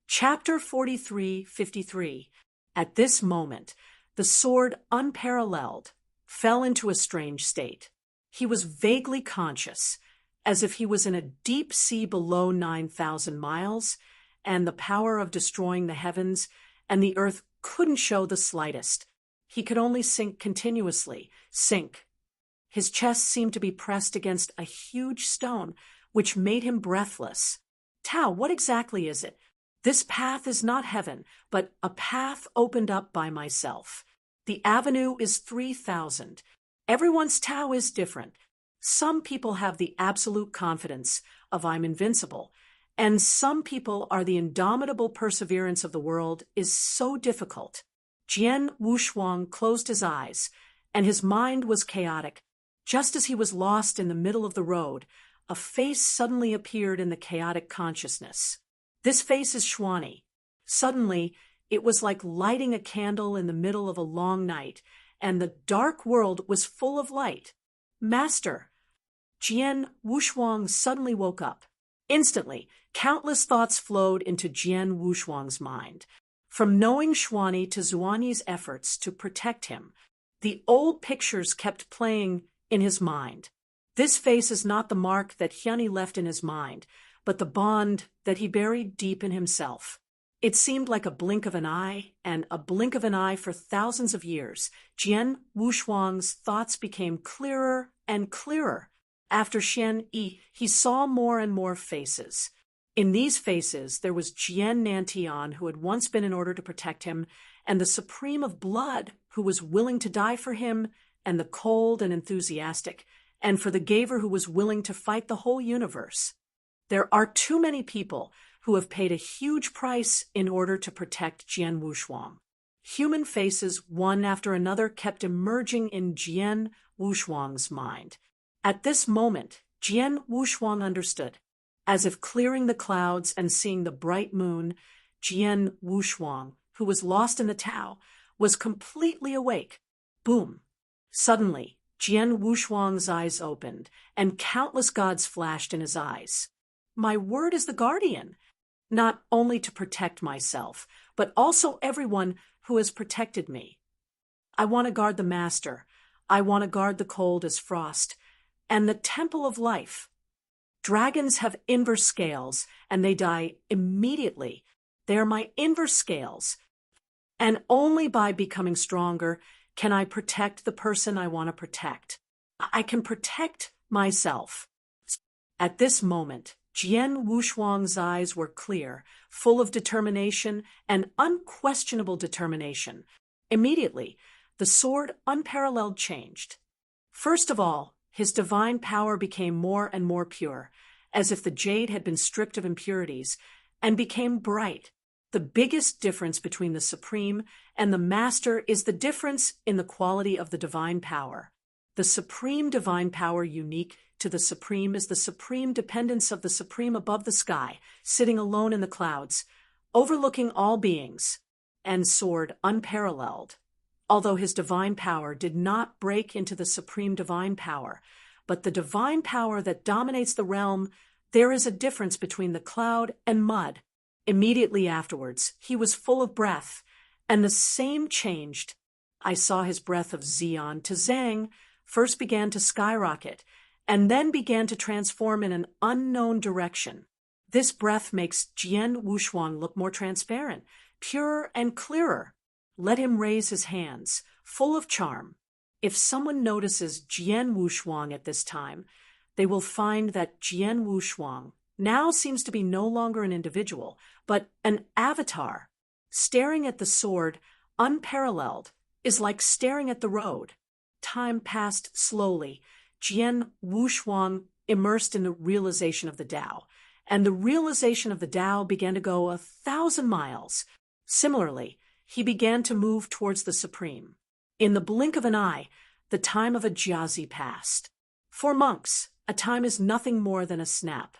Chapter 43:53. At this moment, the sword, unparalleled, fell into a strange state. He was vaguely conscious, as if he was in a deep sea below 9,000 miles, and the power of destroying the heavens and the earth couldn't show the slightest. He could only sink continuously, sink. His chest seemed to be pressed against a huge stone, which made him breathless. Tao, what exactly is it? This path is not heaven, but a path opened up by myself. The avenue is 3,000. Everyone's Tao is different. Some people have the absolute confidence of I'm invincible, and some people are the indomitable perseverance of the world is so difficult. Jian Wushuang closed his eyes, and his mind was chaotic. Just as he was lost in the middle of the road, a face suddenly appeared in the chaotic consciousness. This face is Xuani. Suddenly, it was like lighting a candle in the middle of a long night, and the dark world was full of light. Master! Jian Wushuang suddenly woke up. Instantly, countless thoughts flowed into Jian Wushuang's mind. From knowing Xuani to Xuani's efforts to protect him, the old pictures kept playing in his mind. This face is not the mark that Hyuni left in his mind, but the bond that he buried deep in himself. It seemed like a blink of an eye, and a blink of an eye for thousands of years. Jian Wushuang's thoughts became clearer and clearer. After Xian Yi, he saw more and more faces. In these faces, there was Jian Nantian, who had once been in order to protect him, and the Supreme of Blood, who was willing to die for him, and the cold and enthusiastic, and for the Gaver who was willing to fight the whole universe. There are too many people who have paid a huge price in order to protect Jian Wushuang. Human faces, one after another, kept emerging in Jian Wushuang's mind. At this moment, Jian Wushuang understood. As if clearing the clouds and seeing the bright moon, Jian Wushuang, who was lost in the Tao, was completely awake. Boom! Suddenly, Jian Wushuang's eyes opened, and countless gods flashed in his eyes. My word is the guardian, not only to protect myself, but also everyone who has protected me. I want to guard the Master. I want to guard the cold as frost, and the Temple of Life. Dragons have inverse scales, and they die immediately. They are my inverse scales, and only by becoming stronger can I protect the person I want to protect. I can protect myself. At this moment, Jian Wushuang's eyes were clear, full of determination and unquestionable determination. Immediately, the sword unparalleled changed. First of all, his divine power became more and more pure, as if the jade had been stripped of impurities, and became bright. The biggest difference between the Supreme and the Master is the difference in the quality of the divine power. The supreme divine power unique to the Supreme is the supreme dependence of the Supreme above the sky, sitting alone in the clouds, overlooking all beings, and sword unparalleled. Although his divine power did not break into the supreme divine power, but the divine power that dominates the realm, there is a difference between the cloud and mud. Immediately afterwards, he was full of breath, and the same changed. I saw his breath of Xian to Zhang first began to skyrocket, and then began to transform in an unknown direction. This breath makes Jian Wushuang look more transparent, purer and clearer. Let him raise his hands, full of charm. If someone notices Jian Wushuang at this time, they will find that Jian Wushuang now seems to be no longer an individual, but an avatar. Staring at the sword, unparalleled, is like staring at the road. Time passed slowly. Jian Wushuang immersed in the realization of the Tao, and the realization of the Tao began to go 1,000 miles. Similarly, he began to move towards the Supreme. In the blink of an eye, the time of a jiazi passed. For monks, a time is nothing more than a snap.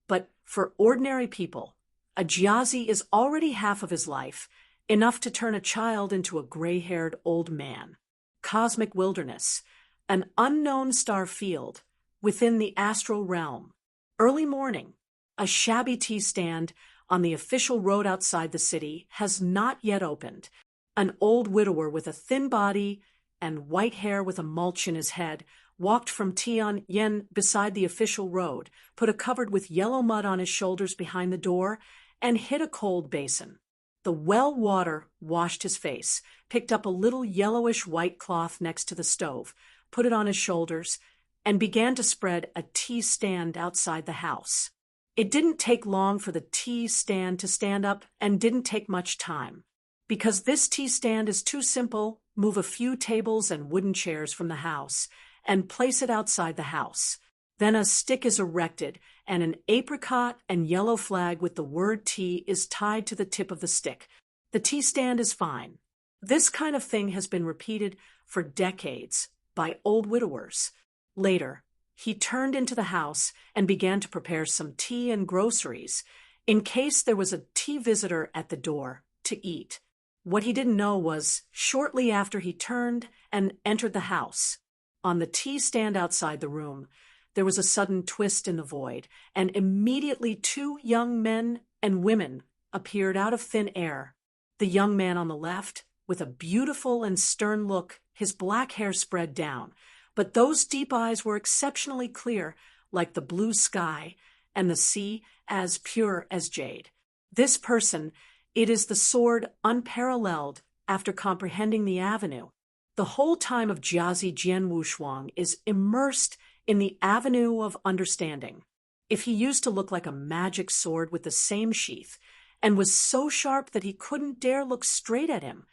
But for ordinary people, a jiazi is already half of his life, enough to turn a child into a gray-haired old man. Cosmic wilderness, an unknown star field within the astral realm. Early morning, a shabby tea stand on the official road outside the city has not yet opened. An old widower with a thin body and white hair with a mulch in his head walked from Tian'an beside the official road, put a covered with yellow mud on his shoulders behind the door, and hit a cold basin. The well water washed his face, picked up a little yellowish white cloth next to the stove, put it on his shoulders, and began to spread a tea stand outside the house. It didn't take long for the tea stand to stand up and didn't take much time. Because this tea stand is too simple, move a few tables and wooden chairs from the house and place it outside the house. Then a stick is erected and an apricot and yellow flag with the word tea is tied to the tip of the stick. The tea stand is fine. This kind of thing has been repeated for decades by old widowers. Later, he turned into the house and began to prepare some tea and groceries in case there was a tea visitor at the door to eat. What he didn't know was, shortly after he turned and entered the house, on the tea stand outside the room, there was a sudden twist in the void, and immediately two young men and women appeared out of thin air. The young man on the left, with a beautiful and stern look, his black hair spread down, but those deep eyes were exceptionally clear, like the blue sky, and the sea as pure as jade. This person, it is the sword unparalleled after comprehending the avenue. The whole time of Jiazi Jian Wushuang is immersed in the avenue of understanding. If he used to look like a magic sword with the same sheath, and was so sharp that he couldn't dare look straight at him,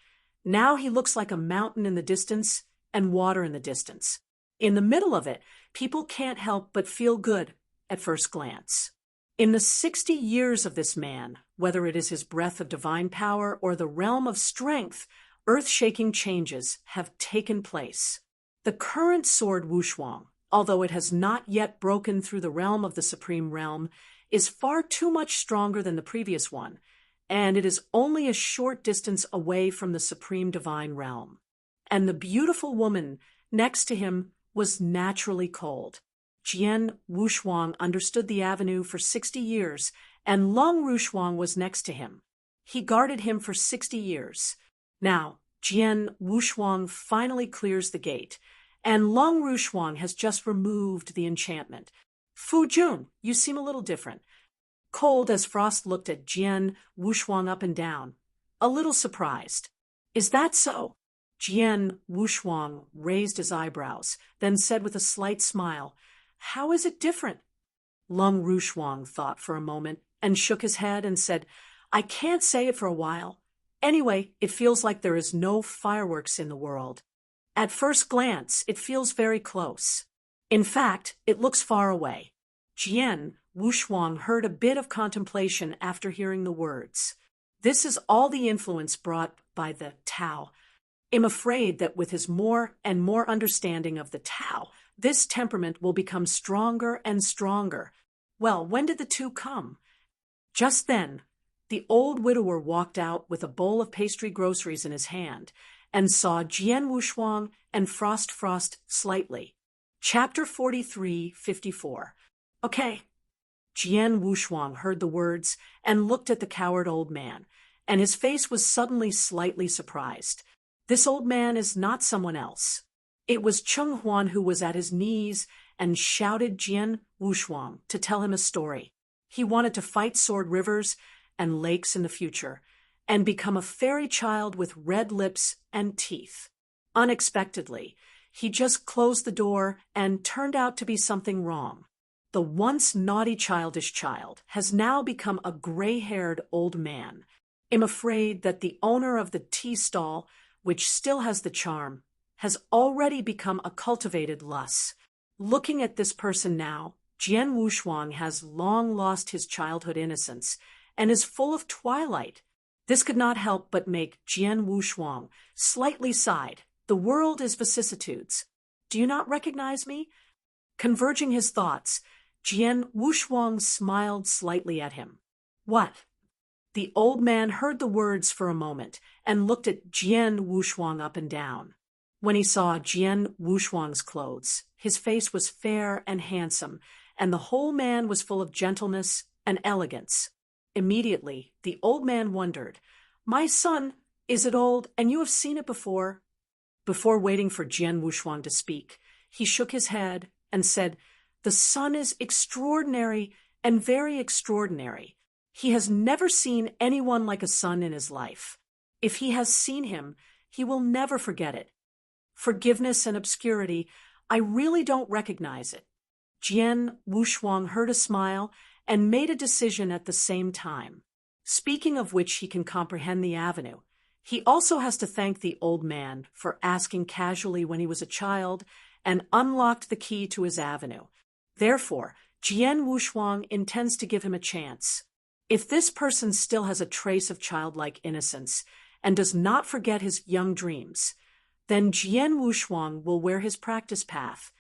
now he looks like a mountain in the distance and water in the distance. In the middle of it, people can't help but feel good at first glance. In the 60 years of this man, whether it is his breath of divine power or the realm of strength, earth-shaking changes have taken place. The current sword Wushuang, although it has not yet broken through the realm of the supreme realm, is far too much stronger than the previous one, and it is only a short distance away from the supreme divine realm. And the beautiful woman next to him was naturally cold. Jian Wushuang understood the avenue for 60 years, and Long Wushuang was next to him. He guarded him for 60 years. Now, Jian Wushuang finally clears the gate, and Long Wushuang has just removed the enchantment. Fu Jun, you seem a little different. Cold as frost looked at Jian Wushuang up and down, a little surprised. Is that so? Jian Wushuang raised his eyebrows, then said with a slight smile, "How is it different?" Long Wushuang thought for a moment and shook his head and said, "I can't say it for a while. Anyway, it feels like there is no fireworks in the world. At first glance, it feels very close. In fact, it looks far away." Jian Wushuang heard a bit of contemplation after hearing the words. This is all the influence brought by the Tao. I'm afraid that with his more and more understanding of the Tao, this temperament will become stronger and stronger. Well, when did the two come? Just then, the old widower walked out with a bowl of pastry groceries in his hand and saw Jian Wushuang and Frost slightly. Chapter 43:54. Okay. Jian Wushuang heard the words and looked at the coward old man, and his face was suddenly slightly surprised. This old man is not someone else. It was Cheng Huan who was at his knees and shouted Jian Wushuang to tell him a story. He wanted to fight sword rivers and lakes in the future, and become a fairy child with red lips and teeth. Unexpectedly, he just closed the door and turned out to be something wrong. The once naughty childish child has now become a gray-haired old man. I'm afraid that the owner of the tea stall, which still has the charm, has already become a cultivated lus. Looking at this person now, Jian Wushuang has long lost his childhood innocence and is full of twilight. This could not help but make Jian Wushuang slightly sighed. The world is vicissitudes. Do you not recognize me? Converging his thoughts, Jian Wushuang smiled slightly at him. What? The old man heard the words for a moment and looked at Jian Wushuang up and down. When he saw Jian Wushuang's clothes, his face was fair and handsome, and the whole man was full of gentleness and elegance. Immediately, the old man wondered, "My son, is it old, and you have seen it before?" Before waiting for Jian Wushuang to speak, he shook his head and said, "The sun is extraordinary and very extraordinary. He has never seen anyone like a son in his life. If he has seen him, he will never forget it. Forgiveness and obscurity, I really don't recognize it." Jian Wushuang heard a smile and made a decision at the same time. Speaking of which, he can comprehend the avenue. He also has to thank the old man for asking casually when he was a child and unlocked the key to his avenue. Therefore, Jian Wushuang intends to give him a chance. If this person still has a trace of childlike innocence and does not forget his young dreams, then Jian Wushuang will wear his practice path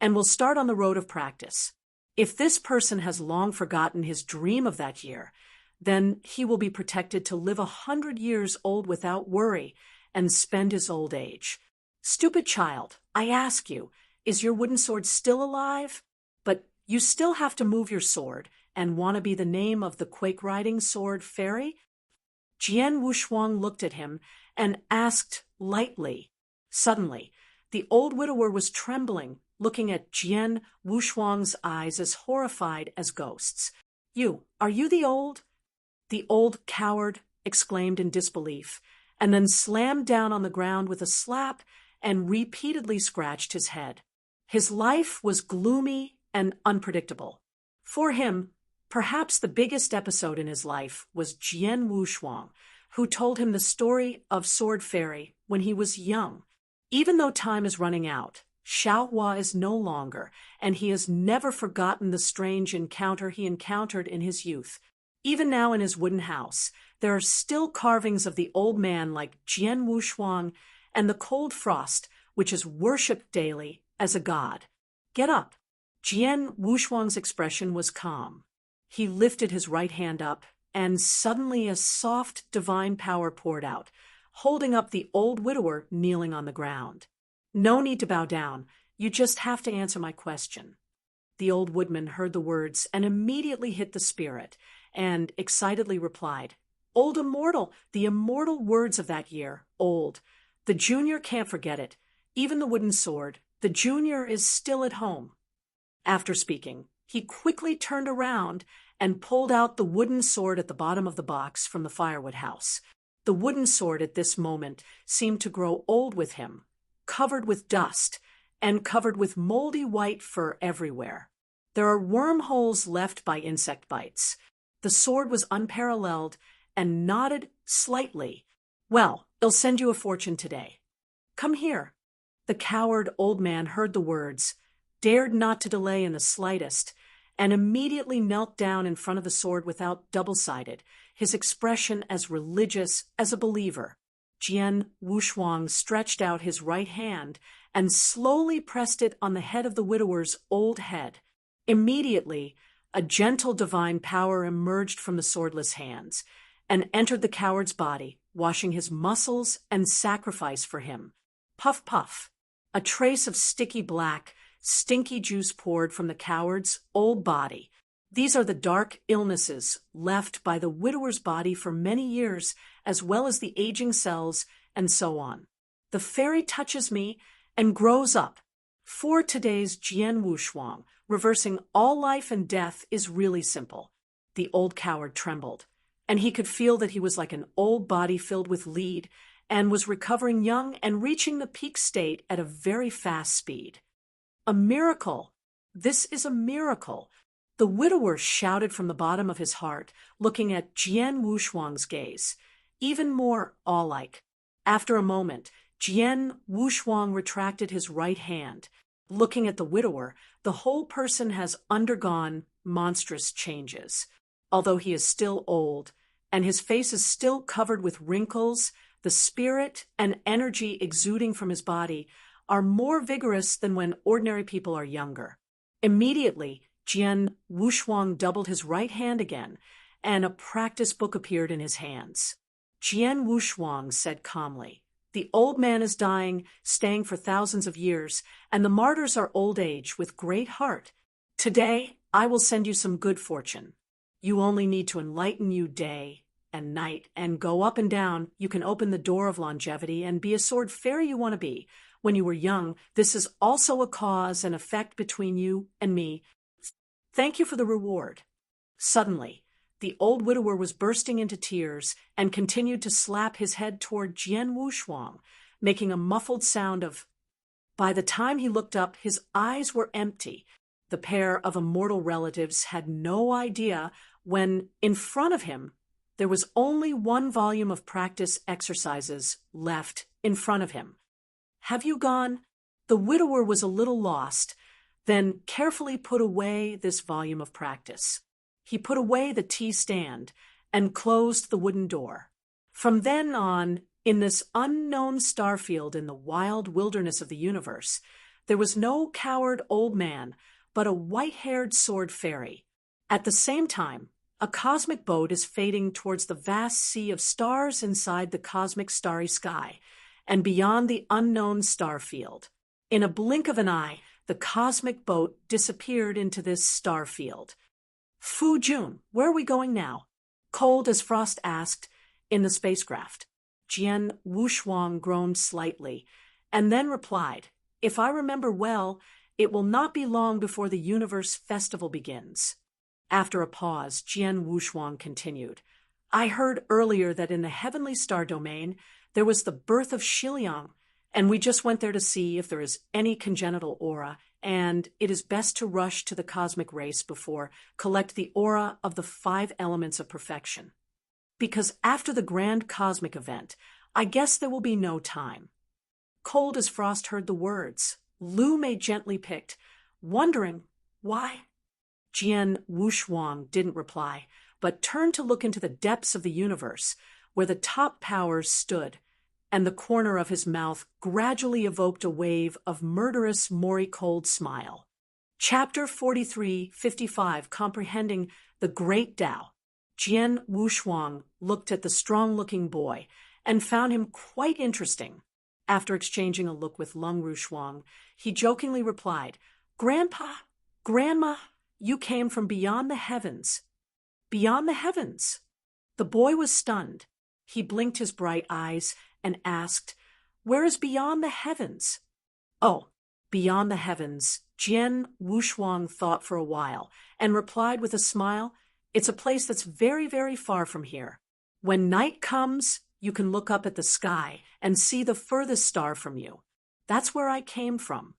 and will start on the road of practice. If this person has long forgotten his dream of that year, then he will be protected to live 100 years old without worry and spend his old age. Stupid child, I ask you, is your wooden sword still alive? But you still have to move your sword and want to be the name of the quake-riding sword fairy? Jian Wushuang looked at him and asked lightly. Suddenly, the old widower was trembling, looking at Jian Wushuang's eyes as horrified as ghosts. Are you the old? The old coward exclaimed in disbelief, and then slammed down on the ground with a slap and repeatedly scratched his head. His life was gloomy and unpredictable. For him, perhaps the biggest episode in his life was Jian Wushuang, who told him the story of Sword Fairy when he was young. Even though time is running out, Xiaohua is no longer, and he has never forgotten the strange encounter he encountered in his youth. Even now in his wooden house, there are still carvings of the old man like Jian Wushuang and the cold frost, which is worshipped daily as a god. Get up. Jian Wushuang's expression was calm. He lifted his right hand up, and suddenly a soft divine power poured out, holding up the old widower kneeling on the ground. No need to bow down. You just have to answer my question. The old woodman heard the words and immediately hit the spirit, and excitedly replied, "Old immortal, the immortal words of that year, old. The junior can't forget it. Even the wooden sword, the junior is still at home." After speaking, he quickly turned around and pulled out the wooden sword at the bottom of the box from the firewood house. The wooden sword at this moment seemed to grow old with him, covered with dust, and covered with moldy white fur everywhere. There are wormholes left by insect bites. The sword was unparalleled and nodded slightly. "Well, it'll send you a fortune today. Come here." The coward old man heard the words, dared not to delay in the slightest, and immediately knelt down in front of the sword without double-sided, his expression as religious as a believer. Jian Wushuang stretched out his right hand and slowly pressed it on the head of the widower's old head. Immediately, a gentle divine power emerged from the swordless hands and entered the coward's body, washing his muscles and sacrifice for him. Puff, puff. A trace of sticky black, stinky juice poured from the coward's old body. These are the dark illnesses left by the widower's body for many years, as well as the aging cells and so on. The fairy touches me and grows up. For today's Jian Wushuang, reversing all life and death is really simple. The old coward trembled, and he could feel that he was like an old body filled with lead and was recovering young and reaching the peak state at a very fast speed. A miracle! This is a miracle! The widower shouted from the bottom of his heart, looking at Jian Wushuang's gaze, even more awe-like. After a moment, Jian Wushuang retracted his right hand. Looking at the widower, the whole person has undergone monstrous changes. Although he is still old, and his face is still covered with wrinkles, the spirit and energy exuding from his body are more vigorous than when ordinary people are younger. Immediately, Jian Wushuang doubled his right hand again, and a practice book appeared in his hands. Jian Wushuang said calmly, "The old man is dying, staying for thousands of years, and the martyrs are old age with great heart. Today, I will send you some good fortune. You only need to enlighten you day and night and go up and down. You can open the door of longevity and be a sword fairy you want to be. When you were young, this is also a cause and effect between you and me. Thank you for the reward. Suddenly, the old widower was bursting into tears and continued to slap his head toward Jian Wushuang, making a muffled sound of. By the time he looked up, his eyes were empty. The pair of immortal relatives had no idea when, in front of him, there was only one volume of practice exercises left in front of him. Have you gone? The widower was a little lost, then carefully put away this volume of practice. He put away the tea stand and closed the wooden door. From then on, in this unknown starfield in the wild wilderness of the universe, there was no coward old man, but a white-haired sword fairy. At the same time, a cosmic boat is fading towards the vast sea of stars inside the cosmic starry sky, and beyond the unknown star field. In a blink of an eye, the cosmic boat disappeared into this star field. Fu Jun, where are we going now? Cold as frost asked, in the spacecraft. Jian Wushuang groaned slightly, and then replied, if I remember well, it will not be long before the universe festival begins. After a pause, Jian Wushuang continued, I heard earlier that in the heavenly star domain, there was the birth of Shiliang, and we just went there to see if there is any congenital aura, and it is best to rush to the cosmic race before collect the aura of the 5 elements of perfection. Because after the grand cosmic event, I guess there will be no time. Cold as frost heard the words. Lu Mei gently picked, wondering why. Jian Wushuang didn't reply, but turned to look into the depths of the universe, where the top powers stood, and the corner of his mouth gradually evoked a wave of murderous Mori-cold smile. Chapter 43-55, Comprehending the Great Tao. Jian Wushuang looked at the strong-looking boy and found him quite interesting. After exchanging a look with Lung Rushuang, he jokingly replied, Grandpa, Grandma, you came from beyond the heavens. Beyond the heavens? The boy was stunned. He blinked his bright eyes and asked, where is beyond the heavens? Oh, beyond the heavens. Jian Wushuang thought for a while and replied with a smile, it's a place that's very, very far from here. When night comes, you can look up at the sky and see the furthest star from you. That's where I came from.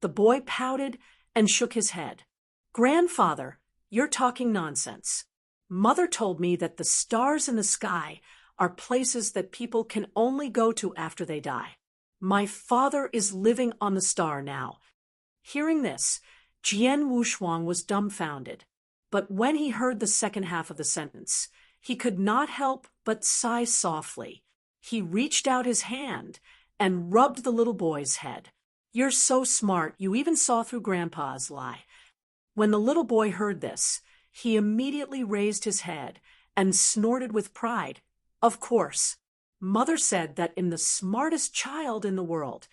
The boy pouted and shook his head. Grandfather, you're talking nonsense. Mother told me that the stars in the sky are places that people can only go to after they die. My father is living on the star now. Hearing this, Jian Wushuang was dumbfounded. But when he heard the second half of the sentence, he could not help but sigh softly. He reached out his hand and rubbed the little boy's head. You're so smart, you even saw through Grandpa's lie. When the little boy heard this, he immediately raised his head and snorted with pride. Of course, Mother said that I'm the smartest child in the world.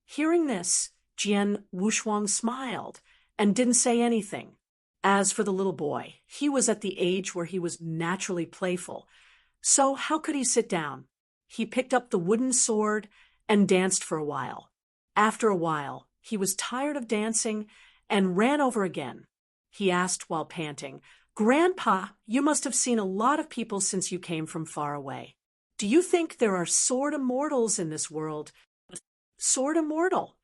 Hearing this, Jian Wushuang smiled and didn't say anything. As for the little boy, he was at the age where he was naturally playful. So how could he sit down? He picked up the wooden sword and danced for a while. After a while, he was tired of dancing and ran over again. He asked while panting, Grandpa, you must have seen a lot of people since you came from far away. Do you think there are sword immortals in this world? Sword immortal?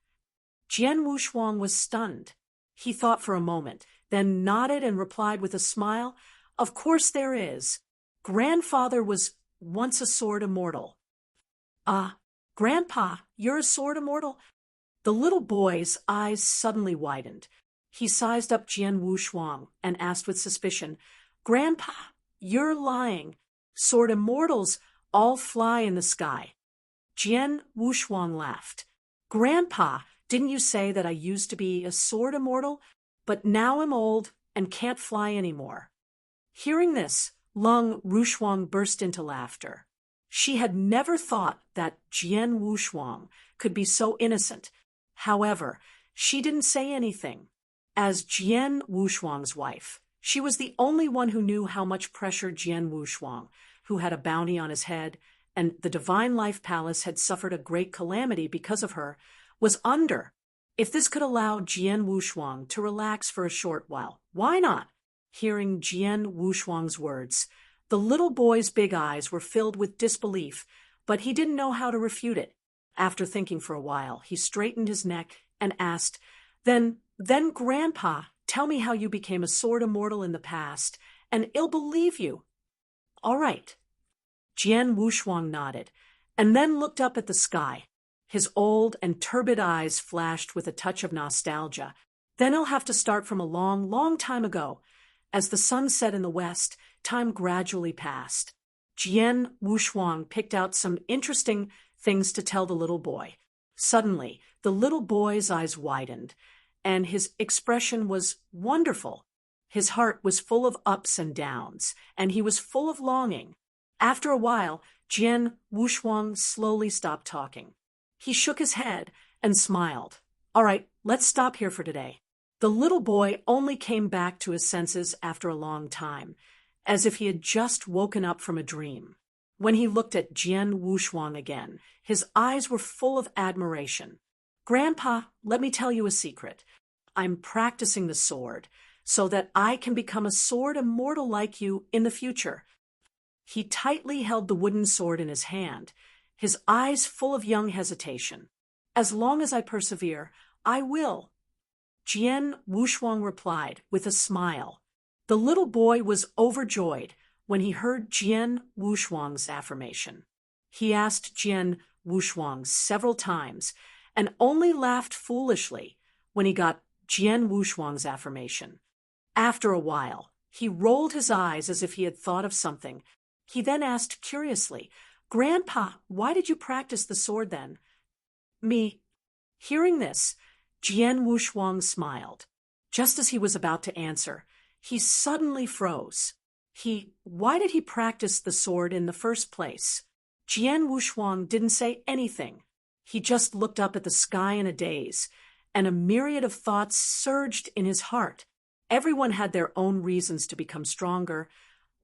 Jian Wushuang was stunned. He thought for a moment, then nodded and replied with a smile, Of course there is. Grandfather was once a sword immortal. Grandpa, you're a sword immortal? The little boy's eyes suddenly widened. He sized up Jian Wushuang and asked with suspicion, Grandpa, you're lying. Sword immortals all fly in the sky. Jian Wushuang laughed. Grandpa, didn't you say that I used to be a sword immortal? But now I'm old and can't fly anymore. Hearing this, Lung Rushuang burst into laughter. She had never thought that Jian Wushuang could be so innocent. However, she didn't say anything. As Jian Wushuang's wife, She was the only one who knew how much pressure Jian Wushuang, who had a bounty on his head, and the Divine Life Palace had suffered a great calamity because of her, was under. If this could allow Jian Wushuang to relax for a short while, why not? Hearing Jian Wushuang's words, the little boy's big eyes were filled with disbelief, but he didn't know how to refute it. After thinking for a while, he straightened his neck and asked, Then, Grandpa, tell me how you became a sword immortal in the past, and I'll believe you." "All right." Jian Wushuang nodded, and then looked up at the sky. His old and turbid eyes flashed with a touch of nostalgia. "Then I'll have to start from a long, long time ago." As the sun set in the west, time gradually passed. Jian Wushuang picked out some interesting things to tell the little boy. Suddenly, the little boy's eyes widened, and his expression was wonderful. His heart was full of ups and downs, and he was full of longing. After a while, Jian Wushuang slowly stopped talking. He shook his head and smiled. "All right, let's stop here for today." The little boy only came back to his senses after a long time, as if he had just woken up from a dream. When he looked at Jian Wushuang again, his eyes were full of admiration. "Grandpa, let me tell you a secret. I'm practicing the sword so that I can become a sword immortal like you in the future." He tightly held the wooden sword in his hand, his eyes full of young hesitation. "As long as I persevere, I will." Jian Wushuang replied with a smile. The little boy was overjoyed when he heard Jian Wushuang's affirmation. He asked Jian Wushuang several times and only laughed foolishly when he got Jian Wushuang's affirmation. After a while, he rolled his eyes as if he had thought of something. He then asked curiously, "Grandpa, why did you practice the sword then?" "Me." Hearing this, Jian Wushuang smiled. Just as he was about to answer, he suddenly froze. Why did he practice the sword in the first place? Jian Wushuang didn't say anything. He just looked up at the sky in a daze, and a myriad of thoughts surged in his heart. Everyone had their own reasons to become stronger,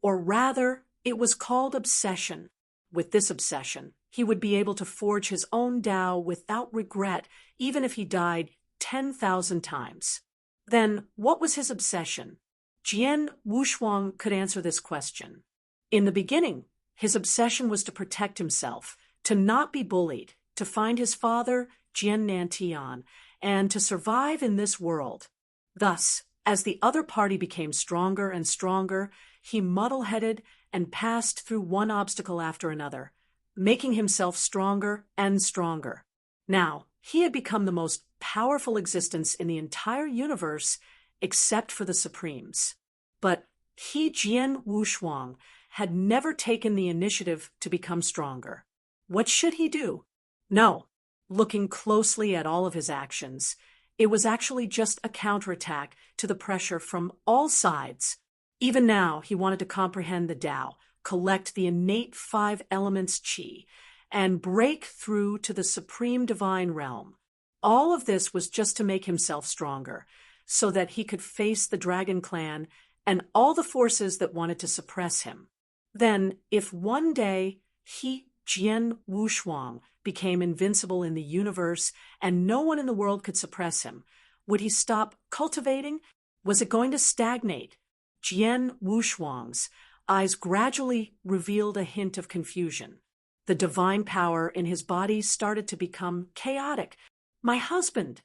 or rather, it was called obsession. With this obsession, he would be able to forge his own Tao without regret, even if he died 10,000 times. Then, what was his obsession? Jian Wushuang could answer this question. In the beginning, his obsession was to protect himself, to not be bullied, to find his father, Jian Nantian, and to survive in this world. Thus, as the other party became stronger and stronger, he muddle-headed and passed through one obstacle after another, making himself stronger and stronger. Now, he had become the most powerful existence in the entire universe except for the Supremes. But he, Jian Wushuang, had never taken the initiative to become stronger. What should he do? No. Looking closely at all of his actions, it was actually just a counterattack to the pressure from all sides. Even now, he wanted to comprehend the Tao, collect the innate 5 elements qi, and break through to the supreme divine realm. All of this was just to make himself stronger, so that he could face the Dragon Clan and all the forces that wanted to suppress him. Then, if one day he, Jian Wushuang, became invincible in the universe and no one in the world could suppress him, would he stop cultivating? Was it going to stagnate? Jian Wushuang's eyes gradually revealed a hint of confusion. The divine power in his body started to become chaotic. "My husband!"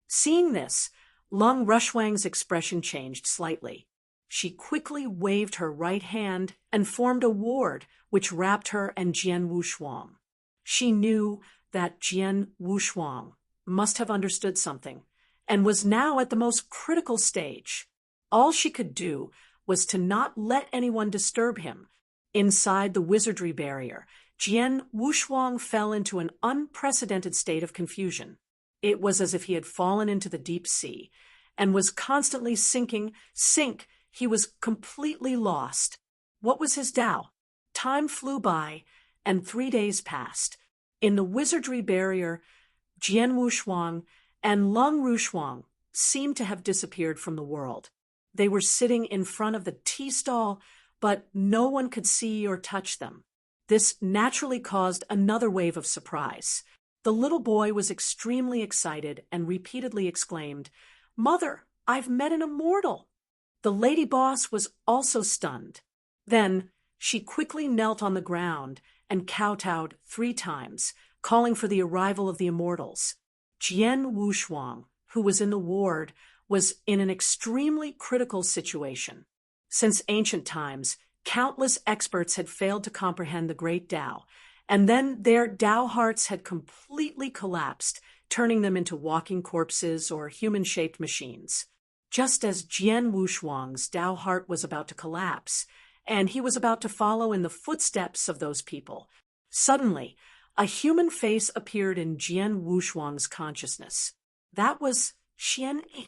Seeing this, Lung Rushwang's expression changed slightly. She quickly waved her right hand and formed a ward which wrapped her and Jian Wushuang. She knew that Jian Wushuang must have understood something and was now at the most critical stage. All she could do was to not let anyone disturb him. Inside the wizardry barrier, Jian Wushuang fell into an unprecedented state of confusion. It was as if he had fallen into the deep sea and was constantly sinking. He was completely lost. What was his Tao? Time flew by, and 3 days passed. In the wizardry barrier, Jian Wushuang and Lung Rushwang seemed to have disappeared from the world. They were sitting in front of the tea stall, but no one could see or touch them. This naturally caused another wave of surprise. The little boy was extremely excited and repeatedly exclaimed, "Mother, I've met an immortal!" The lady boss was also stunned. Then she quickly knelt on the ground and kowtowed 3 times, calling for the arrival of the immortals. Jian Wushuang, who was in the ward, was in an extremely critical situation. Since ancient times, countless experts had failed to comprehend the great Tao, and then their Tao hearts had completely collapsed, turning them into walking corpses or human-shaped machines. Just as Jian Wushuang's Tao heart was about to collapse, and he was about to follow in the footsteps of those people, suddenly, a human face appeared in Jian Wushuang's consciousness. That was Xian Yi.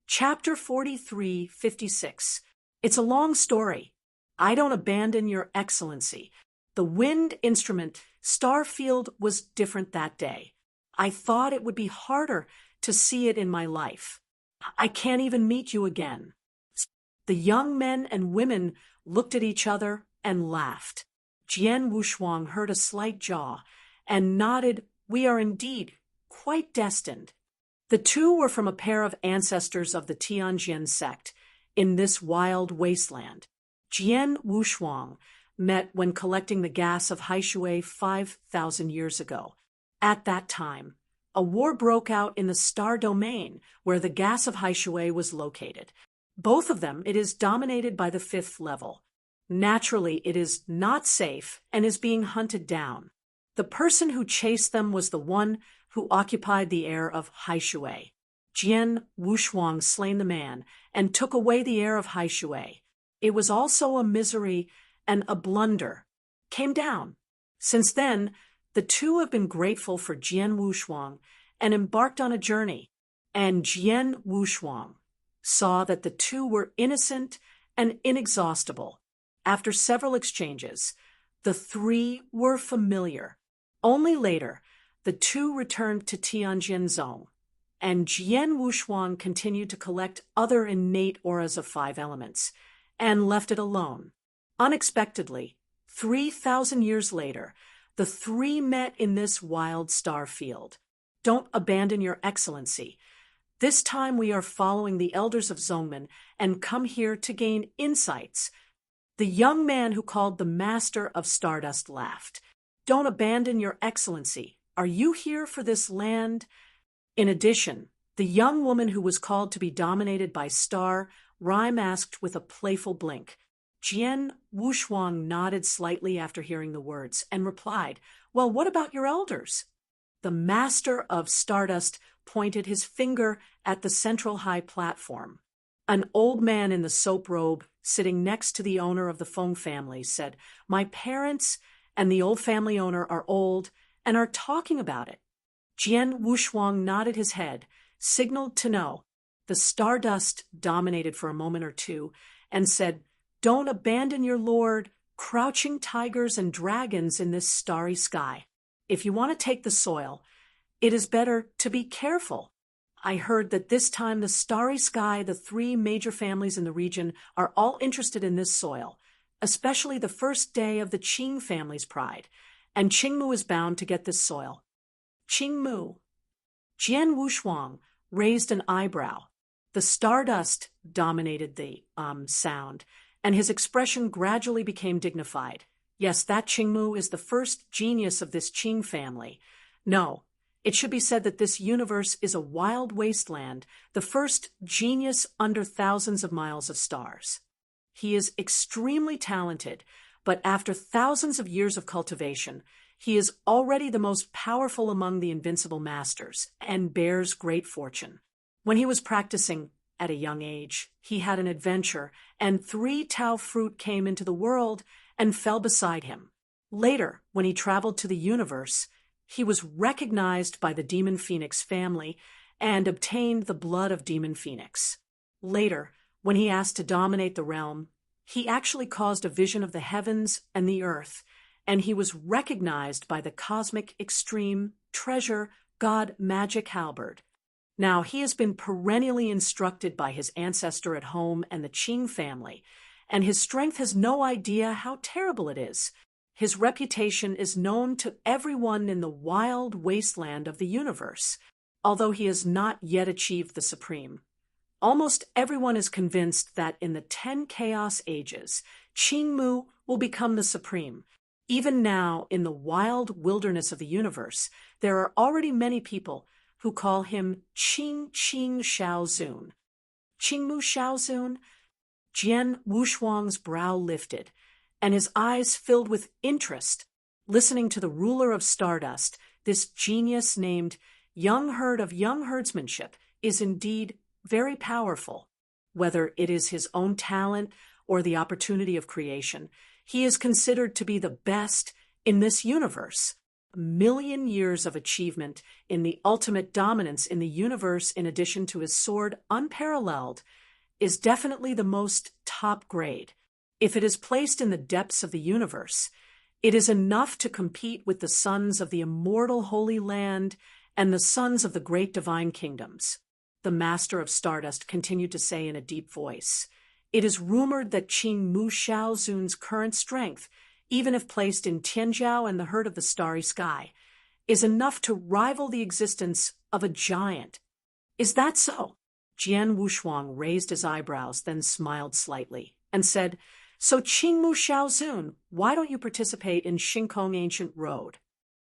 Chapter 43:56. It's a long story. I don't abandon your excellency. The wind instrument star field was different that day. I thought it would be harder to see it in my life. I can't even meet you again. The young men and women looked at each other and laughed. Jian Wushuang heard a slight jaw and nodded, "We are indeed quite destined." The two were from a pair of ancestors of the Tianjin sect in this wild wasteland. Jian Wushuang met when collecting the gas of Haishui 5,000 years ago. At that time, a war broke out in the star domain where the gas of Haishui was located. Both of them, it is dominated by the 5th level. Naturally, it is not safe and is being hunted down. The person who chased them was the one who occupied the air of Haishui. Jian Wushuang slain the man and took away the air of Haishui. It was also a misery and a blunder. Came down. Since then, the two have been grateful for Jian Wushuang and embarked on a journey. And Jian Wushuang saw that the two were innocent and inexhaustible. After several exchanges, the 3 were familiar. Only later, the 2 returned to Tianjin Zone, and Jian Wushuang continued to collect other innate auras of 5 elements, and left it alone. Unexpectedly, 3,000 years later, the 3 met in this wild star field. Don't abandon your excellency. This time we are following the elders of Zongmen and come here to gain insights. The young man who called the Master of Stardust laughed. Don't abandon your excellency. Are you here for this land? In addition, the young woman who was called to be dominated by Star Rhyme asked with a playful blink. Jian Wushuang nodded slightly after hearing the words and replied, "Well, what about your elders?" The Master of Stardust pointed his finger at the central high platform. An old man in the soap robe, sitting next to the owner of the Feng family, said, "My parents and the old family owner are old and are talking about it." Jian Wushuang nodded his head, signaled to no. The Stardust dominated for a moment or two and said, "Don't abandon your lord, crouching tigers and dragons in this starry sky. If you want to take the soil, it is better to be careful. I heard that this time the starry sky, the 3 major families in the region are all interested in this soil, especially the first day of the Qing family's pride, and Qingmu is bound to get this soil." Qingmu. Jian Wushuang raised an eyebrow. The Stardust dominated the sound, and his expression gradually became dignified. Yes, that Qingmu is the first genius of this Qing family. No, it should be said that this universe is a wild wasteland, the first genius under thousands of miles of stars. He is extremely talented, but after thousands of years of cultivation, he is already the most powerful among the invincible masters and bears great fortune. When he was practicing at a young age, he had an adventure, and 3 Tao fruit came into the world and fell beside him. Later, when he traveled to the universe, he was recognized by the Demon Phoenix family and obtained the blood of Demon Phoenix. Later, when he asked to dominate the realm, he actually caused a vision of the heavens and the earth, and he was recognized by the cosmic extreme treasure god Magic Halberd. Now, he has been perennially instructed by his ancestor at home and the Qing family, and his strength has no idea how terrible it is. His reputation is known to everyone in the wild wasteland of the universe, although he has not yet achieved the supreme. Almost everyone is convinced that in the 10 Chaos Ages, Qingmu will become the supreme. Even now, in the wild wilderness of the universe, there are already many people who call him Qing Shaozun. Qingmu Shaozun? Jian Wushuang's brow lifted, and his eyes filled with interest, listening to the ruler of Stardust. This genius named Young Herd of Young Herdsmanship is indeed very powerful. Whether it is his own talent or the opportunity of creation, he is considered to be the best in this universe. A million years of achievement in the ultimate dominance in the universe, in addition to his sword unparalleled, is definitely the most top grade. If it is placed in the depths of the universe, it is enough to compete with the sons of the immortal Holy Land and the sons of the great divine kingdoms. The Master of Stardust continued to say in a deep voice, "It is rumored that Qing Mu Shaozun's current strength, even if placed in Tianjiao and the herd of the starry sky, is enough to rival the existence of a giant. Is that so?" Jian Wushuang raised his eyebrows, then smiled slightly, and said, "So Qingmu Shaozun, why don't you participate in Xingkong Ancient Road?"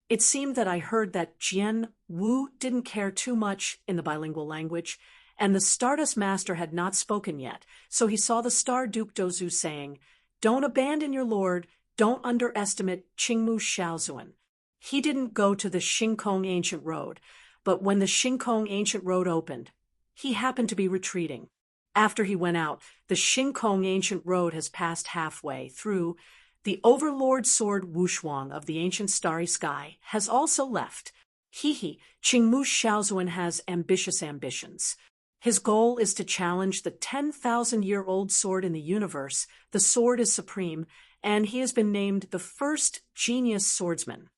It seemed that I heard that Jian Wu didn't care too much in the bilingual language, and the Stardust Master had not spoken yet, so he saw the Star Duke Dozu saying, "Don't abandon your lord, don't underestimate Qingmu Shaozun. He didn't go to the Xingkong Ancient Road, but when the Xingkong Ancient Road opened, he happened to be retreating. After he went out, the Xingkong Ancient Road has passed halfway through. The Overlord Sword Wushuang of the Ancient Starry Sky has also left. Qingmu Shaozun has ambitious ambitions. His goal is to challenge the 10,000-year-old sword in the universe. The sword is supreme, and he has been named the first genius swordsman.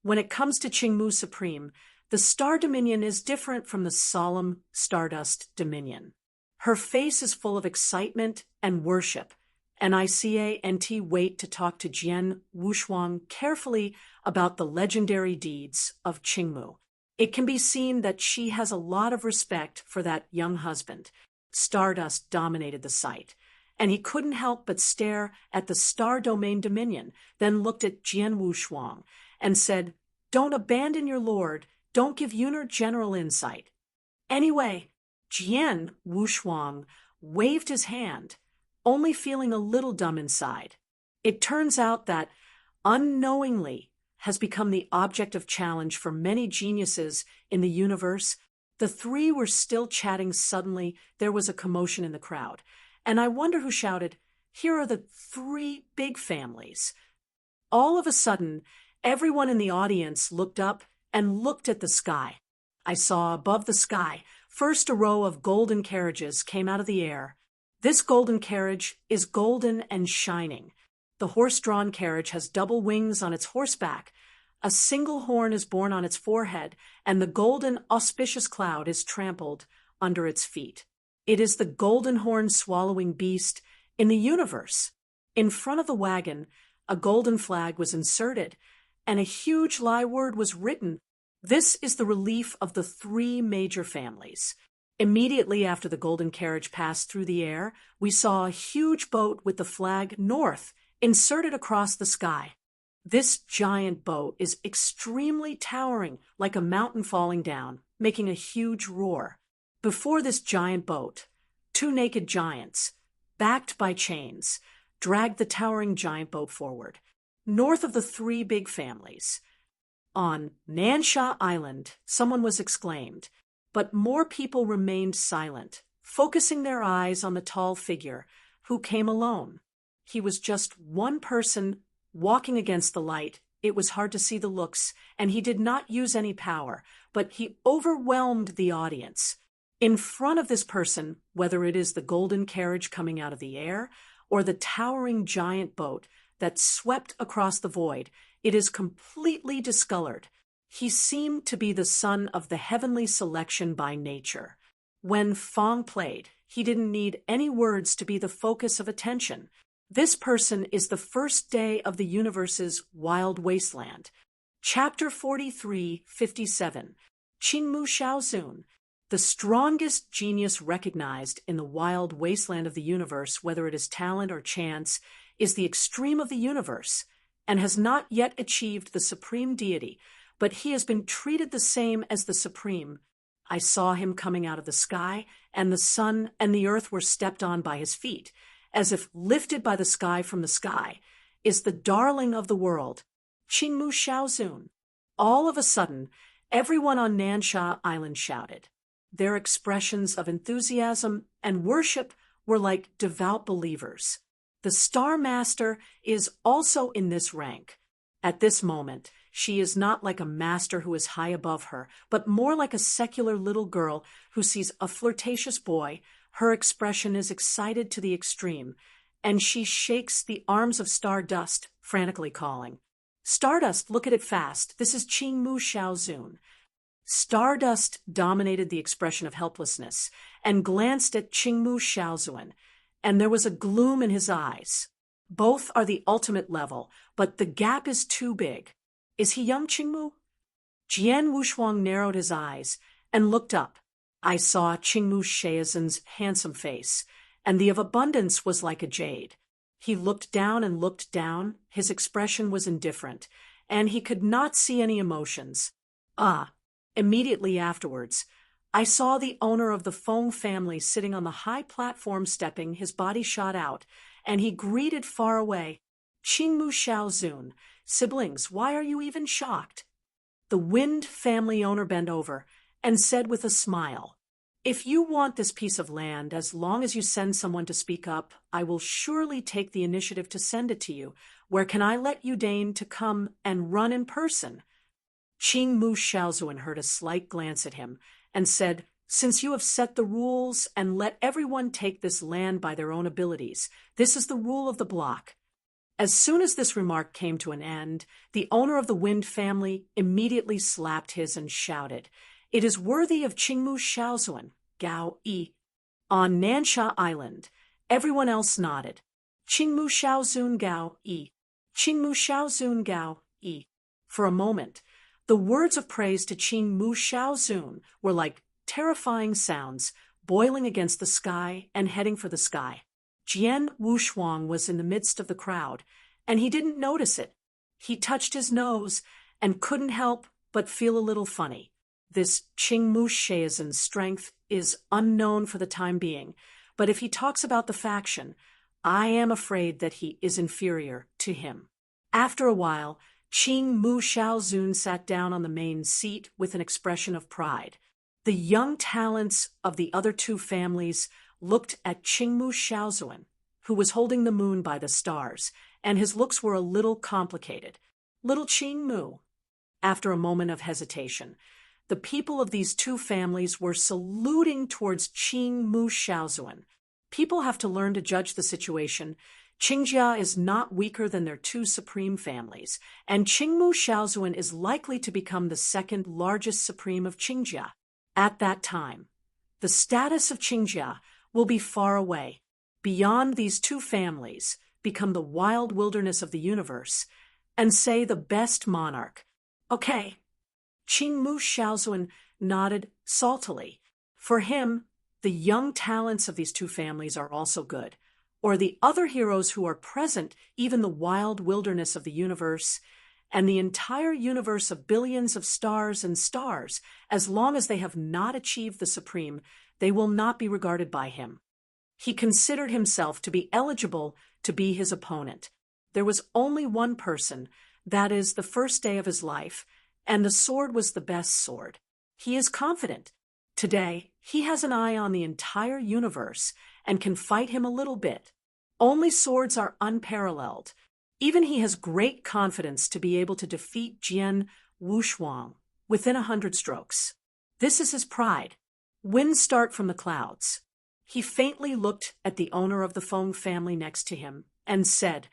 When it comes to Qingmu Supreme, the Star Dominion is different from the solemn Stardust Dominion. Her face is full of excitement and worship, and ICA&T wait to talk to Jian Wushuang carefully about the legendary deeds of Qingmu. It can be seen that she has a lot of respect for that young husband. Stardust dominated the sight, and he couldn't help but stare at the Star Domain Dominion, then looked at Jian Wushuang and said, "Don't abandon your lord, don't give Yuner general insight." Anyway, Jian Wushuang waved his hand, only feeling a little dumb inside. It turns out that unknowingly has become the object of challenge for many geniuses in the universe. The three were still chatting. Suddenly, there was a commotion in the crowd, and I wonder who shouted, "Here are the three big families." All of a sudden, everyone in the audience looked up and looked at the sky. I saw above the sky, first a row of golden carriages came out of the air. This golden carriage is golden and shining. The horse-drawn carriage has double wings on its horseback. A single horn is borne on its forehead, and the golden auspicious cloud is trampled under its feet. It is the golden horn swallowing beast in the universe. In front of the wagon, a golden flag was inserted, and a huge lie word was written. This is the relief of the three major families. Immediately after the golden carriage passed through the air, we saw a huge boat with the flag North inserted across the sky. This giant boat is extremely towering, like a mountain falling down, making a huge roar. Before this giant boat, two naked giants, backed by chains, dragged the towering giant boat forward. North of the three big families, on Nansha Island, someone was exclaimed, but more people remained silent, focusing their eyes on the tall figure, who came alone. He was just one person walking against the light. It was hard to see the looks, and he did not use any power, but he overwhelmed the audience. In front of this person, whether it is the golden carriage coming out of the air or the towering giant boat that swept across the void, it is completely discolored. He seemed to be the son of the heavenly selection by nature. When Fong played, he didn't need any words to be the focus of attention. This person is the first day of the universe's wild wasteland. Chapter 43:57. Qingmu Shaozun. The strongest genius recognized in the wild wasteland of the universe, whether it is talent or chance, is the extreme of the universe, and has not yet achieved the supreme deity, but he has been treated the same as the supreme. I saw him coming out of the sky, and the sun and the earth were stepped on by his feet, as if lifted by the sky from the sky, is the darling of the world, Qingmu Shaozun. All of a sudden, everyone on Nansha Island shouted. Their expressions of enthusiasm and worship were like devout believers. The Star Master is also in this rank. At this moment, she is not like a master who is high above her, but more like a secular little girl who sees a flirtatious boy. Her expression is excited to the extreme, and she shakes the arms of Stardust, frantically calling, "Stardust, look at it fast. This is Qingmu Shaozun." Stardust dominated the expression of helplessness and glanced at Qingmu Shaozun, and there was a gloom in his eyes. Both are the ultimate level, but the gap is too big. Is he young Qingmu? Jian Wushuang narrowed his eyes and looked up. I saw Qingmu Shaozun's handsome face, and the of abundance was like a jade. He looked down and looked down. His expression was indifferent, and he could not see any emotions. Immediately afterwards, I saw the owner of the Fong family sitting on the high platform stepping, his body shot out, and he greeted far away, "Qingmu Shaozun, siblings, why are you even shocked?" The Wind family owner bent over and said with a smile, "If you want this piece of land, as long as you send someone to speak up, I will surely take the initiative to send it to you. Where can I let you deign to come and run in person?" Qingmu Shaozun heard a slight glance at him and said, "Since you have set the rules and let everyone take this land by their own abilities, this is the rule of the block." As soon as this remark came to an end, the owner of the Wind family immediately slapped his and shouted, "It is worthy of Qingmu Shaozun, Gao Yi." On Nansha Island, everyone else nodded. "Qingmu Shaozun Gao Yi. Qingmu Shaozun Gao Yi." For a moment, the words of praise to Qingmu Shaozun were like terrifying sounds boiling against the sky and heading for the sky. Jian Wushuang was in the midst of the crowd, and he didn't notice it. He touched his nose and couldn't help but feel a little funny. This Qingmu Shaozun's strength is unknown for the time being, but if he talks about the faction, I am afraid that he is inferior to him. After a while, Qingmu Shaozun sat down on the main seat with an expression of pride. The young talents of the other two families looked at Qingmu Shaozun, who was holding the moon by the stars, and his looks were a little complicated. Little Qingmu. After a moment of hesitation, the people of these two families were saluting towards Qingmu Shaozun. People have to learn to judge the situation. Qingjia is not weaker than their two supreme families, and Qingmu Shaozun is likely to become the second largest supreme of Qingjia. At that time, the status of Qingjia will be far away, beyond these two families, become the wild wilderness of the universe, and say the best monarch. Okay. Qingmu Shaozun nodded saltily. For him, the young talents of these two families are also good, or the other heroes who are present, even the wild wilderness of the universe, and the entire universe of billions of stars and stars, as long as they have not achieved the supreme, they will not be regarded by him. He considered himself to be eligible to be his opponent. There was only one person, that is, the first day of his life, and the sword was the best sword. He is confident. Today, he has an eye on the entire universe and can fight him a little bit. Only swords are unparalleled. Even he has great confidence to be able to defeat Jian Wushuang within 100 strokes. This is his pride. Winds start from the clouds. He faintly looked at the owner of the Feng family next to him and said,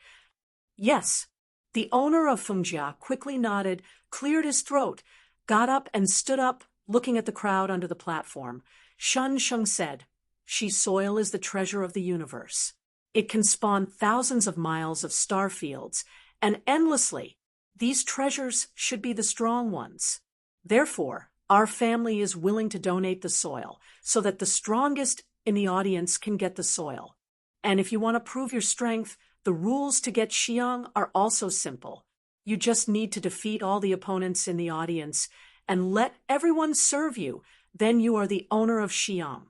"Yes." The owner of Fengjia quickly nodded, cleared his throat, got up and stood up, looking at the crowd under the platform. Shun Sheng said, "She soil is the treasure of the universe. It can spawn thousands of miles of star fields, and endlessly. These treasures should be the strong ones. Therefore, our family is willing to donate the soil so that the strongest in the audience can get the soil. And if you want to prove your strength, the rules to get Xiang are also simple. You just need to defeat all the opponents in the audience and let everyone serve you. Then you are the owner of Xiang."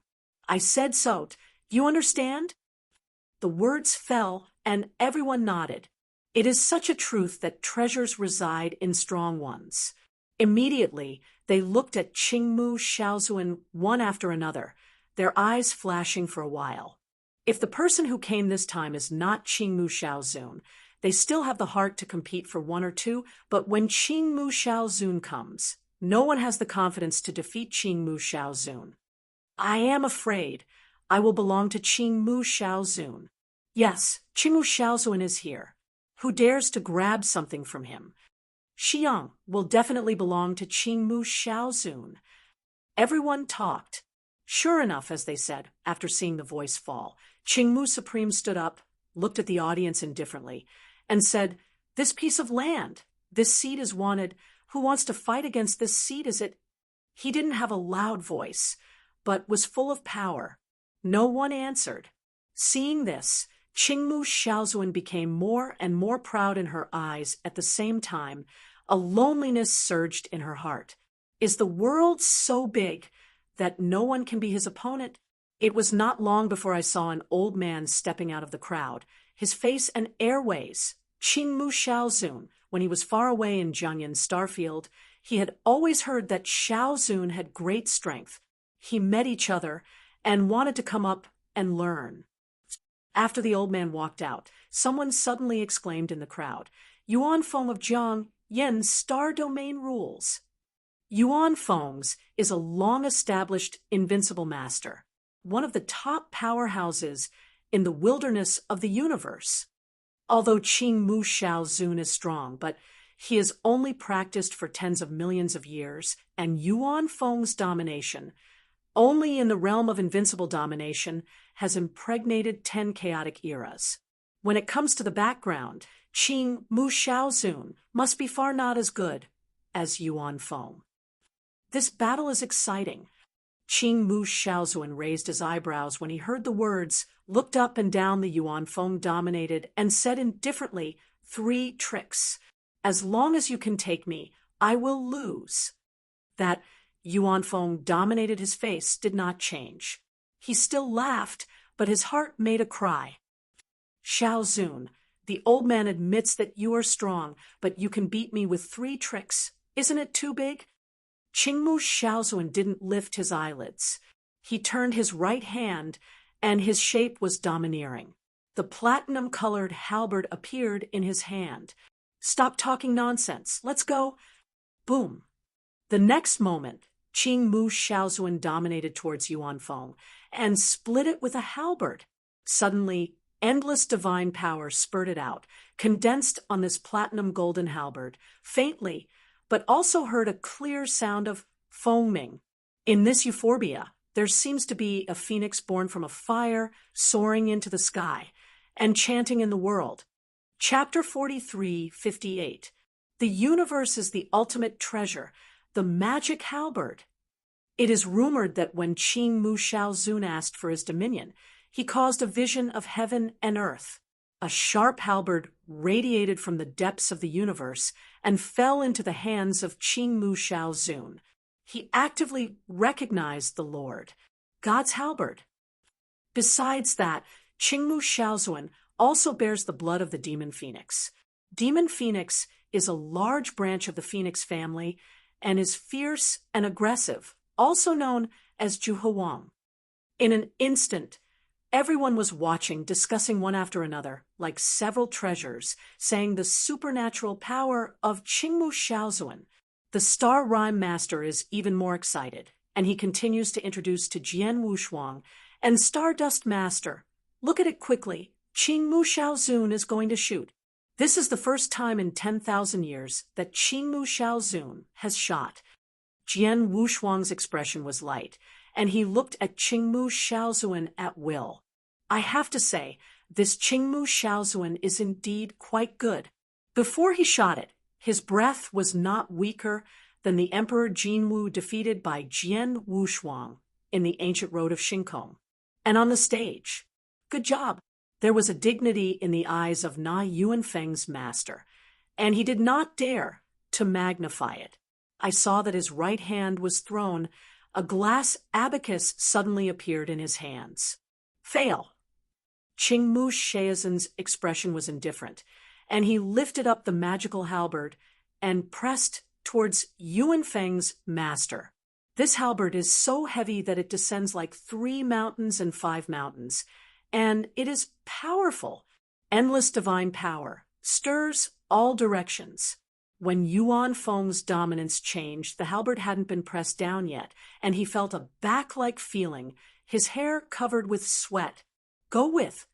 I said so. You understand? The words fell, and everyone nodded. It is such a truth that treasures reside in strong ones. Immediately, they looked at Qingmu Xiaozuan one after another, their eyes flashing for a while. If the person who came this time is not Qingmu Xiaozun, they still have the heart to compete for one or two, but when Qingmu Xiaozun comes, no one has the confidence to defeat Qingmu Xiaozun. I am afraid I will belong to Qingmu Xiaozun. Yes, Qingmu Xiaozun is here. Who dares to grab something from him? Xiang will definitely belong to Qingmu Xiaozun. Everyone talked. Sure enough, as they said, after seeing the voice fall, Qingmu Supreme stood up, looked at the audience indifferently, and said, "This piece of land, this seat is wanted. Who wants to fight against this seat? Is it?" He didn't have a loud voice, but was full of power. No one answered. Seeing this, Qingmu Xiaozuan became more and more proud in her eyes. At the same time, a loneliness surged in her heart. Is the world so big that no one can be his opponent? It was not long before I saw an old man stepping out of the crowd, his face an airways. Qingmu Xiaozun, when he was far away in Jiangyan Starfield, he had always heard that Xiaozun had great strength. He met each other and wanted to come up and learn. After the old man walked out, someone suddenly exclaimed in the crowd, "Yuan Feng of Jiang Yan's star domain rules." Yuan Feng's is a long-established invincible master, one of the top powerhouses in the wilderness of the universe. Although Qingmu Xiaozun is strong, but he has only practiced for tens of millions of years, and Yuan Feng's domination, only in the realm of invincible domination, has impregnated 10 chaotic eras. When it comes to the background, Qingmu Xiaozun must be far not as good as Yuan Feng. This battle is exciting. Qingmu Xiaozuan raised his eyebrows when he heard the words, looked up and down the Yuan Feng dominated, and said indifferently, 3 tricks. As long as you can take me, I will lose. That Yuan Feng dominated his face did not change. He still laughed, but his heart made a cry. Xiaozun, the old man admits that you are strong, but you can beat me with 3 tricks. Isn't it too big? Qingmu Xiaozuan didn't lift his eyelids. He turned his right hand, and his shape was domineering. The platinum-colored halberd appeared in his hand. "Stop talking nonsense. Let's go." Boom. The next moment, Qingmu Xiaozuan dominated towards Yuan Feng and split it with a halberd. Suddenly, endless divine power spurted out, condensed on this platinum-golden halberd, faintly, but also heard a clear sound of foaming. In this euphorbia, there seems to be a phoenix born from a fire, soaring into the sky, and chanting in the world. Chapter 43:58. The universe is the ultimate treasure, the magic halberd. It is rumored that when Qingmu Xiaozun asked for his dominion, he caused a vision of heaven and earth. A sharp halberd radiated from the depths of the universe and fell into the hands of Qingmu Xiaozun. He actively recognized the Lord, God's halberd. Besides that, Qingmu Xiaozun also bears the blood of the demon phoenix. Demon phoenix is a large branch of the phoenix family and is fierce and aggressive, also known as Juhuang. In an instant, everyone was watching, discussing one after another, like several treasures, saying the supernatural power of Qingmu Xiaozuan. The Star Rhyme Master is even more excited, and he continues to introduce to Jian Wushuang and Stardust Master. Look at it quickly. Qingmu Xiaozun is going to shoot. This is the first time in 10,000 years that Qingmu Xiaozun has shot. Jian Wushuang's expression was light, and he looked at Qingmu Shaozuan at will. I have to say, this Qingmu Shaozuan is indeed quite good. Before he shot it, his breath was not weaker than the Emperor Jinwu defeated by Jian Wushuang in the ancient road of Shinkong. And on the stage, good job. There was a dignity in the eyes of Na Yuanfeng's master, and he did not dare to magnify it. I saw that his right hand was thrown. A glass abacus suddenly appeared in his hands. Fail. Qingmu Shaozuan's expression was indifferent, and he lifted up the magical halberd and pressed towards Yuanfeng's master. This halberd is so heavy that it descends like 3 mountains and 5 mountains, and it is powerful. Endless divine power stirs all directions. When Yuanfeng's dominance changed, the halberd hadn't been pressed down yet, and he felt a back-like feeling, his hair covered with sweat. Go with.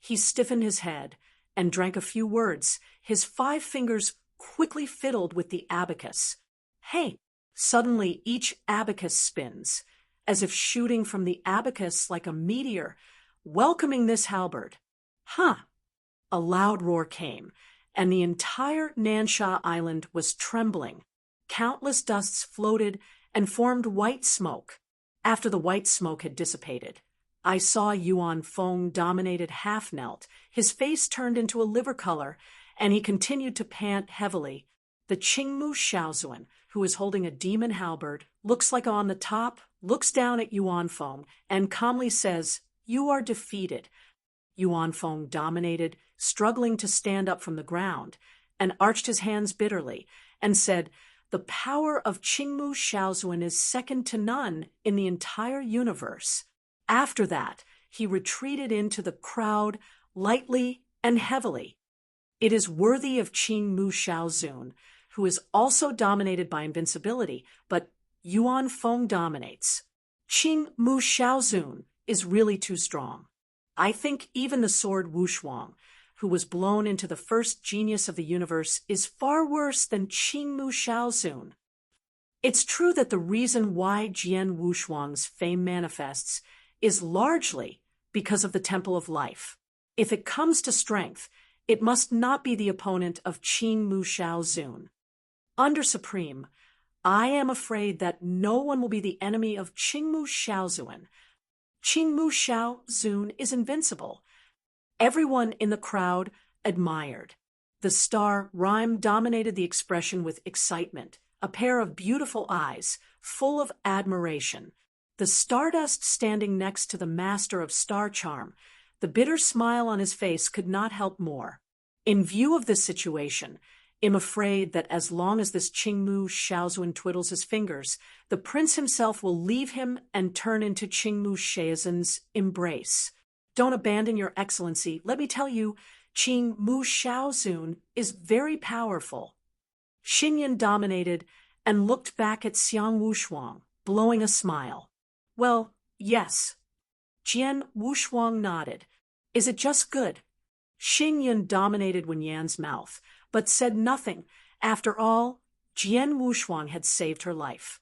He stiffened his head and drank a few words. His 5 fingers quickly fiddled with the abacus. Hey! Suddenly each abacus spins, as if shooting from the abacus like a meteor, welcoming this halberd. Huh! A loud roar came, and the entire Nansha Island was trembling. Countless dusts floated and formed white smoke. After the white smoke had dissipated, I saw Yuanfeng dominated half-knelt, his face turned into a liver color, and he continued to pant heavily. The Qingmu Shaozuan, who is holding a demon halberd, looks like on the top, looks down at Yuanfeng, and calmly says, "You are defeated." Yuanfeng dominated, struggling to stand up from the ground, and arched his hands bitterly, and said, "The power of Qingmu Shaozuan is second to none in the entire universe." After that, he retreated into the crowd lightly and heavily. It is worthy of Qingmu Shaozuan, who is also dominated by invincibility, but Yuanfeng dominates. Qingmu Shaozuan is really too strong. I think even the sword Wushuang, who was blown into the first genius of the universe, is far worse than Qingmu Shaozuan. It's true that the reason why Jian Wushuang's fame manifests is largely because of the Temple of Life. If it comes to strength, it must not be the opponent of Qingmu Shaozuan. Under Supreme, I am afraid that no one will be the enemy of Qingmu Shaozuan. Qingmu Shaozuan is invincible. Everyone in the crowd admired. The star Rhyme dominated the expression with excitement, a pair of beautiful eyes, full of admiration. The Stardust standing next to the master of star charm, the bitter smile on his face could not help more. In view of this situation, I'm afraid that as long as this Qingmu Shaozuan twiddles his fingers, the prince himself will leave him and turn into Qingmu Shaozuan's embrace. Don't abandon your excellency. Let me tell you, Qingmu Shaozuan is very powerful. Xinyan dominated and looked back at Xiang Wushuang, blowing a smile. Well, yes. Jian Wushuang nodded. Is it just good? Xinyan dominated Wen Yan's mouth, but said nothing. After all, Jian Wushuang had saved her life.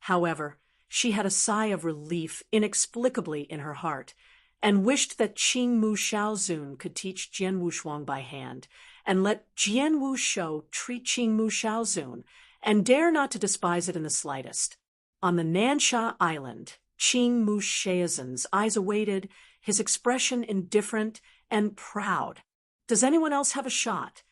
However, she had a sigh of relief inexplicably in her heart, and wished that Qingmu Shaozuan could teach Jian Wushuang by hand, and let Jian Wushou treat Qingmu Shaozuan, and dare not to despise it in the slightest. On the Nansha Island, Qingmu Shaozuan's eyes awaited, his expression indifferent and proud. Does anyone else have a shot?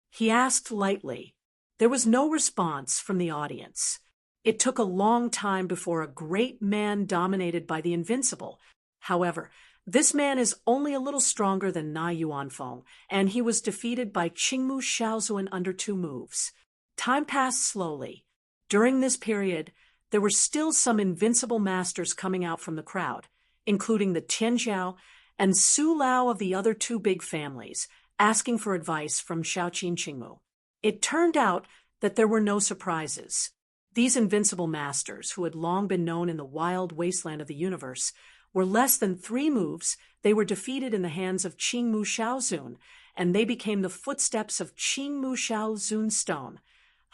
He asked lightly. There was no response from the audience. It took a long time before a great man dominated by the invincible. However, this man is only a little stronger than Na Yuanfeng, and he was defeated by Qingmu Shaozuan under 2 moves. Time passed slowly. During this period, there were still some invincible masters coming out from the crowd, including the Tianjiao and Su Lao of the other 2 big families, asking for advice from Shaoqin Qingmu. It turned out that there were no surprises. These invincible masters, who had long been known in the wild wasteland of the universe, were less than 3 moves. They were defeated in the hands of Qingmu Shaozuan, and they became the footsteps of Qingmu Shaozuan's stone.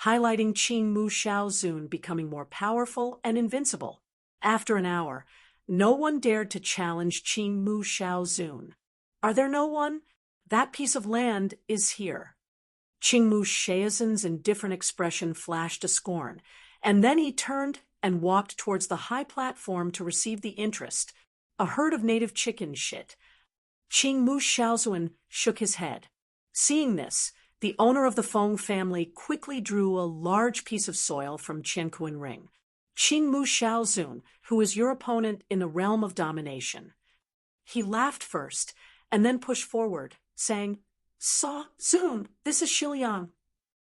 highlighting Qing Mu Shaozun becoming more powerful and invincible. After an hour, no one dared to challenge Qing Mu Shaozun. Are there no one? That piece of land is here. Qing Mu Shaozun's indifferent expression flashed to scorn, and then he turned and walked towards the high platform to receive the interest. A herd of native chickens shit. Qing Mu Shaozun shook his head. Seeing this, the owner of the Feng family quickly drew a large piece of soil from Qianquan Ring. Qing Mu Shaozun, who is your opponent in the realm of domination. He laughed first, and then pushed forward, saying, "Sa Zun, this is Shiliang."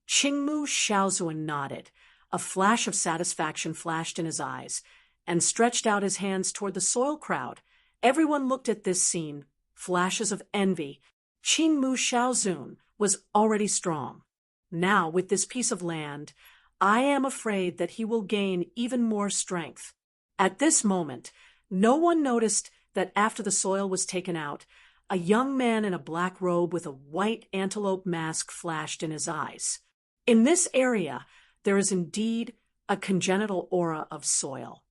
Qing Mu Shaozun nodded. A flash of satisfaction flashed in his eyes, and stretched out his hands toward the soil crowd. Everyone looked at this scene, flashes of envy. Qing Mu Shaozun was already strong. Now, with this piece of land, I am afraid that he will gain even more strength. At this moment, no one noticed that after the soil was taken out, a young man in a black robe with a white antelope mask flashed in his eyes. In this area, there is indeed a congenital aura of soil.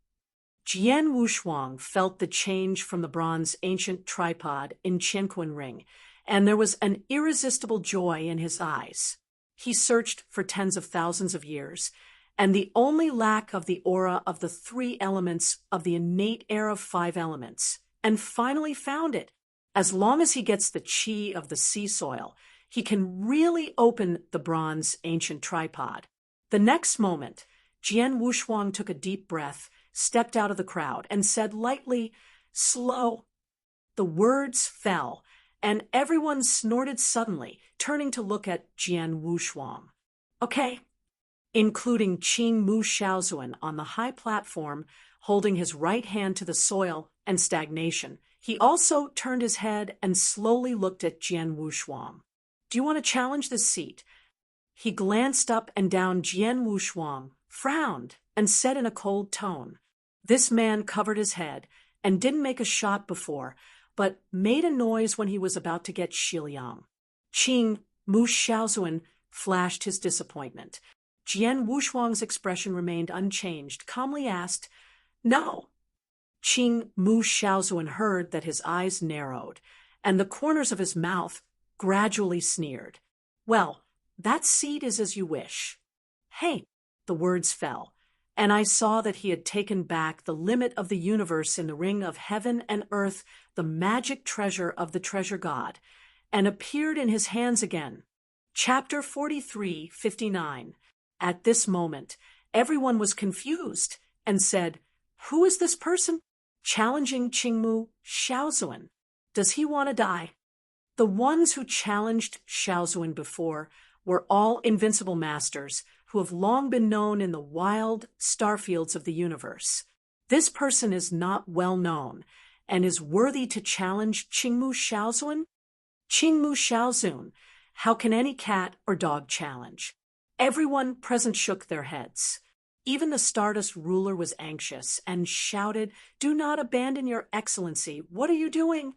Jian Wushuang felt the change from the bronze ancient tripod in Qianquan Ring, and there was an irresistible joy in his eyes. He searched for tens of thousands of years, and the only lack of the aura of the 3 elements of the innate air of 5 elements, and finally found it. As long as he gets the qi of the sea soil, he can really open the bronze ancient tripod. The next moment, Jian Wushuang took a deep breath, stepped out of the crowd, and said lightly, "Slow." The words fell, and everyone snorted suddenly, turning to look at Jian Wushuang. Okay, including Qing Mu Shaozun on the high platform, holding his right hand to the soil and stagnation. He also turned his head and slowly looked at Jian Wushuang. "Do you want to challenge this seat?" He glanced up and down. Jian Wushuang frowned and said in a cold tone. This man covered his head and didn't make a shot before, but made a noise when he was about to get Shiliang. Qing Mu Shaozun flashed his disappointment. Jian Wushuang's expression remained unchanged, calmly asked, "No." Qing Mu Shaozun heard that his eyes narrowed, and the corners of his mouth gradually sneered. "Well, that seat is as you wish." "Hey," the words fell, and I saw that he had taken back the limit of the universe in the ring of heaven and earth, the magic treasure of the treasure god, and appeared in his hands again. Chapter 43:59. At this moment, everyone was confused and said, "Who is this person challenging Qing Mu Shaozun? Does he want to die?" The ones who challenged Shaozun before were all invincible masters who have long been known in the wild starfields of the universe. This person is not well known and is worthy to challenge Qing Mu Shaozun? Qing Mu Shaozun, how can any cat or dog challenge? Everyone present shook their heads. Even the Stardust ruler was anxious and shouted, "Do not abandon your excellency. What are you doing?"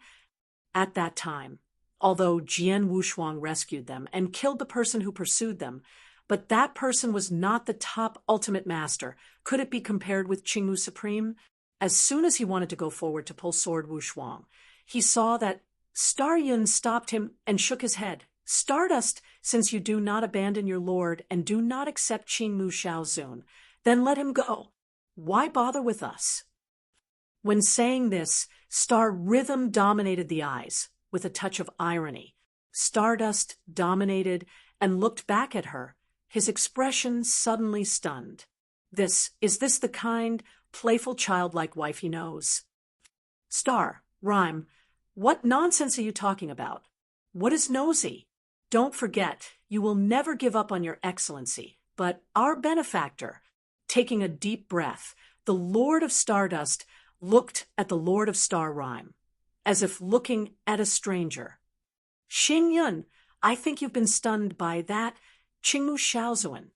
At that time, although Jian Wushuang rescued them and killed the person who pursued them, but that person was not the top ultimate master. Could it be compared with Qing Mu Supreme? As soon as he wanted to go forward to pull sword Wushuang, he saw that Star Yun stopped him and shook his head. "Stardust, since you do not abandon your lord and do not accept Qing Mu Shaozun, then let him go. Why bother with us?" When saying this, Star Rhythm dominated the eyes, with a touch of irony. Stardust dominated and looked back at her, his expression suddenly stunned. Is this the kind, playful, childlike wife he knows? Star, Rhyme, what nonsense are you talking about? What is nosy? Don't forget, you will never give up on your excellency, but our benefactor. Taking a deep breath, the Lord of Stardust looked at the Lord of Star Rhyme, as if looking at a stranger. "Xing Yun, I think you've been stunned by that Qing Mu Shaozun."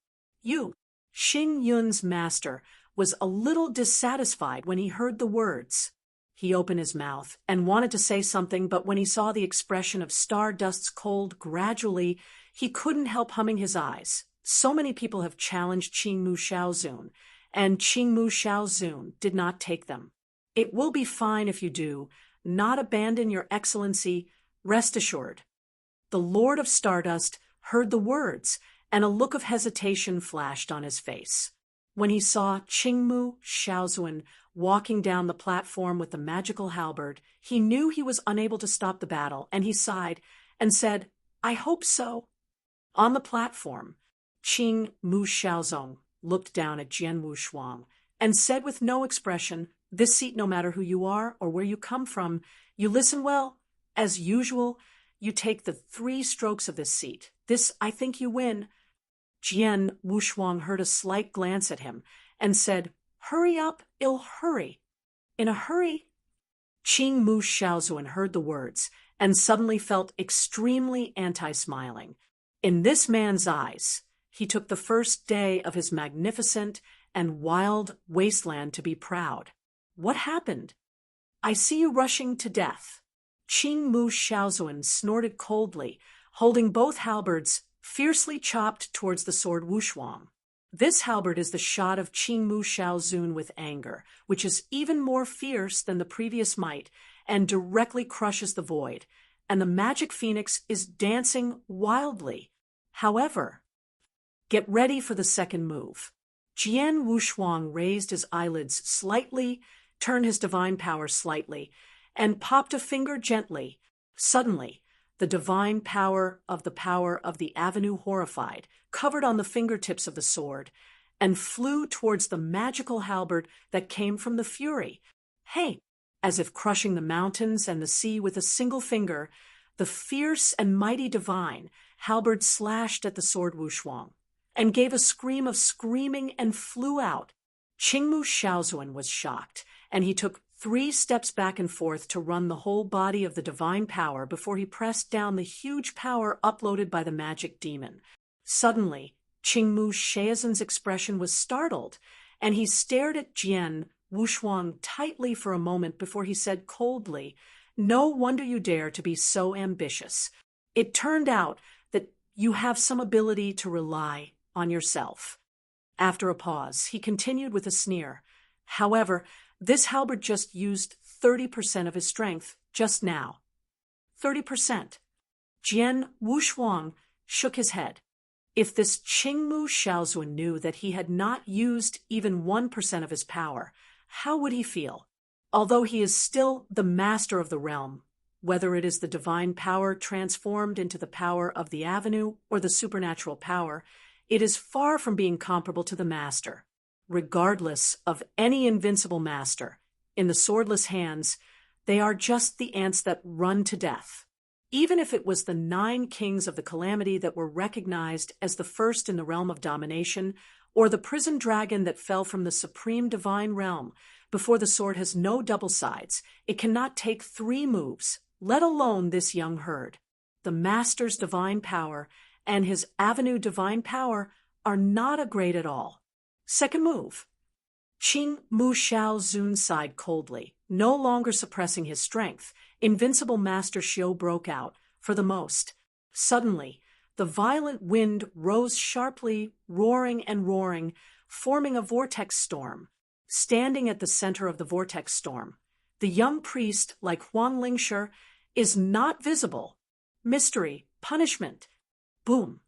Xing Yun's master was a little dissatisfied when he heard the words. He opened his mouth and wanted to say something, but when he saw the expression of Stardust's cold gradually, he couldn't help humming his eyes. So many people have challenged Qing Mu Shaozun, and Qing Mu Shaozun did not take them. It will be fine if you do not abandon your excellency, rest assured. The Lord of Stardust heard the words, and a look of hesitation flashed on his face. When he saw Qingmu Shaozun walking down the platform with the magical halberd, he knew he was unable to stop the battle, and he sighed and said, "I hope so." On the platform, Qing Mu Shaozong looked down at Jian Wushuang and said with no expression, "This seat, no matter who you are or where you come from, you listen well. As usual, you take the 3 strokes of this seat. This, I think you win." Jian Wushuang heard a slight glance at him and said, "Hurry up, I'll hurry." "In a hurry?" Qing Mu Shaozun heard the words and suddenly felt extremely anti-smiling. In this man's eyes, he took the first day of his magnificent and wild wasteland to be proud. "What happened?" "I see you rushing to death." Qing Mu Shaozun snorted coldly, holding both halberds fiercely chopped towards the sword Wushuang. This halberd is the shot of Qing Mu Shaozun with anger, which is even more fierce than the previous might, and directly crushes the void, and the magic phoenix is dancing wildly. However, get ready for the second move. Jian Wushuang raised his eyelids slightly, turned his divine power slightly, and popped a finger gently. Suddenly, the divine power of the avenue horrified, covered on the fingertips of the sword, and flew towards the magical halberd that came from the fury. Hey! As if crushing the mountains and the sea with a single finger, the fierce and mighty divine halberd slashed at the sword Wushuang, and gave a scream of screaming and flew out. Qingmu Shaozun was shocked, and he took 3 steps back and forth to run the whole body of the divine power before he pressed down the huge power uploaded by the magic demon. Suddenly, Qingmu Shaozun's expression was startled, and he stared at Jian Wushuang tightly for a moment before he said coldly, "No wonder you dare to be so ambitious. It turned out that you have some ability to rely on yourself." After a pause, he continued with a sneer, "However, this halberd just used 30% of his strength just now." 30%. Jian Wushuang shook his head. If this Qingmu Shaozun knew that he had not used even 1% of his power, how would he feel? Although he is still the master of the realm, whether it is the divine power transformed into the power of the avenue or the supernatural power, it is far from being comparable to the master. Regardless of any invincible master, in the swordless hands, they are just the ants that run to death. Even if it was the 9 kings of the calamity that were recognized as the first in the realm of domination, or the prison dragon that fell from the supreme divine realm, before the sword has no double sides, it cannot take 3 moves, let alone this young herd. The master's divine power and his avenue divine power are not a great at all. Second move. Qing Mu Shaozun sighed coldly, no longer suppressing his strength. Invincible Master Xiu broke out, for the most. Suddenly, the violent wind rose sharply, roaring and roaring, forming a vortex storm. Standing at the center of the vortex storm, the young priest, like Huan Lingshi, is not visible. Mystery, punishment. Boom.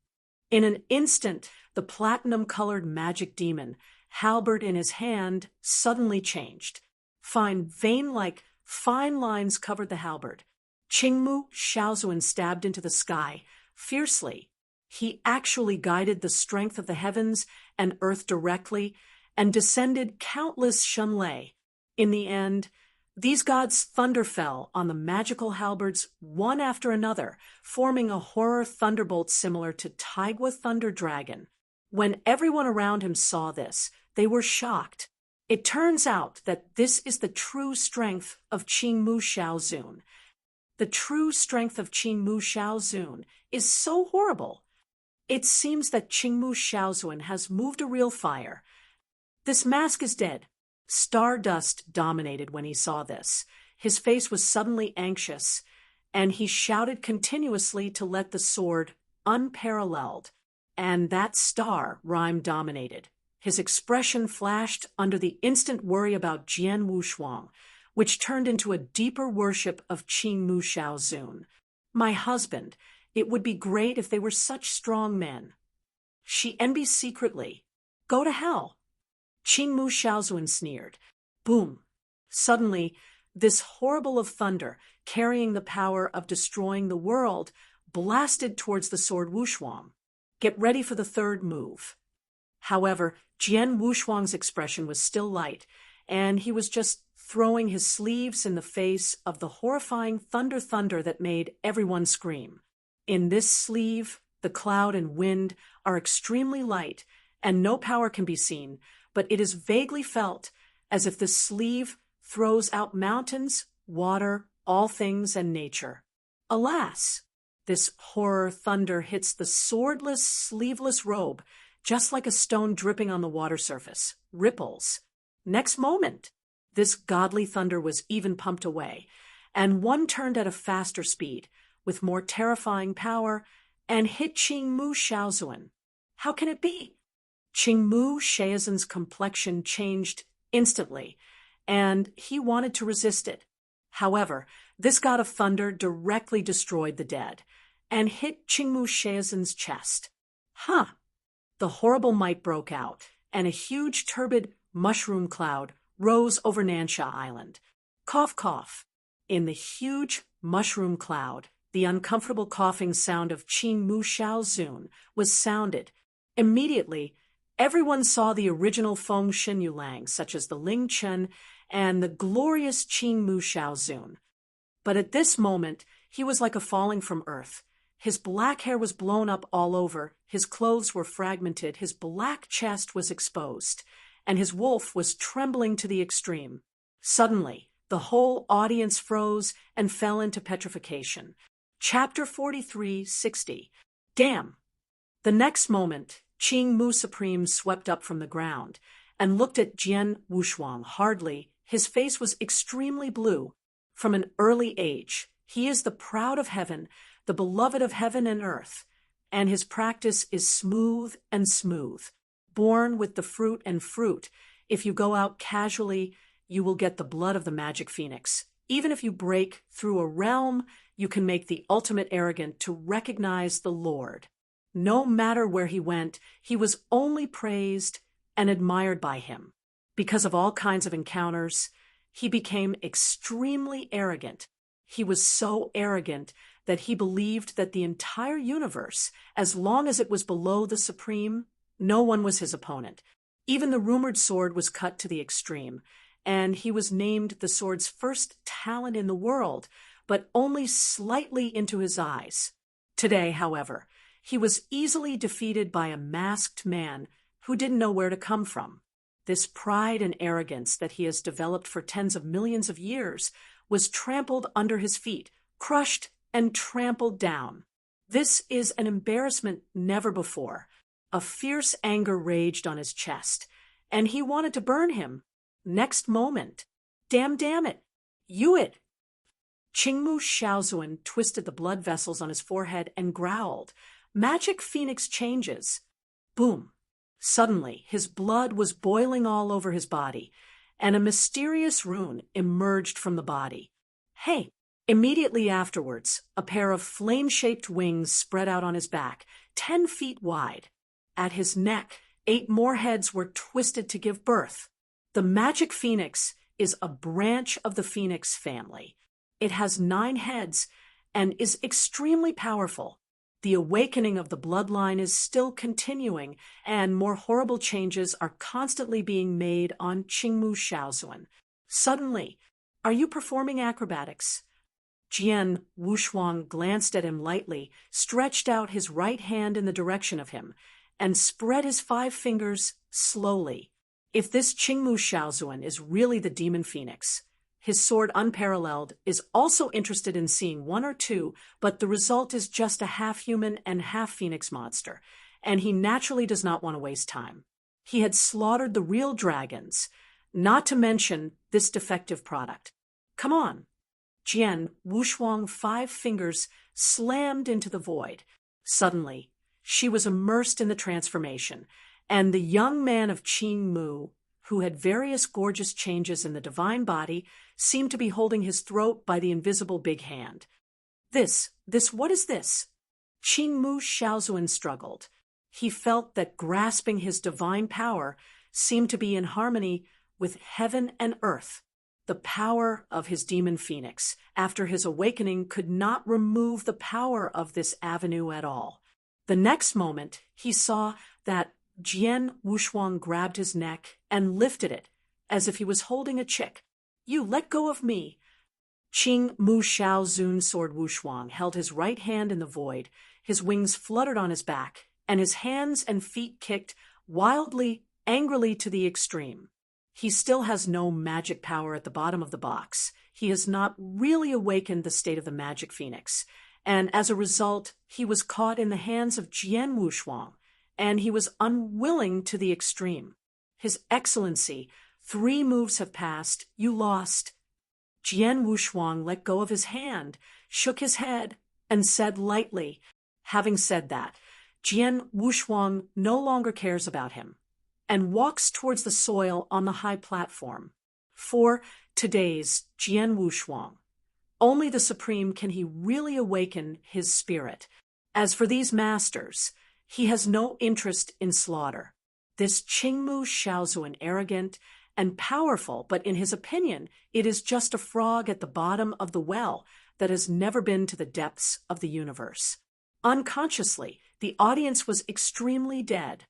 In an instant, the platinum-colored magic demon, halberd in his hand, suddenly changed. Fine vein-like fine lines covered the halberd. Qingmu Shaozun stabbed into the sky, fiercely. He actually guided the strength of the heavens and earth directly, and descended countless shunlei. In the end, these gods thunder fell on the magical halberds one after another, forming a horror thunderbolt similar to Taigua Thunder Dragon. When everyone around him saw this, they were shocked. It turns out that this is the true strength of Qingmu Shaozun. The true strength of Qingmu Shaozun is so horrible. It seems that Qingmu Shaozun has moved a real fire. This mask is dead. Stardust dominated when he saw this. His face was suddenly anxious, and he shouted continuously to let the sword, unparalleled, And that star rhyme dominated. His expression flashed under the instant worry about Jian Wushuang, which turned into a deeper worship of Qing Mu Shaozun. My husband, it would be great if they were such strong men. She envies secretly. Go to hell. Qing Mu Shaozun sneered. Boom. Suddenly, this horrible of thunder, carrying the power of destroying the world, blasted towards the sword Wushuang. Get ready for the third move. However, Jian Wushuang's expression was still light, and he was just throwing his sleeves in the face of the horrifying thunder that made everyone scream. In this sleeve, the cloud and wind are extremely light, and no power can be seen, but it is vaguely felt as if the sleeve throws out mountains, water, all things, and nature. Alas! This horror thunder hits the swordless, sleeveless robe, just like a stone dripping on the water surface. Ripples. Next moment, this godly thunder was even pumped away, and one turned at a faster speed, with more terrifying power, and hit Qing Mu Shaozun. How can it be? Qing Mu Shaozun's complexion changed instantly, and he wanted to resist it. However, this god of thunder directly destroyed the dead, and hit Qing Mu Shaozun's chest. Huh! The horrible might broke out, and a huge turbid mushroom cloud rose over Nansha Island. Cough, cough. In the huge mushroom cloud, the uncomfortable coughing sound of Qing Mu Shaozun was sounded. Immediately, everyone saw the original Feng Shin Yulang, such as the Ling Chen and the glorious Qing Mu Shaozun. But at this moment, he was like a falling from earth. His black hair was blown up all over, his clothes were fragmented, his black chest was exposed, and his wolf was trembling to the extreme. Suddenly, the whole audience froze and fell into petrification. Chapter 43:60. Damn! The next moment, Qing Mu Supreme swept up from the ground and looked at Jian Wushuang hardly. His face was extremely blue. From an early age, he is the proud of heaven, the beloved of heaven and earth, and his practice is smooth and smooth. Born with the fruit and fruit, if you go out casually, you will get the blood of the magic phoenix. Even if you break through a realm, you can make the ultimate arrogant to recognize the Lord. No matter where he went, he was only praised and admired by him. Because of all kinds of encounters, he became extremely arrogant. He was so arrogant that he believed that the entire universe, as long as it was below the Supreme, no one was his opponent. Even the rumored sword was cut to the extreme, and he was named the sword's first talent in the world, but only slightly into his eyes. Today, however, he was easily defeated by a masked man who didn't know where to come from. This pride and arrogance that he has developed for tens of millions of years was trampled under his feet, crushed and trampled down. This is an embarrassment never before. A fierce anger raged on his chest, and he wanted to burn him. Next moment, damn it, you it! Qing Mu Shaozun twisted the blood vessels on his forehead and growled. Magic Phoenix changes. Boom. Suddenly, his blood was boiling all over his body, and a mysterious rune emerged from the body. Hey! Immediately afterwards, a pair of flame-shaped wings spread out on his back, 10 feet wide. At his neck, 8 more heads were twisted to give birth. The magic phoenix is a branch of the phoenix family. It has 9 heads and is extremely powerful. The awakening of the bloodline is still continuing, and more horrible changes are constantly being made on Qing Mu Shaozun. Suddenly, are you performing acrobatics? Jian Wushuang glanced at him lightly, stretched out his right hand in the direction of him, and spread his 5 fingers slowly. If this Qing Mu Shaozun is really the demon phoenix, his sword unparalleled is also interested in seeing 1 or 2, but the result is just a half-human and half-phoenix monster, and he naturally does not want to waste time. He had slaughtered the real dragons, not to mention this defective product. Come on. Jian Wushuang 5 fingers slammed into the void. Suddenly, She was immersed in the transformation, and the young man of Qing Mu, who had various gorgeous changes in the divine body, seemed to be holding his throat by the invisible big hand. What is this? Qing Mu Shaozuan struggled. He felt that grasping his divine power seemed to be in harmony with heaven and earth. The power of his demon phoenix, after his awakening, could not remove the power of this avenue at all. The next moment, he saw that Jian Wushuang grabbed his neck and lifted it, as if he was holding a chick. "You let go of me." Qing Mu Shaozun Sword Wushuang held his right hand in the void, his wings fluttered on his back, and his hands and feet kicked wildly, angrily to the extreme. He still has no magic power at the bottom of the box. He has not really awakened the state of the magic phoenix, and as a result, he was caught in the hands of Jian Wushuang, and he was unwilling to the extreme. "His Excellency, 3 moves have passed. You lost." Jian Wushuang let go of his hand, shook his head, and said lightly, "Having said that, Jian Wushuang no longer cares about him," and walks towards the soil on the high platform. For today's Jian Wushuang, only the Supreme can he really awaken his spirit. As for these masters, he has no interest in slaughter. This Qingmu Shaozuan, arrogant and powerful, but in his opinion, it is just a frog at the bottom of the well that has never been to the depths of the universe. Unconsciously, the audience was extremely dead.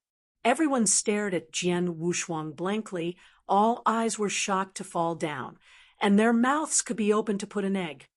Everyone stared at Jian Wushuang blankly, all eyes were shocked to fall down, and their mouths could be opened to put an egg.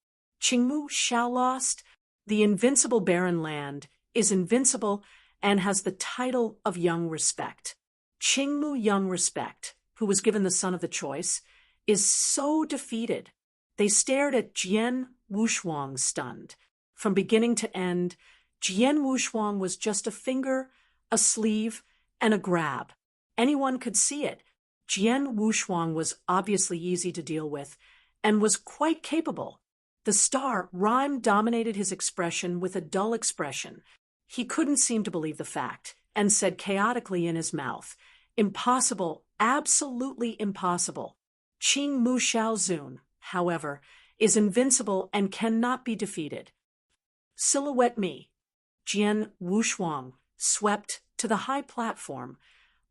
Qingmu Shao lost. The invincible barren land is invincible and has the title of Young Respect. Qingmu Young Respect, who was given the son of the choice, is so defeated. They stared at Jian Wushuang stunned. From beginning to end, Jian Wushuang was just a finger, a sleeve, and a grab. Anyone could see it. Jian Wushuang was obviously easy to deal with and was quite capable. The star rhyme dominated his expression with a dull expression. He couldn't seem to believe the fact and said chaotically in his mouth, "Impossible, absolutely impossible." Qing Mu Shaozun, however, is invincible and cannot be defeated. "Silhouette me." Jian Wushuang swept to the high platform,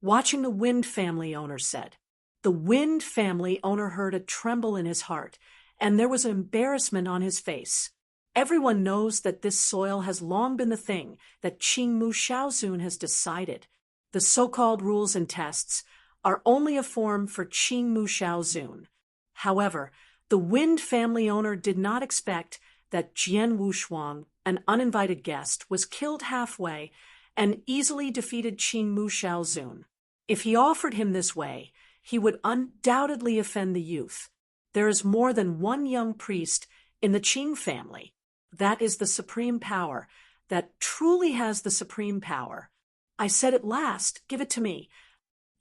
watching the Wind family owner said. The Wind family owner heard a tremble in his heart, and there was embarrassment on his face. Everyone knows that this soil has long been the thing that Qing Mu Shaozun has decided. The so-called rules and tests are only a form for Qing Mu Shaozun. However, the Wind family owner did not expect that Jian Wushuang, an uninvited guest, was killed halfway and easily defeated Qing Mu Shaozun. If he offered him this way, he would undoubtedly offend the youth. There is more than one young priest in the Qing family. That is the supreme power, that truly has the supreme power. I said it last, give it to me.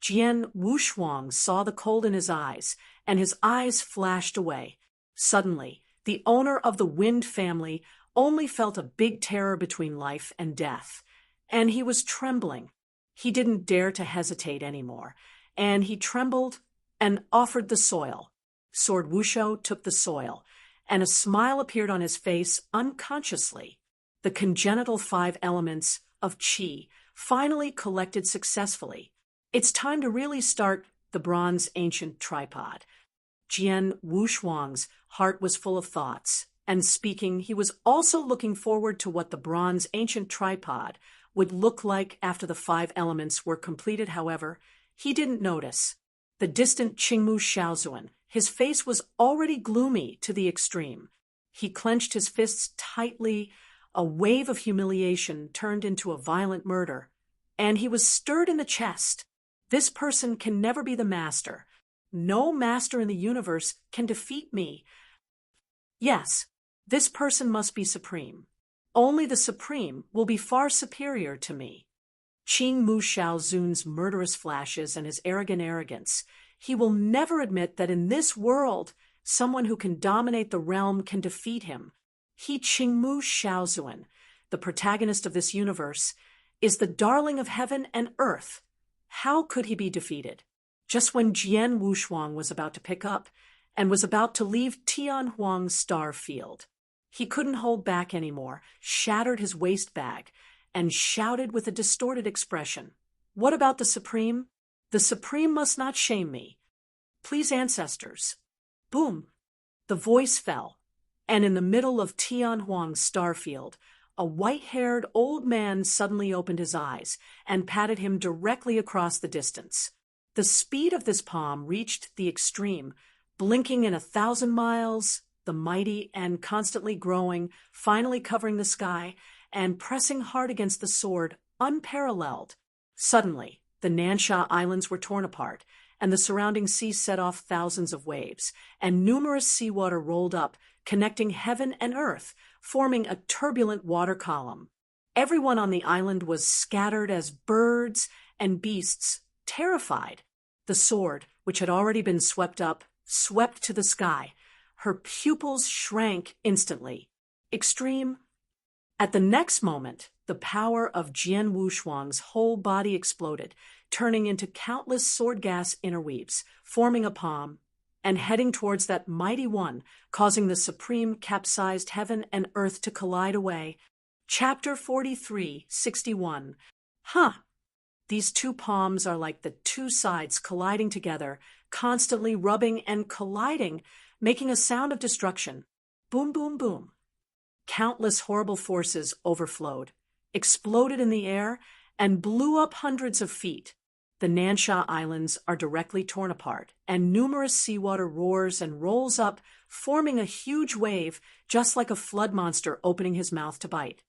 Jian Wushuang saw the cold in his eyes, and his eyes flashed away. Suddenly, the owner of the Wind family only felt a big terror between life and death, and he was trembling. He didn't dare to hesitate anymore, and he trembled and offered the soil. Sword Wushuo took the soil, and a smile appeared on his face unconsciously. The congenital 5 elements of qi finally collected successfully. It's time to really start the bronze ancient tripod. Jian Wushuang's heart was full of thoughts, and speaking, he was also looking forward to what the bronze ancient tripod would look like after the 5 elements were completed. However, he didn't notice. The distant Qingmu Shaozuan, his face was already gloomy to the extreme. He clenched his fists tightly. A wave of humiliation turned into a violent murder, and he was stirred in the chest. This person can never be the master. No master in the universe can defeat me. Yes, this person must be supreme. Only the supreme will be far superior to me. Qing Mu Shaozun's murderous flashes and his arrogant arrogance. He will never admit that in this world, someone who can dominate the realm can defeat him. He, Qing Mu Shaozuan, the protagonist of this universe, is the darling of heaven and earth. How could he be defeated? Just when Jian Wushuang was about to pick up and was about to leave Tianhuang's star field, he couldn't hold back anymore, shattered his waist bag, and shouted with a distorted expression, "What about the Supreme? The Supreme must not shame me. Please, ancestors." Boom! The voice fell, and in the middle of Tianhuang's star field, a white-haired old man suddenly opened his eyes and patted him directly across the distance. The speed of this palm reached the extreme, blinking in 1,000 miles, the mighty and constantly growing, finally covering the sky and pressing hard against the sword, unparalleled. Suddenly, the Nansha Islands were torn apart, and the surrounding sea set off thousands of waves, and numerous seawater rolled up, connecting heaven and earth, forming a turbulent water column. Everyone on the island was scattered as birds and beasts, terrified. The sword, which had already been swept up, swept to the sky. Her pupils shrank instantly. Extreme. At the next moment, the power of Jian Wushuang's whole body exploded, turning into countless sword gas interweaves, forming a palm, and heading towards that mighty one, causing the supreme capsized heaven and earth to collide away. Chapter 43, 61. These two palms are like the two sides colliding together, constantly rubbing and colliding, making a sound of destruction. Boom, boom, boom. Countless horrible forces overflowed, exploded in the air, and blew up hundreds of feet. The Nansha Islands are directly torn apart, and numerous seawater roars and rolls up, forming a huge wave, just like a flood monster opening his mouth to bite.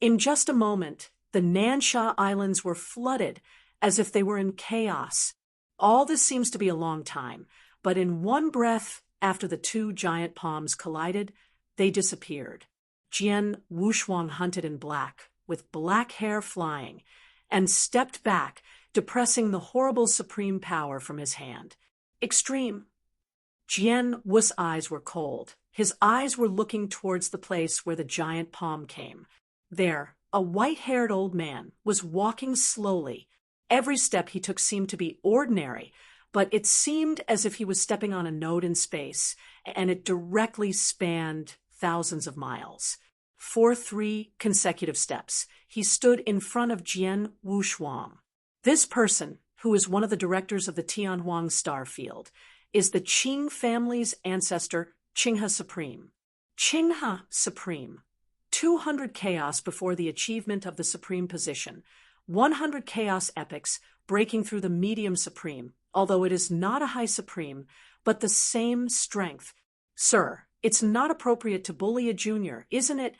In just a moment, the Nansha Islands were flooded, as if they were in chaos. All this seems to be a long time, but in one breath, after the two giant palms collided, they disappeared. Jian Wushuang hunted in black, with black hair flying, and stepped back, depressing the horrible supreme power from his hand. Extreme. Jian Wu's eyes were cold. His eyes were looking towards the place where the giant palm came. There, a white-haired old man was walking slowly. Every step he took seemed to be ordinary, but it seemed as if he was stepping on a node in space, and it directly spanned thousands of miles. For 3 consecutive steps, he stood in front of Jian Wushuang. This person, who is one of the directors of the Tianhuang star field, is the Qing family's ancestor, Qinghe Supreme. Qinghe Supreme. 200 chaos before the achievement of the supreme position. 100 chaos epics breaking through the medium supreme, although it is not a high supreme, but the same strength. Sir, it's not appropriate to bully a junior, isn't it?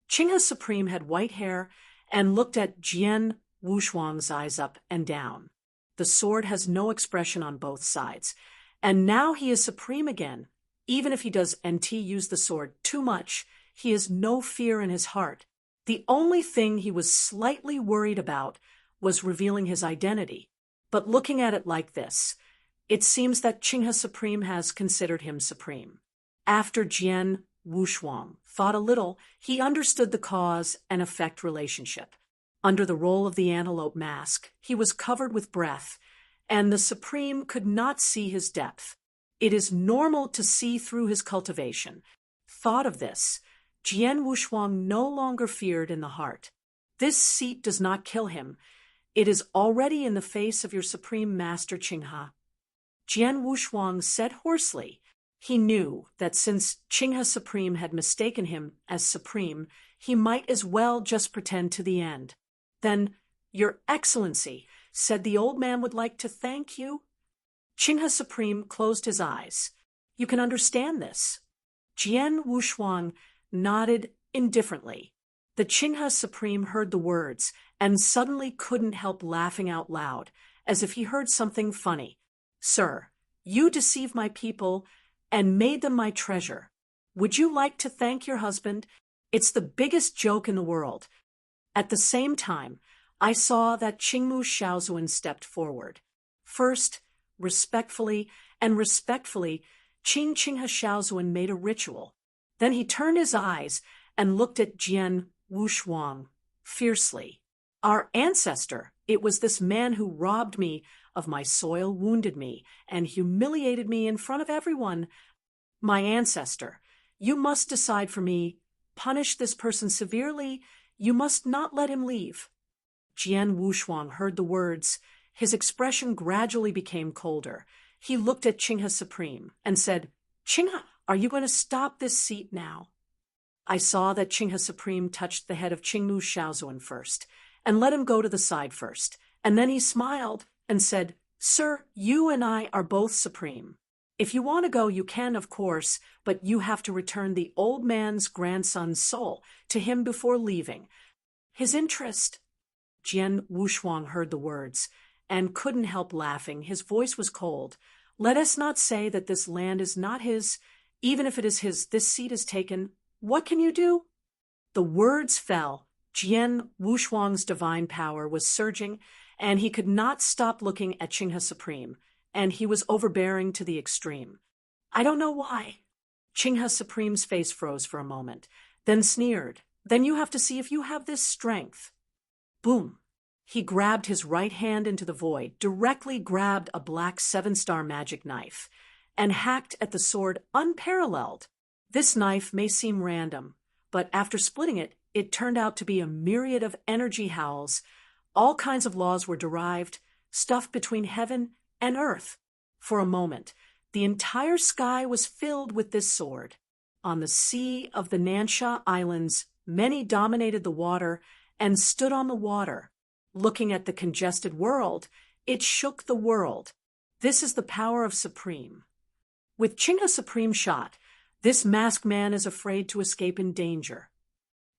Qinghe Supreme had white hair and looked at Jian Wushuang's eyes up and down. The sword has no expression on both sides, and now he is supreme again. Even if he does use the sword too much, he has no fear in his heart. The only thing he was slightly worried about was revealing his identity. But looking at it like this, it seems that Qinghe Supreme has considered him supreme. After Jian Wushuang thought a little, he understood the cause and effect relationship. Under the role of the antelope mask, he was covered with breath, and the Supreme could not see his depth. It is normal to see through his cultivation. Thought of this, Jian Wushuang no longer feared in the heart. This seat does not kill him. It is already in the face of your Supreme Master Qinghe. Jian Wushuang said hoarsely. He knew that since Qinghe Supreme had mistaken him as Supreme, he might as well just pretend to the end. Then, Your Excellency, said the old man would like to thank you. Qinghe Supreme closed his eyes. You can understand this. Jian Wushuang nodded indifferently. The Qinghe Supreme heard the words and suddenly couldn't help laughing out loud, as if he heard something funny. Sir, you deceive my people and made them my treasure. Would you like to thank your husband? It's the biggest joke in the world. At the same time, I saw that Qingmu Shaozuan stepped forward. First, respectfully, Qinghe Shaozuan made a ritual. Then he turned his eyes and looked at Jian Wushuang fiercely. Our ancestor. It was this man who robbed me of my soil, wounded me, and humiliated me in front of everyone. My ancestor. You must decide for me. Punish this person severely. You must not let him leave. Jian Wushuang heard the words. His expression gradually became colder. He looked at Qinghe Supreme and said, Qinghe, are you going to stop this seat now? I saw that Qinghe Supreme touched the head of Qingmu Shaozuan first, and let him go to the side first, and then he smiled and said, Sir, you and I are both supreme. If you want to go, you can, of course, but you have to return the old man's grandson's soul to him before leaving. His interest. Jian Wushuang heard the words and couldn't help laughing. His voice was cold. Let us not say that this land is not his. Even if it is his, this seat is taken. What can you do? The words fell. Jian Wushuang's divine power was surging, and he could not stop looking at Qinghe Supreme, and he was overbearing to the extreme. I don't know why. Qinghe Supreme's face froze for a moment, then sneered. Then you have to see if you have this strength. Boom. He grabbed his right hand into the void, directly grabbed a black 7-star magic knife, and hacked at the sword unparalleled. This knife may seem random, but after splitting it, it turned out to be a myriad of energy howls. All kinds of laws were derived, stuff between heaven and earth. For a moment, the entire sky was filled with this sword. On the sea of the Nansha Islands, many dominated the water and stood on the water. Looking at the congested world, it shook the world. This is the power of Supreme. With Qinghe Supreme shot, this masked man is afraid to escape in danger.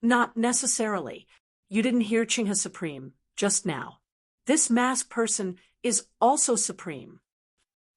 Not necessarily. You didn't hear Qinghe Supreme just now. This masked person is also supreme.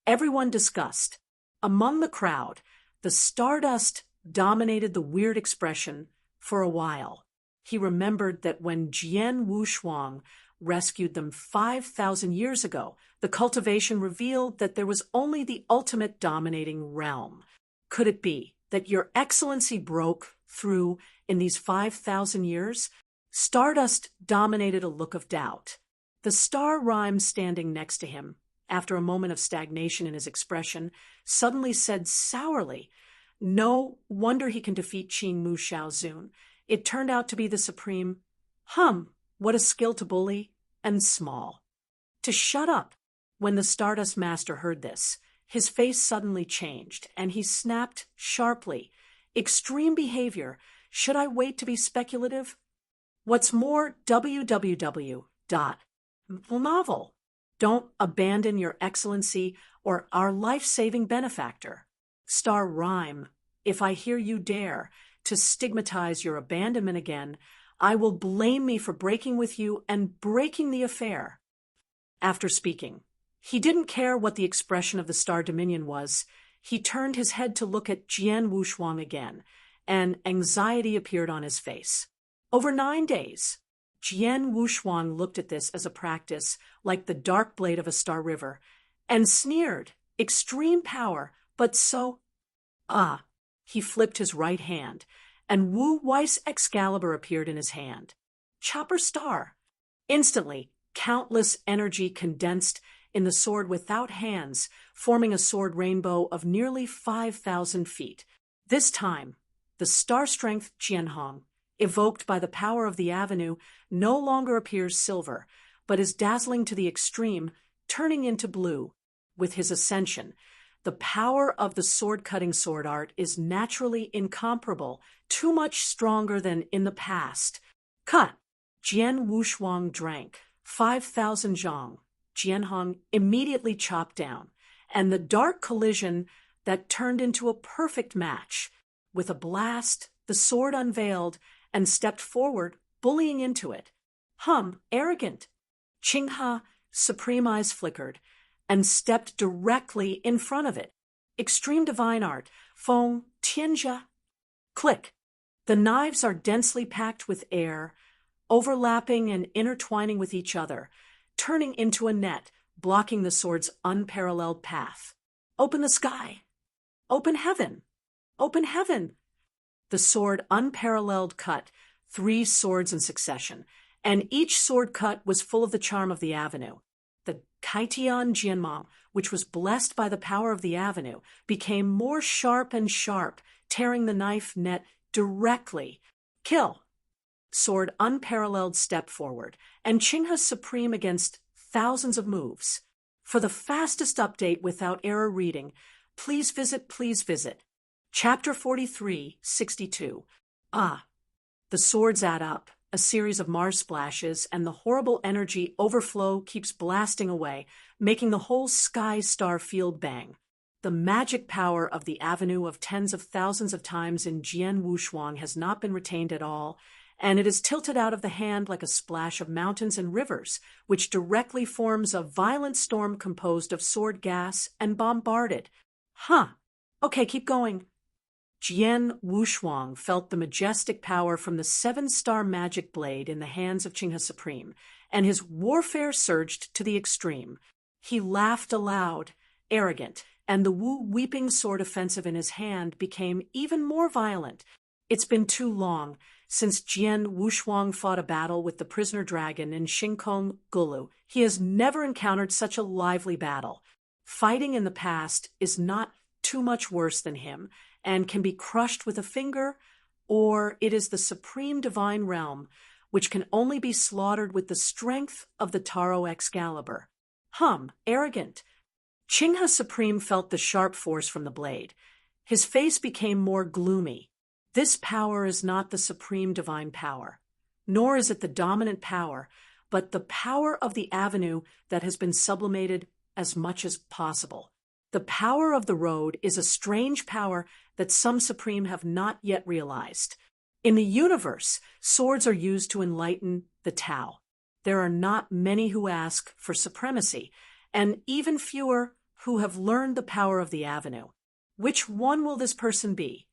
Everyone discussed. Among the crowd, the Stardust dominated the weird expression for a while. He remembered that when Jian Wushuang rescued them 5,000 years ago, the cultivation revealed that there was only the ultimate dominating realm. Could it be that Your Excellency broke through in these 5,000 years? Stardust dominated a look of doubt. The star rhyme standing next to him, after a moment of stagnation in his expression, suddenly said sourly, No wonder he can defeat Qingmu Shaozun. It turned out to be the supreme. What a skill to bully, and small. To shut up. When the Stardust Master heard this, his face suddenly changed, and he snapped sharply. Extreme behavior. Should I wait to be speculative? What's more, www.novel. Don't abandon Your Excellency or our life-saving benefactor. Star rhyme. If I hear you dare to stigmatize your abandonment again, I will blame me for breaking with you and breaking the affair. After speaking, he didn't care what the expression of the Star Dominion was. He turned his head to look at Jian Wushuang again, and anxiety appeared on his face. Over 9 days, Jian Wushuang looked at this as a practice like the dark blade of a star river, and sneered. Extreme power, but so... He flipped his right hand, and Wu Weiss Excalibur appeared in his hand. Chopper Star. Instantly, countless energy condensed in the sword without hands, forming a sword rainbow of nearly 5,000 feet. This time, the star strength Jianhong, evoked by the power of the avenue, no longer appears silver, but is dazzling to the extreme, turning into blue. With his ascension, the power of the sword-cutting sword art is naturally incomparable, too much stronger than in the past. Cut! Jian Wushuang drank 5,000 zhang. Jianhong immediately chopped down, and the dark collision that turned into a perfect match. With a blast, the sword unveiled and stepped forward, bullying into it. Arrogant. Qinghe Supreme eyes flickered and stepped directly in front of it. Extreme divine art. Feng Tianjia. Click. The knives are densely packed with air, overlapping and intertwining with each other, turning into a net, blocking the sword's unparalleled path. Open the sky. Open heaven. Open heaven. The sword unparalleled cut 3 swords in succession, and each sword cut was full of the charm of the avenue. The Kaitian Jianma, which was blessed by the power of the avenue, became more sharp and sharp, tearing the knife net directly. Kill! Sword unparalleled step forward, and Qinghe supreme against thousands of moves. For the fastest update without error reading, please visit Chapter 43:62. The swords add up, a series of Mars splashes, and the horrible energy overflow keeps blasting away, making the whole sky star field bang. The magic power of the avenue of tens of thousands of times in Jian Wushuang has not been retained at all, and it is tilted out of the hand like a splash of mountains and rivers, which directly forms a violent storm composed of sword gas and bombarded. Okay, keep going. Jian Wushuang felt the majestic power from the seven-star magic blade in the hands of Qinghe Supreme, and his warfare surged to the extreme. He laughed aloud, arrogant, and the Wu weeping sword offensive in his hand became even more violent. It's been too long since Jian Wushuang fought a battle with the prisoner dragon in Xingkong Gulu. He has never encountered such a lively battle. Fighting in the past is not too much worse than him, and can be crushed with a finger, or it is the supreme divine realm, which can only be slaughtered with the strength of the Taro Excalibur. Arrogant. Qinghe Supreme felt the sharp force from the blade. His face became more gloomy. This power is not the supreme divine power, nor is it the dominant power, but the power of the avenue that has been sublimated as much as possible. The power of the road is a strange power that some supreme have not yet realized. In the universe, swords are used to enlighten the Tao. There are not many who ask for supremacy, and even fewer who have learned the power of the avenue. Which one will this person be?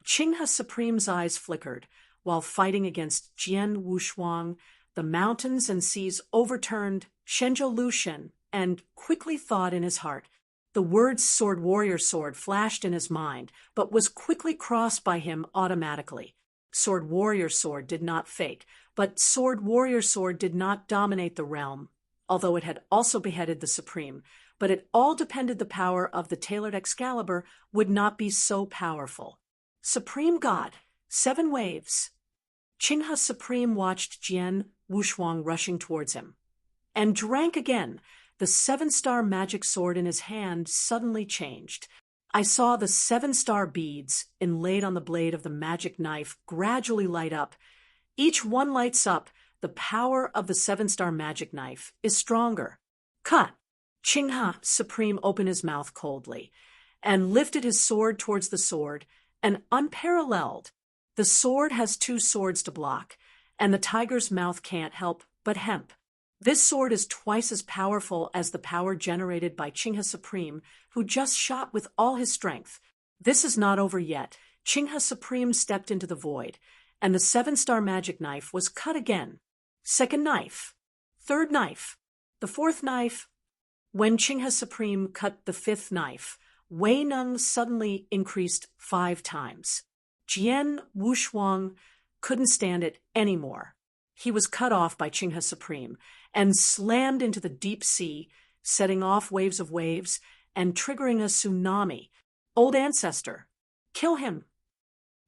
Qinghe Supreme's eyes flickered while fighting against Jian Wushuang. The mountains and seas overturned Shenzhou Lushen, and quickly thought in his heart. The words sword warrior sword flashed in his mind, but was quickly crossed by him automatically. Sword warrior sword did not fake, but sword warrior sword did not dominate the realm, although it had also beheaded the supreme. But it all depended the power of the tailored Excalibur would not be so powerful. Supreme God, 7 waves. Qinghe Supreme watched Jian Wushuang rushing towards him, and drank again. The 7-star magic sword in his hand suddenly changed. I saw the 7-star beads inlaid on the blade of the magic knife gradually light up. Each one lights up. The power of the 7-star magic knife is stronger. Cut! Qinghe Supreme opened his mouth coldly and lifted his sword towards the sword, and unparalleled. The sword has 2 swords to block, and the tiger's mouth can't help but hemp. This sword is twice as powerful as the power generated by Qinghe Supreme, who just shot with all his strength. This is not over yet. Qinghe Supreme stepped into the void, and the 7-star magic knife was cut again. Second knife. Third knife. The 4th knife. When Qinghe Supreme cut the 5th knife, Wei Neng suddenly increased 5 times. Jian Wushuang couldn't stand it anymore. He was cut off by Qinghe Supreme and slammed into the deep sea, setting off waves of waves and triggering a tsunami. Old ancestor, kill him.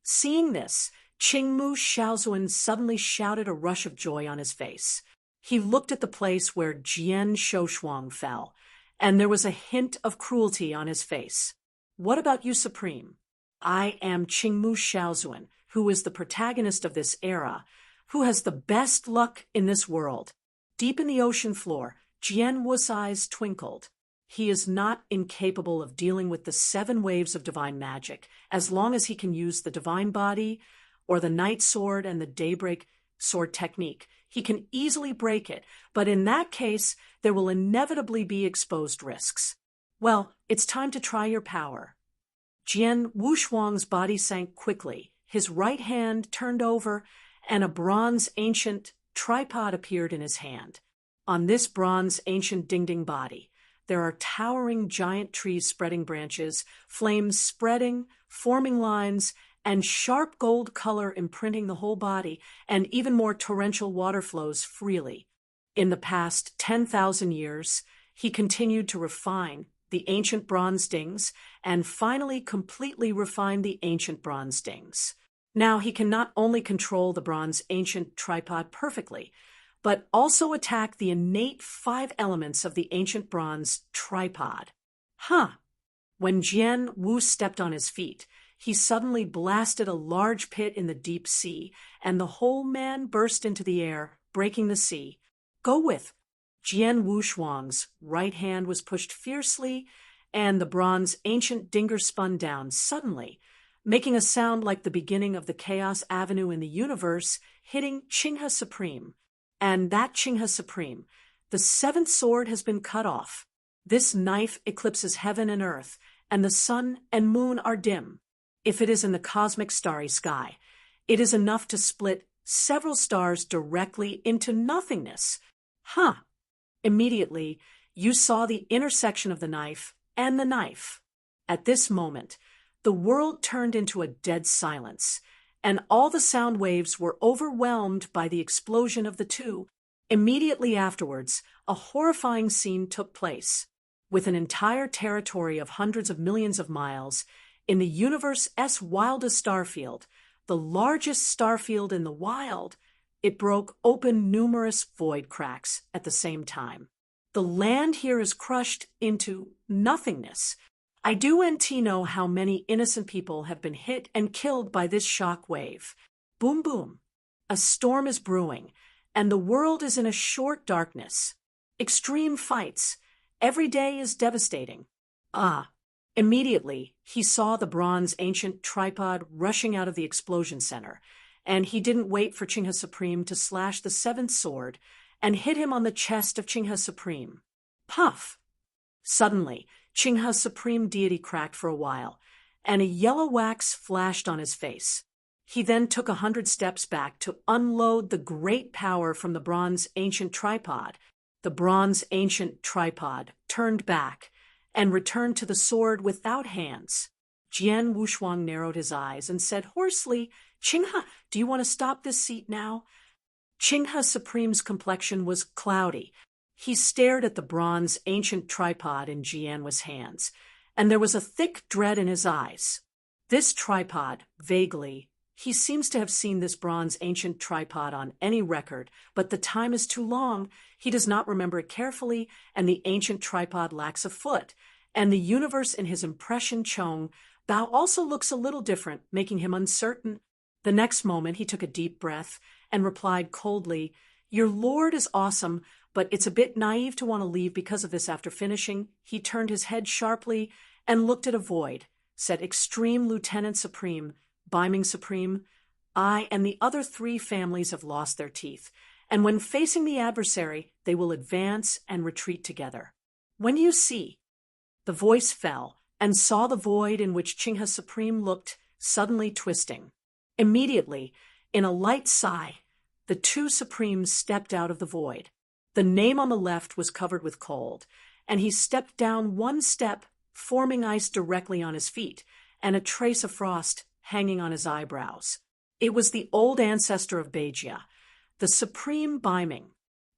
Seeing this, Qingmu Shaozuan suddenly shouted a rush of joy on his face. He looked at the place where Jian Shoshuang fell, and there was a hint of cruelty on his face. What about you, Supreme? I am Qingmu Shaozuan, who is the protagonist of this era, who has the best luck in this world. Deep in the ocean floor, Jian Wu's eyes twinkled. He is not incapable of dealing with the 7 waves of divine magic, as long as he can use the divine body, or the night sword and the daybreak sword technique. He can easily break it, but in that case, there will inevitably be exposed risks. Well, it's time to try your power. Jian Wushuang's body sank quickly. His right hand turned over, and a bronze ancient tripod appeared in his hand. On this bronze ancient ding-ding body, there are towering giant trees spreading branches, flames spreading, forming lines, and sharp gold color imprinting the whole body, and even more torrential water flows freely. In the past 10,000 years, he continued to refine the ancient bronze dings and finally completely refined the ancient bronze dings. Now he can not only control the bronze ancient tripod perfectly, but also attack the innate 5 elements of the ancient bronze tripod. When Jian Wu stepped on his feet, he suddenly blasted a large pit in the deep sea, and the whole man burst into the air, breaking the sea. Go with! Jian Wu Shuang's right hand was pushed fiercely, and the bronze ancient dinger spun down suddenly, making a sound like the beginning of the Chaos Avenue in the universe, hitting Qinghe Supreme. And that Qinghe Supreme, the 7th sword has been cut off. This knife eclipses heaven and earth, and the sun and moon are dim. If it is in the cosmic starry sky, it is enough to split several stars directly into nothingness. Immediately, you saw the intersection of the knife and the knife. At this moment, the world turned into a dead silence, and all the sound waves were overwhelmed by the explosion of the two. Immediately afterwards, a horrifying scene took place. With an entire territory of hundreds of millions of miles, in the universe's wildest starfield, the largest starfield in the wild, it broke open numerous void cracks at the same time. The land here is crushed into nothingness. I do know how many innocent people have been hit and killed by this shock wave. Boom, boom. A storm is brewing, and the world is in a short darkness. Extreme fights. Every day is devastating. Immediately, he saw the bronze ancient tripod rushing out of the explosion center, and he didn't wait for Qinghe Supreme to slash the 7th sword and hit him on the chest of Qinghe Supreme. Puff! Suddenly, Qinghe Supreme deity cracked for a while, and a yellow wax flashed on his face. He then took 100 steps back to unload the great power from the bronze ancient tripod. The bronze ancient tripod turned back and returned to the sword without hands. Jian Wushuang narrowed his eyes and said hoarsely, "Qinghe, do you want to stop this seat now?" Qinghe Supreme's complexion was cloudy. He stared at the bronze ancient tripod in Jian Wu's hands, and there was a thick dread in his eyes. This tripod, vaguely, he seems to have seen this bronze ancient tripod on any record, but the time is too long, he does not remember it carefully, and the ancient tripod lacks a foot, and the universe in his impression Chong Bao also looks a little different, making him uncertain. The next moment he took a deep breath and replied coldly, "Your lord is awesome, but it's a bit naive to want to leave because of this." After finishing, he turned his head sharply and looked at a void, said, "Extreme Lieutenant Supreme, Biming Supreme, I and the other 3 families have lost their teeth, and when facing the adversary, they will advance and retreat together. When you see..." The voice fell and saw the void in which Qinghe Supreme looked, suddenly twisting. Immediately, in a light sigh, the 2 Supremes stepped out of the void. The name on the left was covered with cold, and he stepped down 1 step, forming ice directly on his feet, and a trace of frost hanging on his eyebrows. It was the old ancestor of Beijia, the Supreme Biming,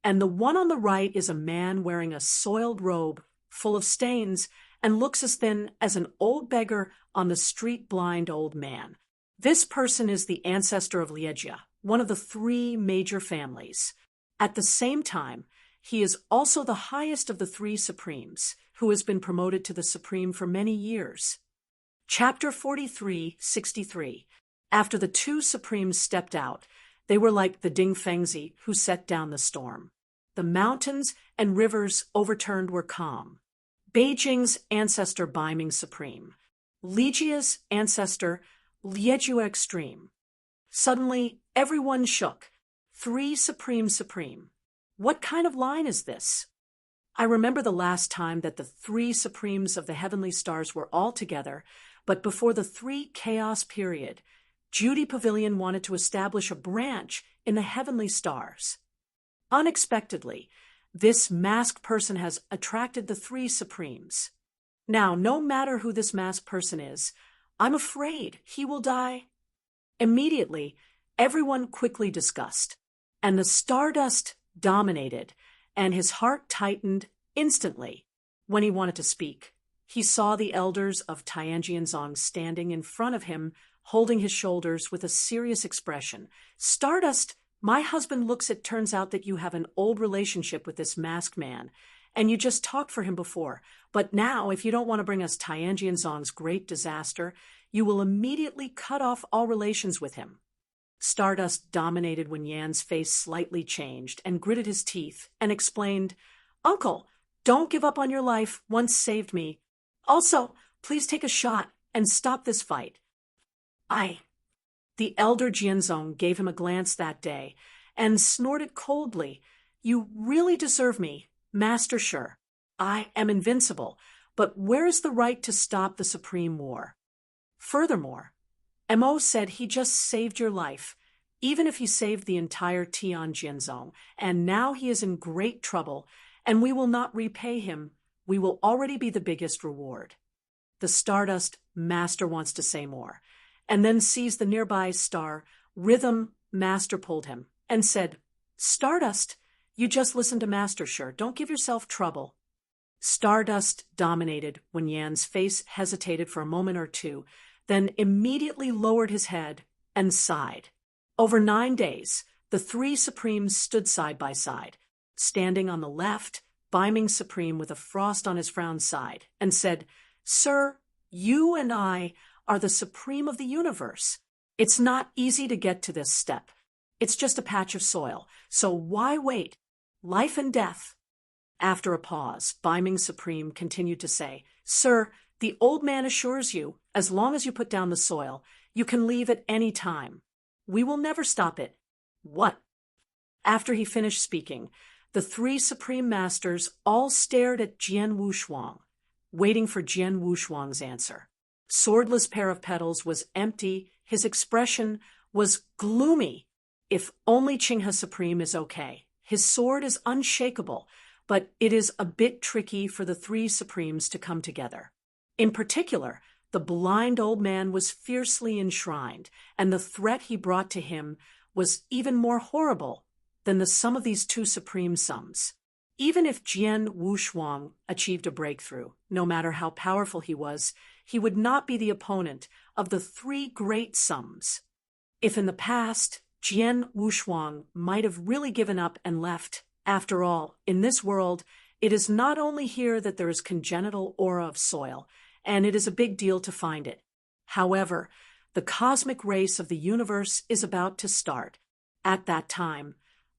and the one on the right is a man wearing a soiled robe full of stains and looks as thin as an old beggar on the street blind old man. This person is the ancestor of Liejia, one of the 3 major families. At the same time, he is also the highest of the 3 Supremes, who has been promoted to the Supreme for many years. Chapter 43:63. After the 2 Supremes stepped out, they were like the Ding Fengzi who set down the storm. The mountains and rivers overturned were calm. Beijing's ancestor Biming Supreme. Liejia's ancestor Liejua Extreme. Suddenly, everyone shook. 3 Supreme. What kind of line is this? I remember the last time that the 3 Supremes of the heavenly stars were all together, but before the 3 chaos period, Judy Pavilion wanted to establish a branch in the heavenly stars. Unexpectedly, this masked person has attracted the 3 Supremes. Now, no matter who this masked person is, I'm afraid he will die Immediately, everyone quickly discussed, and the stardust dominated, and his heart tightened instantly when he wanted to speak. He saw the elders of Tianjianzong standing in front of him, holding his shoulders with a serious expression. Stardust, my husband looks, it turns out that you have an old relationship with this masked man, and you just talked for him before. But now, if you don't want to bring us Tianjianzong's great disaster, you will immediately cut off all relations with him. Stardust dominated when Yan's face slightly changed and gritted his teeth and explained, Uncle, don't give up on your life, once saved me. Also, please take a shot and stop this fight. The elder Jianzong gave him a glance that day and snorted coldly, You really deserve me, Master Shi. I am invincible, but where is the right to stop the supreme war? Furthermore, Mo said he just saved your life, even if he saved the entire Tianjianzong, and now he is in great trouble, and we will not repay him. We will already be the biggest reward. The Stardust Master wants to say more, and then sees the nearby star. Rhythm Master pulled him and said, Stardust, you just listen to Master Shi. Don't give yourself trouble. Stardust dominated when Yan's face hesitated for a moment or two, then immediately lowered his head and sighed. Over 9 days, the three Supremes stood side by side, standing on the left, Beiming Supreme with a frost on his frown side, and said, Sir, you and I are the Supreme of the universe. It's not easy to get to this step. It's just a patch of soil, so why wait? Life and death. After a pause, Beiming Supreme continued to say, Sir, the old man assures you, as long as you put down the soil, you can leave at any time. We will never stop it. What? After he finished speaking, the three Supreme Masters all stared at Jian Wushuang, waiting for Jian Wushuang's answer. Swordless pair of petals was empty, his expression was gloomy. If only Qinghe Supreme is okay. His sword is unshakable, but it is a bit tricky for the three Supremes to come together. In particular, the blind old man was fiercely enshrined, and the threat he brought to him was even more horrible than the sum of these two supreme sums. Even if Jian Wushuang achieved a breakthrough, no matter how powerful he would not be the opponent of the three great sums. If in the past, Jian Wushuang might have really given up and left, after all, in this world, it is not only here that there is congenital aura of soil, and it is a big deal to find it. However, the cosmic race of the universe is about to start. At that time,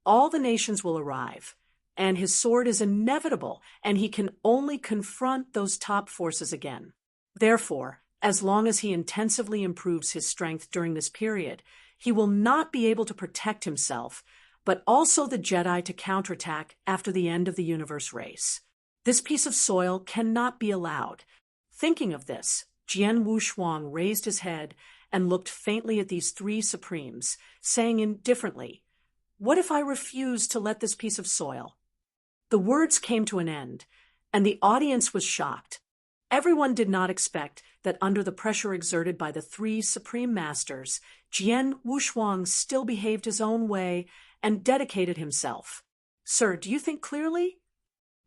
all the nations will arrive, and his sword is inevitable, and he can only confront those top forces again. Therefore, as long as he intensively improves his strength during this period, he will not be able to protect himself, but also the Jedi to counterattack after the end of the universe race. This piece of soil cannot be allowed. Thinking of this, Jian Wushuang raised his head and looked faintly at these three Supremes, saying indifferently, What if I refuse to let this piece of soil? The words came to an end, and the audience was shocked. Everyone did not expect that under the pressure exerted by the three Supreme Masters, Jian Wushuang still behaved his own way and dedicated himself. Sir, do you think clearly?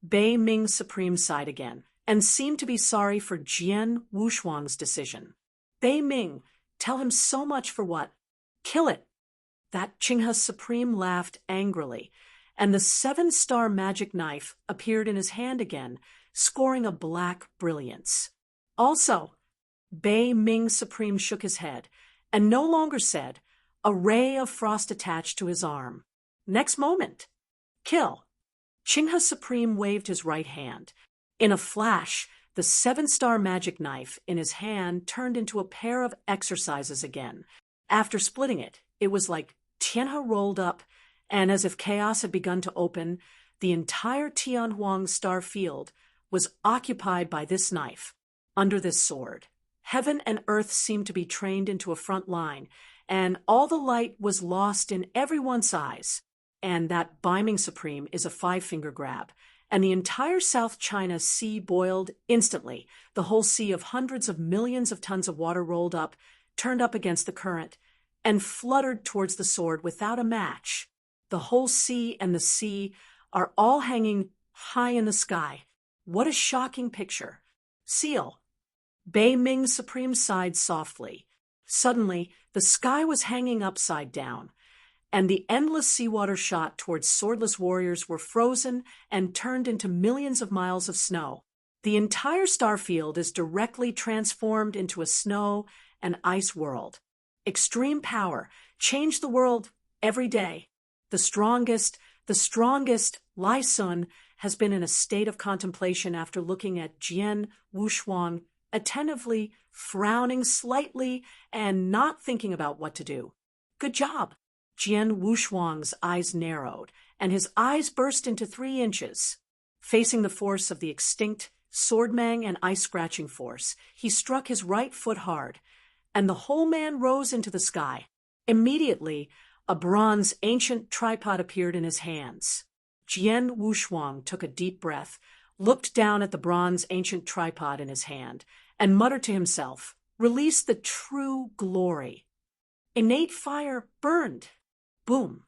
Beiming Supreme sighed again and seemed to be sorry for Jian Wushuang's decision. Beiming, tell him so much for what? Kill it. That Qinghe Supreme laughed angrily, and the 7-star magic knife appeared in his hand again, scoring a black brilliance. Also, Beiming Supreme shook his head and no longer said, a ray of frost attached to his arm. Next moment, kill. Qinghe Supreme waved his right hand. In a flash, the 7-star magic knife in his hand turned into a pair of exercises again. After splitting it, it was like Tianhe rolled up, and as if chaos had begun to open, the entire Tianhuang star field was occupied by this knife. Under this sword, heaven and earth seemed to be trained into a front line, and all the light was lost in everyone's eyes. And that Beiming Supreme is a 5-finger grab, and the entire South China Sea boiled instantly. The whole sea of hundreds of millions of tons of water rolled up, turned up against the current, and fluttered towards the sword without a match. The whole sea and the sea are all hanging high in the sky. What a shocking picture. Seal. Bei Ming's supreme sighed softly. Suddenly, the sky was hanging upside down, and the endless seawater shot towards swordless warriors were frozen and turned into millions of miles of snow. The entire starfield is directly transformed into a snow and ice world. Extreme power changed the world every day. The strongest, Lai Sun, has been in a state of contemplation after looking at Jian Wushuang, attentively, frowning slightly, and not thinking about what to do. Good job. Jian Wushuang's eyes narrowed, and his eyes burst into 3 inches. Facing the force of the extinct swordmang and ice-scratching force, he struck his right foot hard, and the whole man rose into the sky. Immediately, a bronze ancient tripod appeared in his hands. Jian Wushuang took a deep breath, looked down at the bronze ancient tripod in his hand, and muttered to himself, "Release the true glory." Innate fire burned. Boom.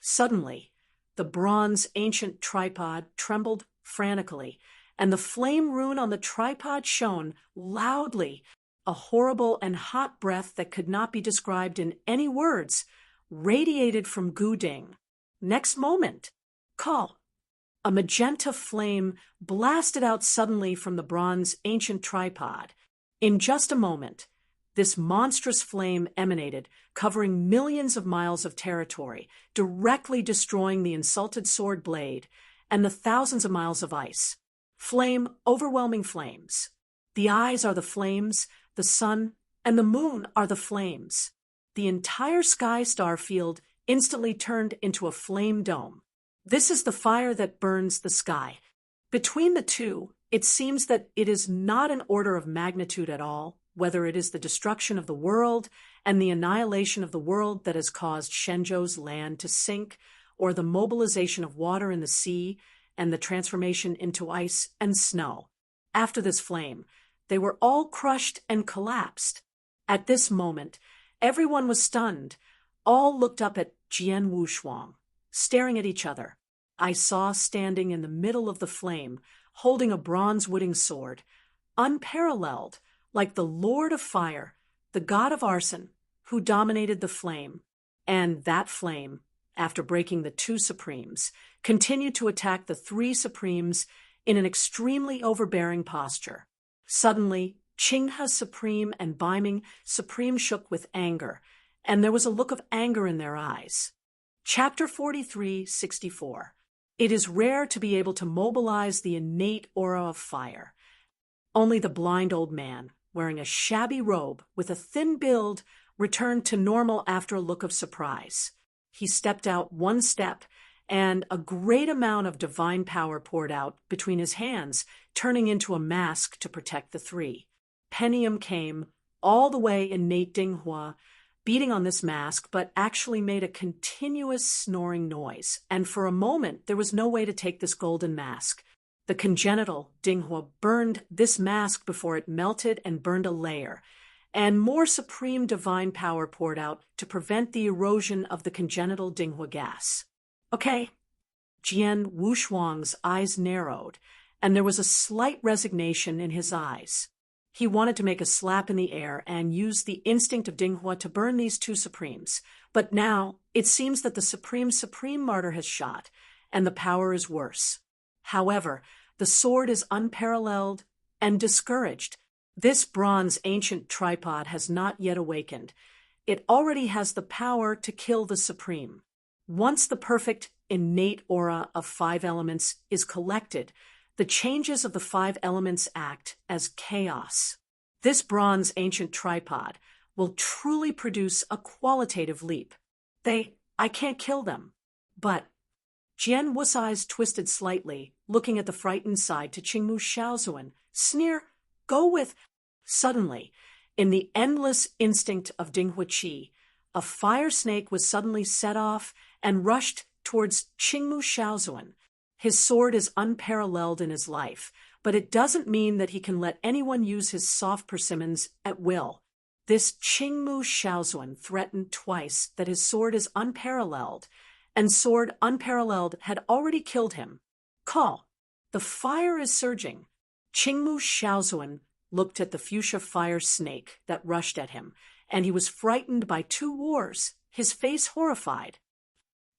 Suddenly, the bronze ancient tripod trembled frantically, and the flame rune on the tripod shone loudly. A horrible and hot breath that could not be described in any words radiated from Guding. Next moment, call. A magenta flame blasted out suddenly from the bronze ancient tripod. In just a moment, this monstrous flame emanated, covering millions of miles of territory, directly destroying the insulted sword blade and the thousands of miles of ice. Flame, overwhelming flames. The eyes are the flames, the sun and the moon are the flames. The entire sky star field instantly turned into a flame dome. This is the fire that burns the sky. Between the two, it seems that it is not an order of magnitude at all, whether it is the destruction of the world and the annihilation of the world that has caused Shenzhou's land to sink, or the mobilization of water in the sea and the transformation into ice and snow. After this flame, they were all crushed and collapsed. At this moment, everyone was stunned. All looked up at Jian Wushuang, staring at each other. I saw standing in the middle of the flame, holding a bronze wooden sword, unparalleled, like the Lord of Fire, the god of arson, who dominated the flame. And that flame, after breaking the 2 supremes, continued to attack the 3 supremes in an extremely overbearing posture. Suddenly, Qinghe Supreme and Baiming Supreme shook with anger, and there was a look of anger in their eyes. Chapter 43:64. It is rare to be able to mobilize the innate aura of fire. Only the blind old man, wearing a shabby robe with a thin build, returned to normal after a look of surprise. He stepped out 1 step, and a great amount of divine power poured out between his hands, turning into a mask to protect the 3. Penium came all the way innate Dinghua, beating on this mask, but actually made a continuous snoring noise, and for a moment there was no way to take this golden mask. The congenital Dinghua burned this mask before it melted and burned a layer, and more supreme divine power poured out to prevent the erosion of the congenital Dinghua gas. Okay. Jian Wushuang's eyes narrowed, and there was a slight resignation in his eyes. He wanted to make a slap in the air and use the instinct of Dinghua to burn these 2 supremes, but now it seems that the supreme martyr has shot, and the power is worse. However, the sword is unparalleled and discouraged. This bronze ancient tripod has not yet awakened. It already has the power to kill the supreme. Once the perfect innate aura of 5 elements is collected, the changes of the 5 elements act as chaos. This bronze ancient tripod will truly produce a qualitative leap. I can't kill them. But Jian Wu's eyes twisted slightly, looking at the frightened side to Qingmu Xiaozuan. Sneer, go with... Suddenly, in the endless instinct of Dinghua Qi, a fire snake was suddenly set off and rushed towards Qingmu Xiaozuan. His sword is unparalleled in his life, but it doesn't mean that he can let anyone use his soft persimmons at will. This Qingmu Shaozuan threatened twice that his sword is unparalleled, and sword unparalleled had already killed him. Call. The fire is surging. Qingmu Shaozuan looked at the fuchsia fire snake that rushed at him, and he was frightened by two wars, his face horrified.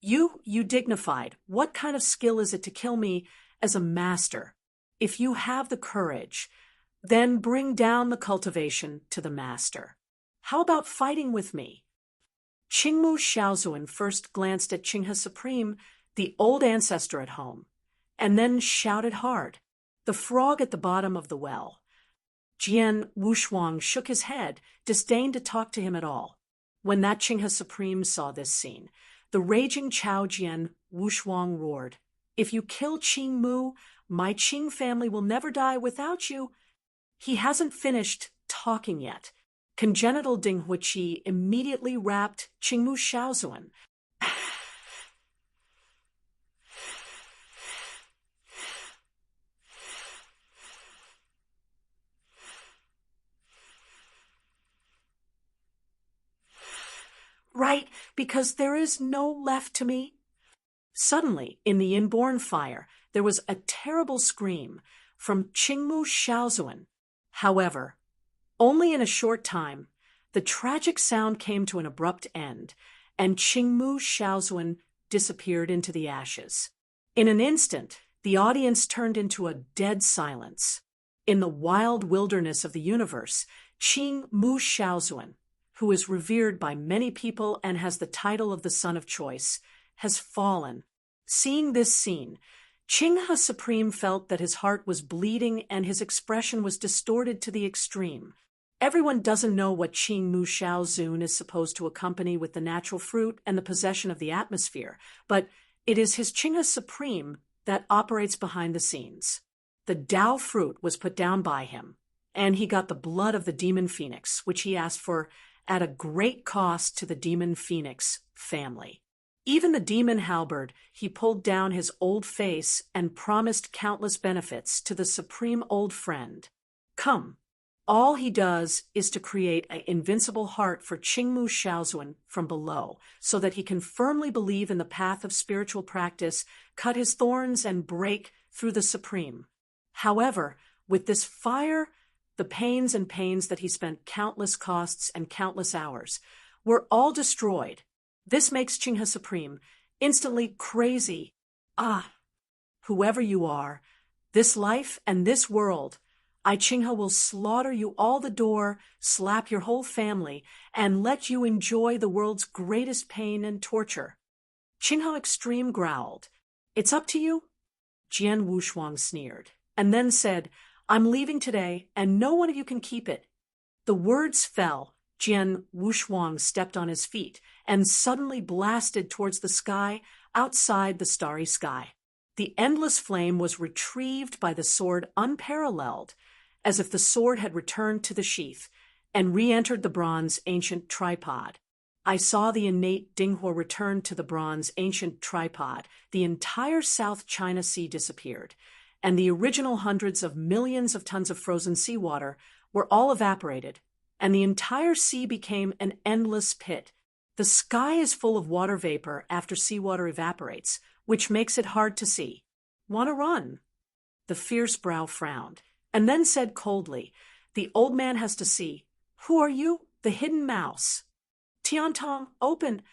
You dignified, what kind of skill is it to kill me as a master? If you have the courage, then bring down the cultivation to the master. How about fighting with me? Qingmu Shaozuan first glanced at Qinghe Supreme, the old ancestor at home, and then shouted hard. The frog at the bottom of the well. Jian Wushuang shook his head, disdained to talk to him at all. When that Qinghe Supreme saw this scene, the raging Chao Jian Wushuang roared, "If you kill Qing Mu, my Qing family will never die without you." He hasn't finished talking yet. Congenital Ding Huiqi immediately wrapped Qingmu Shaozuan. Right, because there is no left to me. Suddenly, in the inborn fire, there was a terrible scream from Qingmu Shaozuan. However, only in a short time, the tragic sound came to an abrupt end, and Qingmu Shaozuan disappeared into the ashes. In an instant, the audience turned into a dead silence. In the wild wilderness of the universe, Qingmu Shaozuan, who is revered by many people and has the title of the Son of Choice, has fallen. Seeing this scene, Qinghe Supreme felt that his heart was bleeding and his expression was distorted to the extreme. Everyone doesn't know what Qingmu Shaozuan is supposed to accompany with the natural fruit and the possession of the atmosphere, but it is his Qinghe Supreme that operates behind the scenes. The Tao fruit was put down by him, and he got the blood of the demon phoenix, which he asked for at a great cost to the demon phoenix family. Even the demon halberd, he pulled down his old face and promised countless benefits to the supreme old friend. Come. All he does is to create an invincible heart for Qingmu Shaozuan from below, so that he can firmly believe in the path of spiritual practice, cut his thorns, and break through the supreme. However, with this fire, the pains that he spent countless costs and countless hours were all destroyed. This makes Qinghe Supreme instantly crazy. Ah, whoever you are, this life and this world, I Qinghe will slaughter you all the door, slap your whole family, and let you enjoy the world's greatest pain and torture. Qinghe Extreme growled. It's up to you? Jian Wushuang sneered, and then said, I'm leaving today, and no one of you can keep it. The words fell. Jian Wushuang stepped on his feet and suddenly blasted towards the sky outside the starry sky. The endless flame was retrieved by the sword unparalleled, as if the sword had returned to the sheath and re-entered the bronze ancient tripod. I saw the innate Dinghua return to the bronze ancient tripod. The entire South China Sea disappeared, and the original hundreds of millions of tons of frozen seawater were all evaporated, and the entire sea became an endless pit. The sky is full of water vapor after seawater evaporates, which makes it hard to see. Want to run? The fierce brow frowned, and then said coldly, the old man has to see. Who are you? The hidden mouse. Tiantong, open.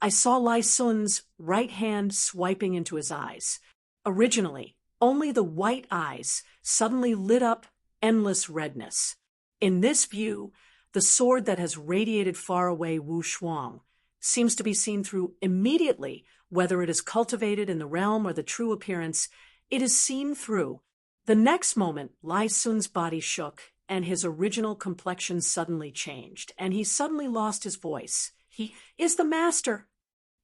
I saw Lai Sun's right hand swiping into his eyes. Originally, only the white eyes suddenly lit up endless redness. In this view, the sword that has radiated far away Wu Shuang seems to be seen through immediately, whether it is cultivated in the realm or the true appearance, it is seen through. The next moment, Lai Sun's body shook, and his original complexion suddenly changed, and he suddenly lost his voice. He is the master.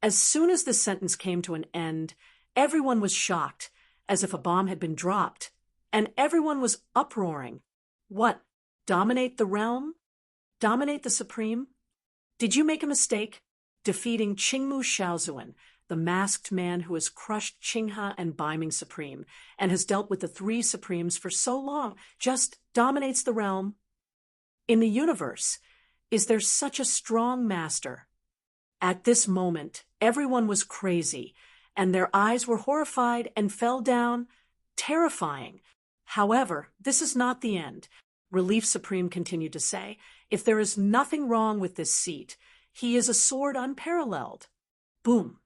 As soon as the sentence came to an end, everyone was shocked, as if a bomb had been dropped, and everyone was uproaring. What? Dominate the realm? Dominate the supreme? Did you make a mistake? Defeating Qingmu Shaozuan, the masked man who has crushed Qinghe and Baiming Supreme, and has dealt with the three supremes for so long, just dominates the realm? In the universe, is there such a strong master? At this moment, everyone was crazy, and their eyes were horrified and fell down, terrifying. However, this is not the end. Relief Supreme continued to say, if there is nothing wrong with this seat, he is a sword unparalleled. Boom.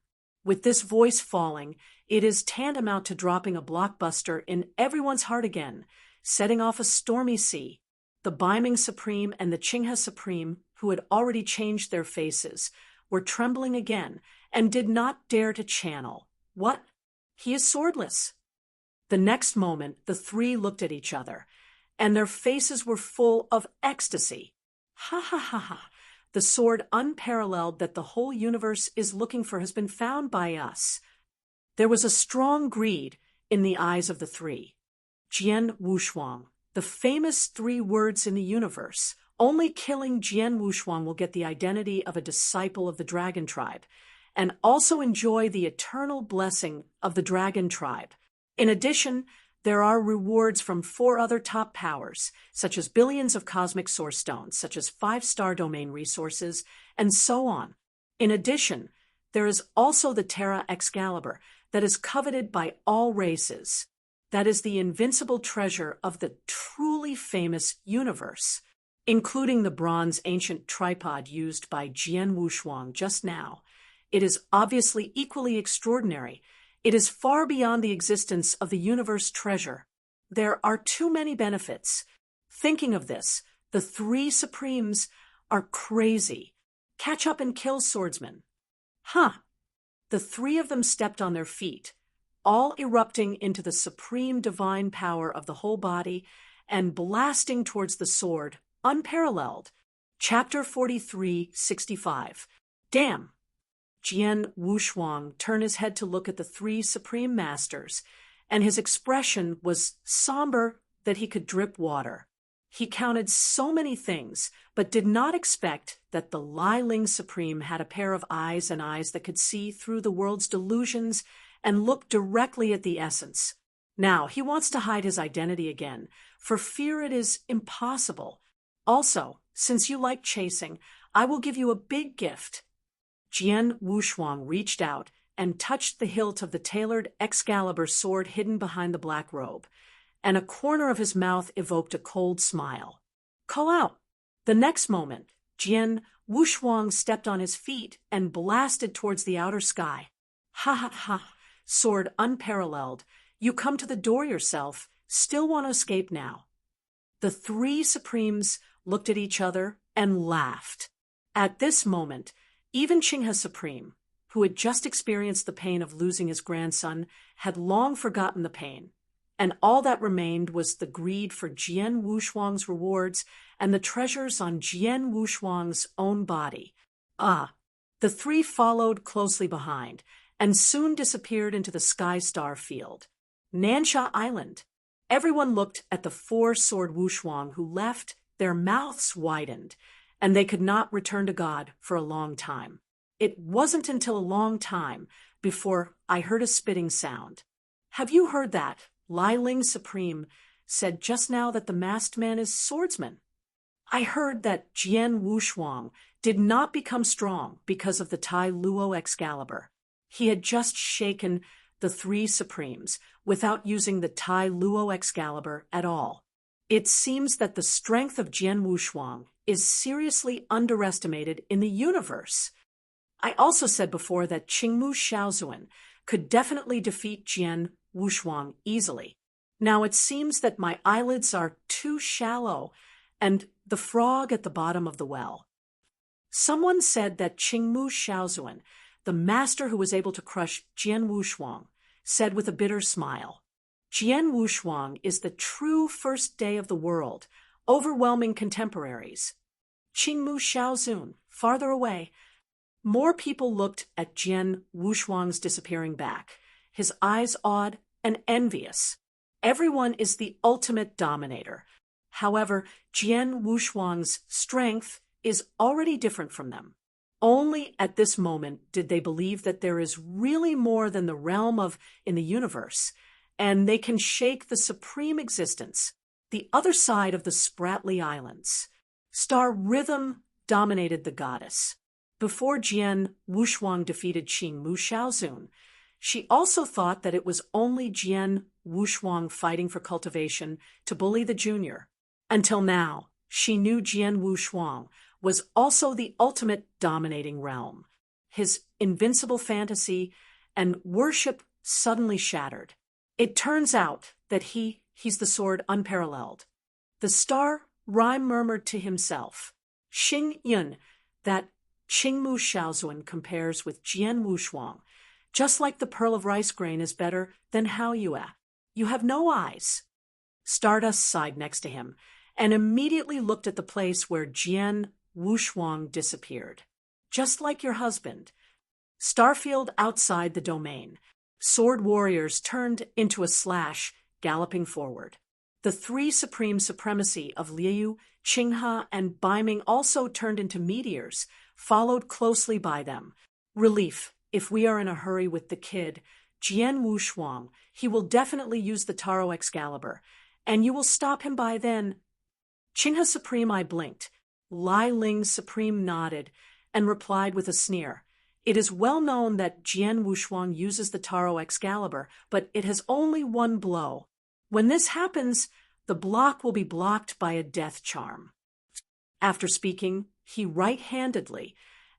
With this voice falling, it is tantamount to dropping a blockbuster in everyone's heart again, setting off a stormy sea. The Baiming Supreme and the Qinghe Supreme, who had already changed their faces, were trembling again and did not dare to channel. What? He is swordless. The next moment, the three looked at each other, and their faces were full of ecstasy. Ha ha ha ha! The sword unparalleled that the whole universe is looking for has been found by us. There was a strong greed in the eyes of the three. Jian Wushuang, the famous 3 words in the universe. Only killing Jian Wushuang will get the identity of a disciple of the dragon tribe, and also enjoy the eternal blessing of the dragon tribe. In addition, there are rewards from 4 other top powers, such as billions of cosmic source stones, such as 5-star domain resources, and so on. In addition, there is also the Terra Excalibur that is coveted by all races. That is the invincible treasure of the truly famous universe, including the bronze ancient tripod used by Jian Wushuang just now. It is obviously equally extraordinary. It is far beyond the existence of the universe treasure. There are too many benefits. Thinking of this, the 3 Supremes are crazy. Catch up and kill swordsmen. Huh. The 3 of them stepped on their feet, all erupting into the supreme divine power of the whole body and blasting towards the sword, unparalleled. Chapter 43:65. Damn! Jian Wushuang turned his head to look at the 3 supreme masters, and his expression was somber that he could drip water. He counted so many things, but did not expect that the Lai Ling Supreme had a pair of eyes and eyes that could see through the world's delusions and look directly at the essence. Now, he wants to hide his identity again, for fear it is impossible. Also, since you like chasing, I will give you a big gift. Jian Wushuang reached out and touched the hilt of the tailored Excalibur sword hidden behind the black robe, and a corner of his mouth evoked a cold smile. Call out! The next moment, Jian Wushuang stepped on his feet and blasted towards the outer sky. Ha ha ha! Sword unparalleled. You come to the door yourself, still want to escape now. The 3 Supremes looked at each other and laughed. At this moment, even Qinghe Supreme, who had just experienced the pain of losing his grandson, had long forgotten the pain, and all that remained was the greed for Jian Wushuang's rewards and the treasures on Jian Wushuang's own body. The 3 followed closely behind, and soon disappeared into the Sky Star field. Nansha Island. Everyone looked at the 4-sword Wushuang who left, their mouths widened, and they could not return to God for a long time. It wasn't until a long time before I heard a spitting sound. Have you heard that? Lai Ling Supreme said just now that the masked man is swordsman. I heard that Jian Wushuang did not become strong because of the Tai Luo Excalibur. He had just shaken the 3 Supremes without using the Tai Luo Excalibur at all. It seems that the strength of Jian Wushuang is seriously underestimated in the universe. I also said before that Qingmu Shaozuan could definitely defeat Jian Wushuang easily. Now it seems that my eyelids are too shallow and the frog at the bottom of the well. Someone said that Qingmu Shaozuan, the master who was able to crush Jian Wushuang, said with a bitter smile, Jian Wushuang is the true first day of the world, overwhelming contemporaries. Qingmu Shaozun, farther away. More people looked at Jian Wushuang's disappearing back, his eyes awed and envious. Everyone is the ultimate dominator. However, Jian Wushuang's strength is already different from them. Only at this moment did they believe that there is really more than the realm of in the universe, and they can shake the supreme existence, the other side of the Spratly Islands. Star Rhythm dominated the goddess. Before Jian Wushuang defeated Qing Mu Shaozun, she also thought that it was only Jian Wushuang fighting for cultivation to bully the junior. Until now, she knew Jian Wushuang was also the ultimate dominating realm. His invincible fantasy and worship suddenly shattered. It turns out that he's the sword unparalleled. The star rhyme murmured to himself, Xing Yun, that Qing Mu Shaozun compares with Jian Wushuang, just like the pearl of rice grain is better than Hao Yue. You have no eyes. Stardust sighed next to him and immediately looked at the place where Jian Wushuang disappeared. Just like your husband. Starfield outside the domain. Sword warriors turned into a slash, galloping forward. The three supreme supremacy of Liu, Qinghe, and Baiming also turned into meteors, followed closely by them. Relief. If we are in a hurry with the kid, Jian Wushuang, he will definitely use the Taro Excalibur, and you will stop him by then. Qinghe Supreme I blinked. Lai Ling Supreme nodded and replied with a sneer. It is well known that Jian Wushuang uses the Taro Excalibur, but it has only one blow. When this happens, the block will be blocked by a death charm. After speaking, he right-handedly,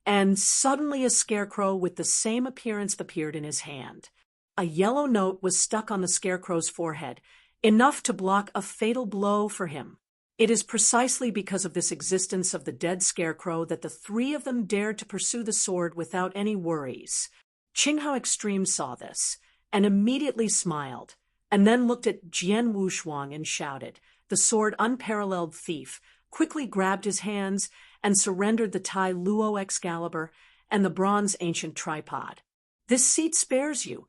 and suddenly a scarecrow with the same appearance appeared in his hand. A yellow note was stuck on the scarecrow's forehead, enough to block a fatal blow for him. It is precisely because of this existence of the dead scarecrow that the three of them dared to pursue the sword without any worries. Qinghe Extreme saw this, and immediately smiled, and then looked at Jian Wushuang and shouted. The sword unparalleled thief quickly grabbed his hands and surrendered the Tai Luo Excalibur and the bronze ancient tripod. This seat spares you.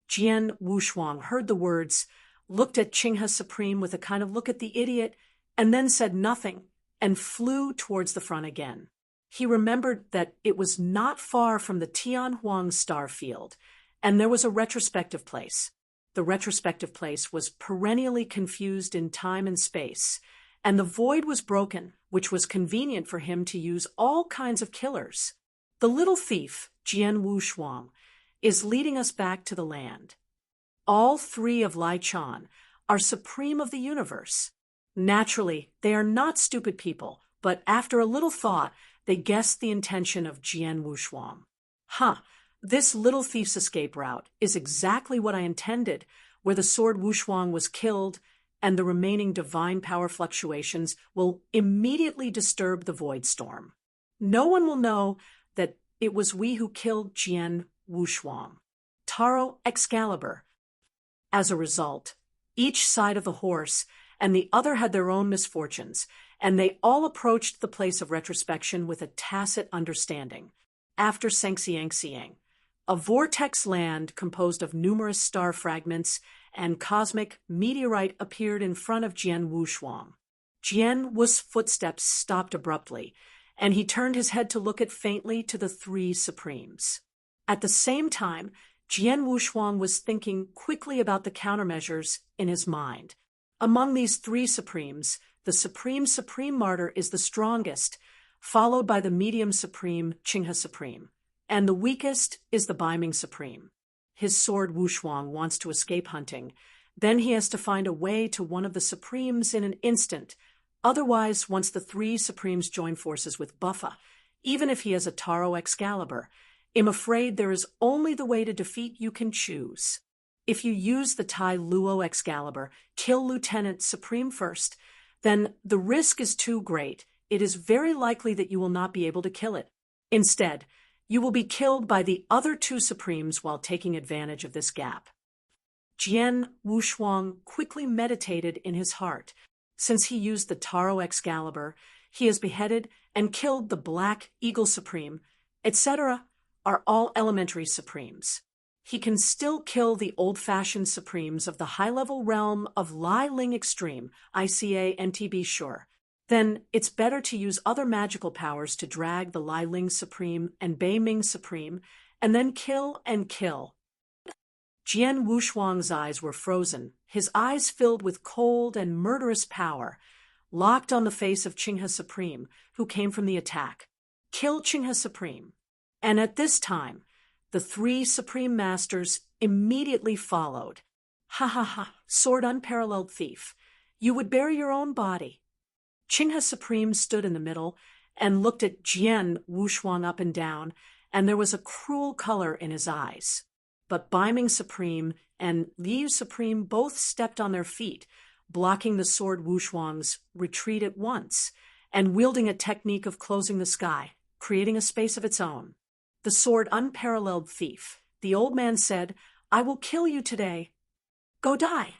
Jian Wushuang heard the words, looked at Qinghe Supreme with a kind of look at the idiot, and then said nothing and flew towards the front again. He remembered that it was not far from the Tianhuang star field, and there was a retrospective place. The retrospective place was perennially confused in time and space, and the void was broken, which was convenient for him to use all kinds of killers. The little thief, Jian Wushuang, is leading us back to the land. All three of Lai Chan are supreme of the universe. Naturally, they are not stupid people, but after a little thought, they guessed the intention of Jian Wushuang. This little thief's escape route is exactly what I intended, where the sword Wushuang was killed, and the remaining divine power fluctuations will immediately disturb the void storm. No one will know that it was we who killed Jian Wushuang. Taro Excalibur. As a result, each side of the horse and the other had their own misfortunes, and they all approached the place of retrospection with a tacit understanding. After Sengxiang, a vortex land composed of numerous star fragments and cosmic meteorite appeared in front of Jian Wushuang. Jian Wu's footsteps stopped abruptly, and he turned his head to look at faintly to the three supremes. At the same time, Jian Wushuang was thinking quickly about the countermeasures in his mind. Among these three supremes, the supreme martyr is the strongest, followed by the medium supreme Qinghe Supreme, and the weakest is the Baiming Supreme. His sword Wushuang wants to escape hunting, then he has to find a way to one of the supremes in an instant. Otherwise, once the three supremes join forces with Buffa, even if he has a Taro Excalibur, I'm afraid there is only the way to defeat you can choose. If you use the Tai Luo Excalibur, kill Lieutenant Supreme first, then the risk is too great. It is very likely that you will not be able to kill it. Instead, you will be killed by the other two supremes while taking advantage of this gap. Jian Wushuang quickly meditated in his heart. Since he used the Taro Excalibur, he has beheaded and killed the Black Eagle Supreme, etc., are all elementary supremes. He can still kill the old-fashioned supremes of the high-level realm of Lai Ling Extreme, ICA and TB Sure. Then it's better to use other magical powers to drag the Lai Ling Supreme and Bei Ming Supreme, and then kill and kill. Jian Wushuang's eyes were frozen, his eyes filled with cold and murderous power. locked on the face of Qinghe Supreme, who came from the attack. Kill Qinghe Supreme. And at this time, the three Supreme Masters immediately followed. Ha ha ha, sword unparalleled thief. You would bury your own body. Qinghe Supreme stood in the middle and looked at Jian Wushuang up and down, and there was a cruel color in his eyes. But Baiming Supreme and Liu Supreme both stepped on their feet, blocking the sword Wushuang's retreat at once, and wielding a technique of closing the sky, creating a space of its own. The sword unparalleled thief, the old man said, I will kill you today. Go die.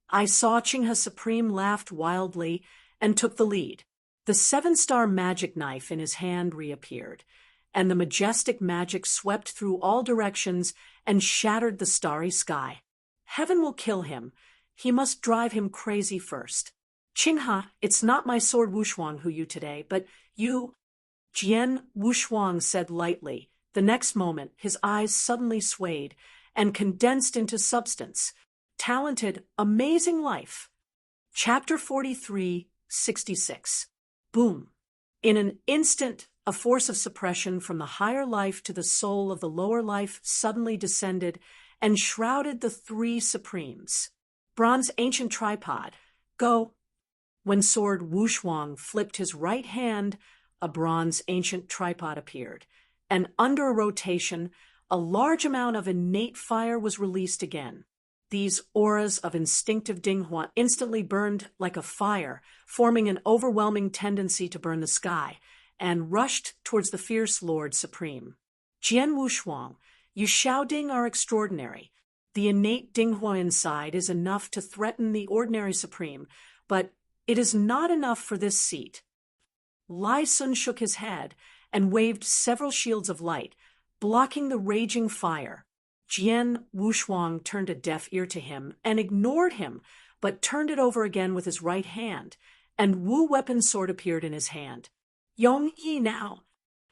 I saw Qinghe Supreme laughed wildly and took the lead. The seven-star magic knife in his hand reappeared, and the majestic magic swept through all directions and shattered the starry sky. Heaven will kill him. He must drive him crazy first. Qinghe, it's not my sword Wushuang who you today, but you. Jian Wushuang said lightly. The next moment, his eyes suddenly swayed and condensed into substance. Talented, amazing life. Chapter 43, 66. Boom. In an instant, a force of suppression from the higher life to the soul of the lower life suddenly descended and shrouded the three Supremes. Bronze ancient tripod. Go. When sword Wushuang flipped his right hand, a bronze ancient tripod appeared, and under a rotation, a large amount of innate fire was released again. These auras of instinctive Dinghua instantly burned like a fire, forming an overwhelming tendency to burn the sky, and rushed towards the fierce Lord Supreme. Jian Wushuang, you Xiaoding are extraordinary. The innate Dinghua inside is enough to threaten the ordinary Supreme, but it is not enough for this seat. Lai Sun shook his head and waved several shields of light, blocking the raging fire. Jian Wushuang turned a deaf ear to him and ignored him, but turned it over again with his right hand, and Wu Weapon's sword appeared in his hand. Yong Yi now.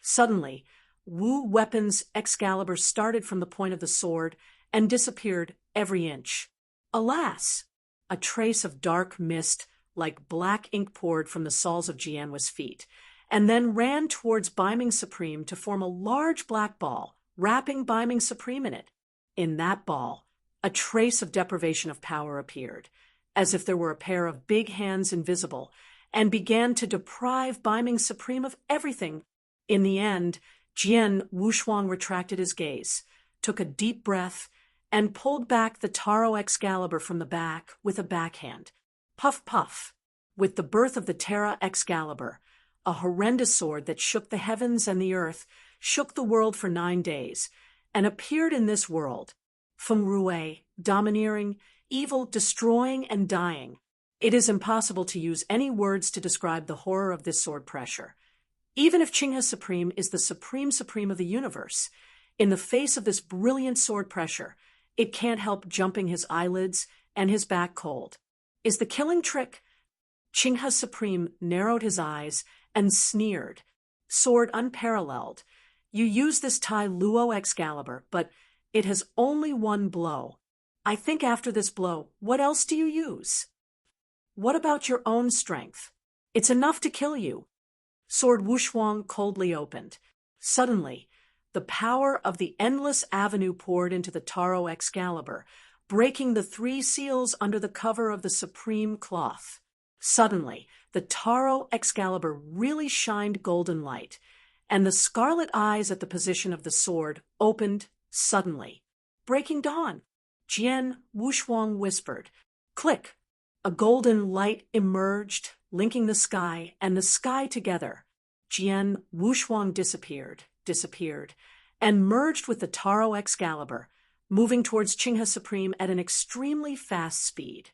Suddenly, Wu Weapon's Excalibur started from the point of the sword and disappeared every inch. Alas! A trace of dark mist like black ink poured from the soles of Jian's feet, and then ran towards Baiming Supreme to form a large black ball, wrapping Baiming Supreme in it. In that ball, a trace of deprivation of power appeared, as if there were a pair of big hands invisible, and began to deprive Baiming Supreme of everything. In the end, Jian Wushuang retracted his gaze, took a deep breath, and pulled back the Taro Excalibur from the back with a backhand. Puff, puff. With the birth of the Terra Excalibur, a horrendous sword that shook the heavens and the earth, shook the world for 9 days, and appeared in this world. Feng Rue, domineering, evil, destroying, and dying. It is impossible to use any words to describe the horror of this sword pressure. Even if Qinghe Supreme is the supreme of the universe, in the face of this brilliant sword pressure, it can't help jumping his eyelids and his back cold. Is the killing trick? Qinghe Supreme narrowed his eyes and sneered. Sword unparalleled. You use this Tai Luo Excalibur, but it has only one blow. I think after this blow, what else do you use? What about your own strength? It's enough to kill you. Sword Wushuang coldly opened. Suddenly, the power of the endless avenue poured into the Taro Excalibur, breaking the 3 seals under the cover of the supreme cloth. Suddenly, the Taro Excalibur really shined golden light, and the scarlet eyes at the position of the sword opened suddenly. Breaking dawn. Jian Wushuang whispered. Click. A golden light emerged, linking the sky and the sky together. Jian Wushuang disappeared, and merged with the Taro Excalibur, moving towards Qinghe Supreme at an extremely fast speed.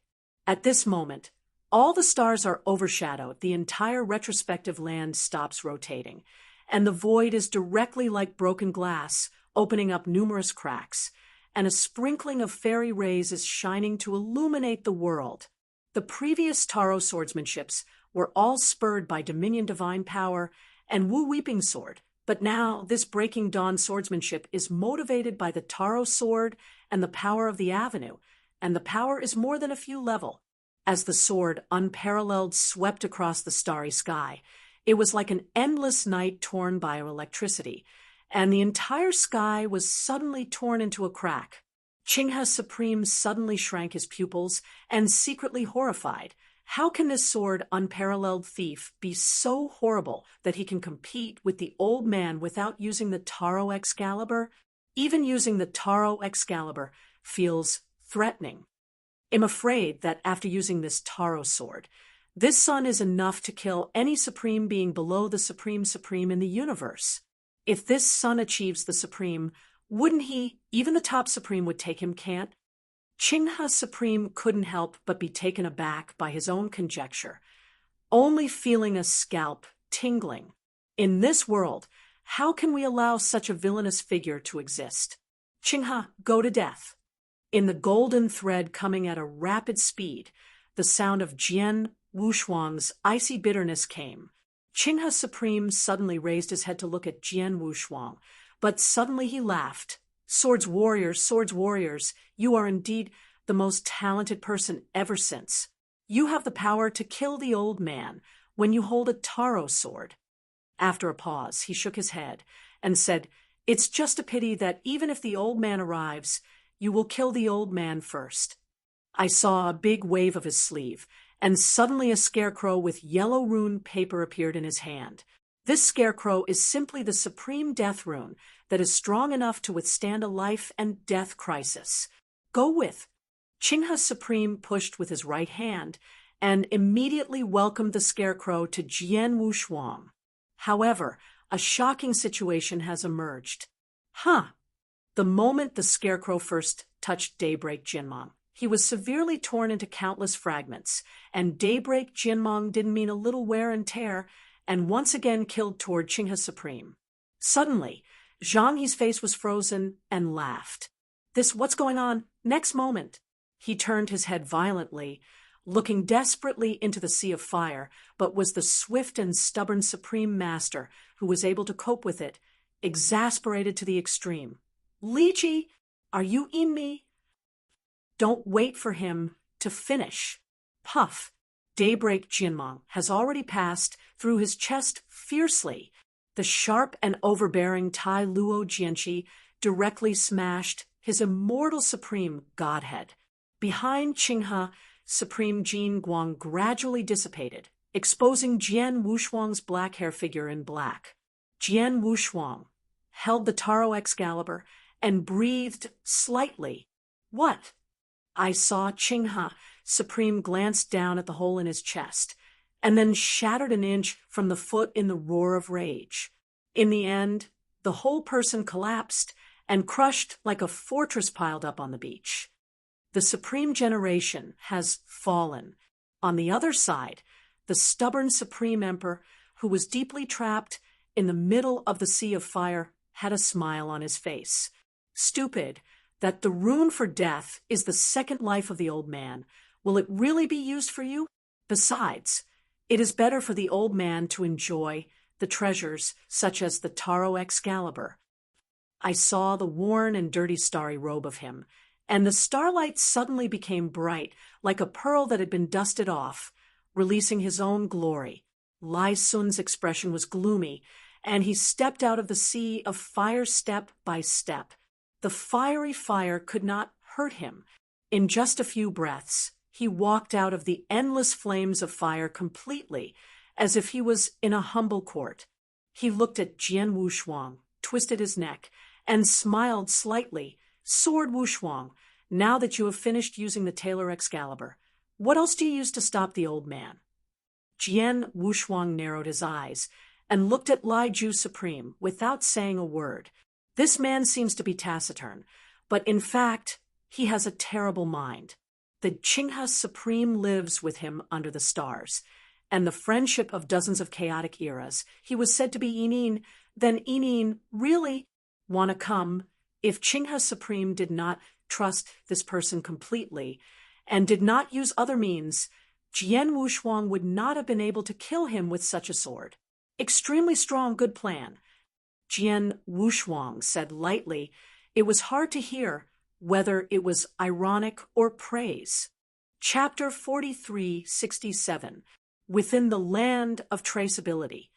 At this moment, all the stars are overshadowed, the entire retrospective land stops rotating, and the void is directly like broken glass, opening up numerous cracks, and a sprinkling of fairy rays is shining to illuminate the world. The previous Taro swordsmanships were all spurred by Dominion Divine Power and Wu Weeping Sword, but now this Breaking Dawn swordsmanship is motivated by the Taro sword and the power of the Avenue, and the power is more than a few level. as the sword unparalleled swept across the starry sky. It was like an endless night torn by electricity, and the entire sky was suddenly torn into a crack. Qinghe Supreme suddenly shrank his pupils and secretly horrified. How can this sword unparalleled thief be so horrible that he can compete with the old man without using the Taro Excalibur? Even using the Taro Excalibur feels threatening. I'm afraid that after using this Taro sword, this son is enough to kill any supreme being below the supreme in the universe. If this son achieves the supreme, wouldn't he, even the top supreme would take him, can't? Qinghe Supreme couldn't help but be taken aback by his own conjecture, only feeling a scalp tingling. In this world, how can we allow such a villainous figure to exist? Qinghe, go to death. In the golden thread coming at a rapid speed, the sound of Jian Wushuang's icy bitterness came. Qinghe Supreme suddenly raised his head to look at Jian Wushuang, but suddenly he laughed. Swords warriors, you are indeed the most talented person ever since. You have the power to kill the old man when you hold a Taro sword. After a pause, he shook his head and said, It's just a pity that even if the old man arrives, you will kill the old man first. I saw a big wave of his sleeve, and suddenly a scarecrow with yellow rune paper appeared in his hand. This scarecrow is simply the supreme death rune that is strong enough to withstand a life and death crisis. Go with. Qinghe Supreme pushed with his right hand and immediately welcomed the scarecrow to Jian Wushuang. However, a shocking situation has emerged. The moment the scarecrow first touched Daybreak Jinmong, he was severely torn into countless fragments, and Daybreak Jinmong didn't mean a little wear and tear, and once again killed toward Qinghe Supreme. Suddenly, Zhang He's face was frozen and laughed. What's going on? Next moment, he turned his head violently, looking desperately into the sea of fire, but was the swift and stubborn Supreme Master who was able to cope with it, exasperated to the extreme. Li Ji, are you in me? Don't wait for him to finish. Puff. Daybreak Jinmong has already passed through his chest fiercely. The sharp and overbearing Tai Luo Jianqi directly smashed his immortal supreme godhead. Behind Qinghe, Supreme Jin Guang gradually dissipated, exposing Jian Wushuang's black hair figure in black. Jian Wushuang held the Taro Excalibur and breathed slightly. What? I saw Qinghe Supreme glance down at the hole in his chest, and then shattered an inch from the foot in the roar of rage. In the end, the whole person collapsed and crushed like a fortress piled up on the beach. The supreme generation has fallen. On the other side, the stubborn Supreme Emperor, who was deeply trapped in the middle of the sea of fire, had a smile on his face. Stupid, that the rune for death is the second life of the old man. Will it really be used for you? Besides, it is better for the old man to enjoy the treasures such as the Taro Excalibur. I saw the worn and dirty starry robe of him, and the starlight suddenly became bright, like a pearl that had been dusted off, releasing his own glory. Lai Sun's expression was gloomy, and he stepped out of the sea of fire step by step. The fiery fire could not hurt him. In just a few breaths, he walked out of the endless flames of fire completely, as if he was in a humble court. He looked at Jian Wushuang, twisted his neck, and smiled slightly. Sword Wushuang, now that you have finished using the Tailor Excalibur, what else do you use to stop the old man? Jian Wushuang narrowed his eyes and looked at Lai Ju Supreme without saying a word. This man seems to be taciturn, but in fact, he has a terrible mind. The Qinghe Supreme lives with him under the stars, and the friendship of dozens of chaotic eras. He was said to be Yinin. Then Yinin really want to come if Qinghe Supreme did not trust this person completely and did not use other means. Jian Wushuang would not have been able to kill him with such a sword. Extremely strong, good plan. Jian Wushuang said lightly. It was hard to hear whether it was ironic or praise. Chapter 4367. Within the Land of Traceability.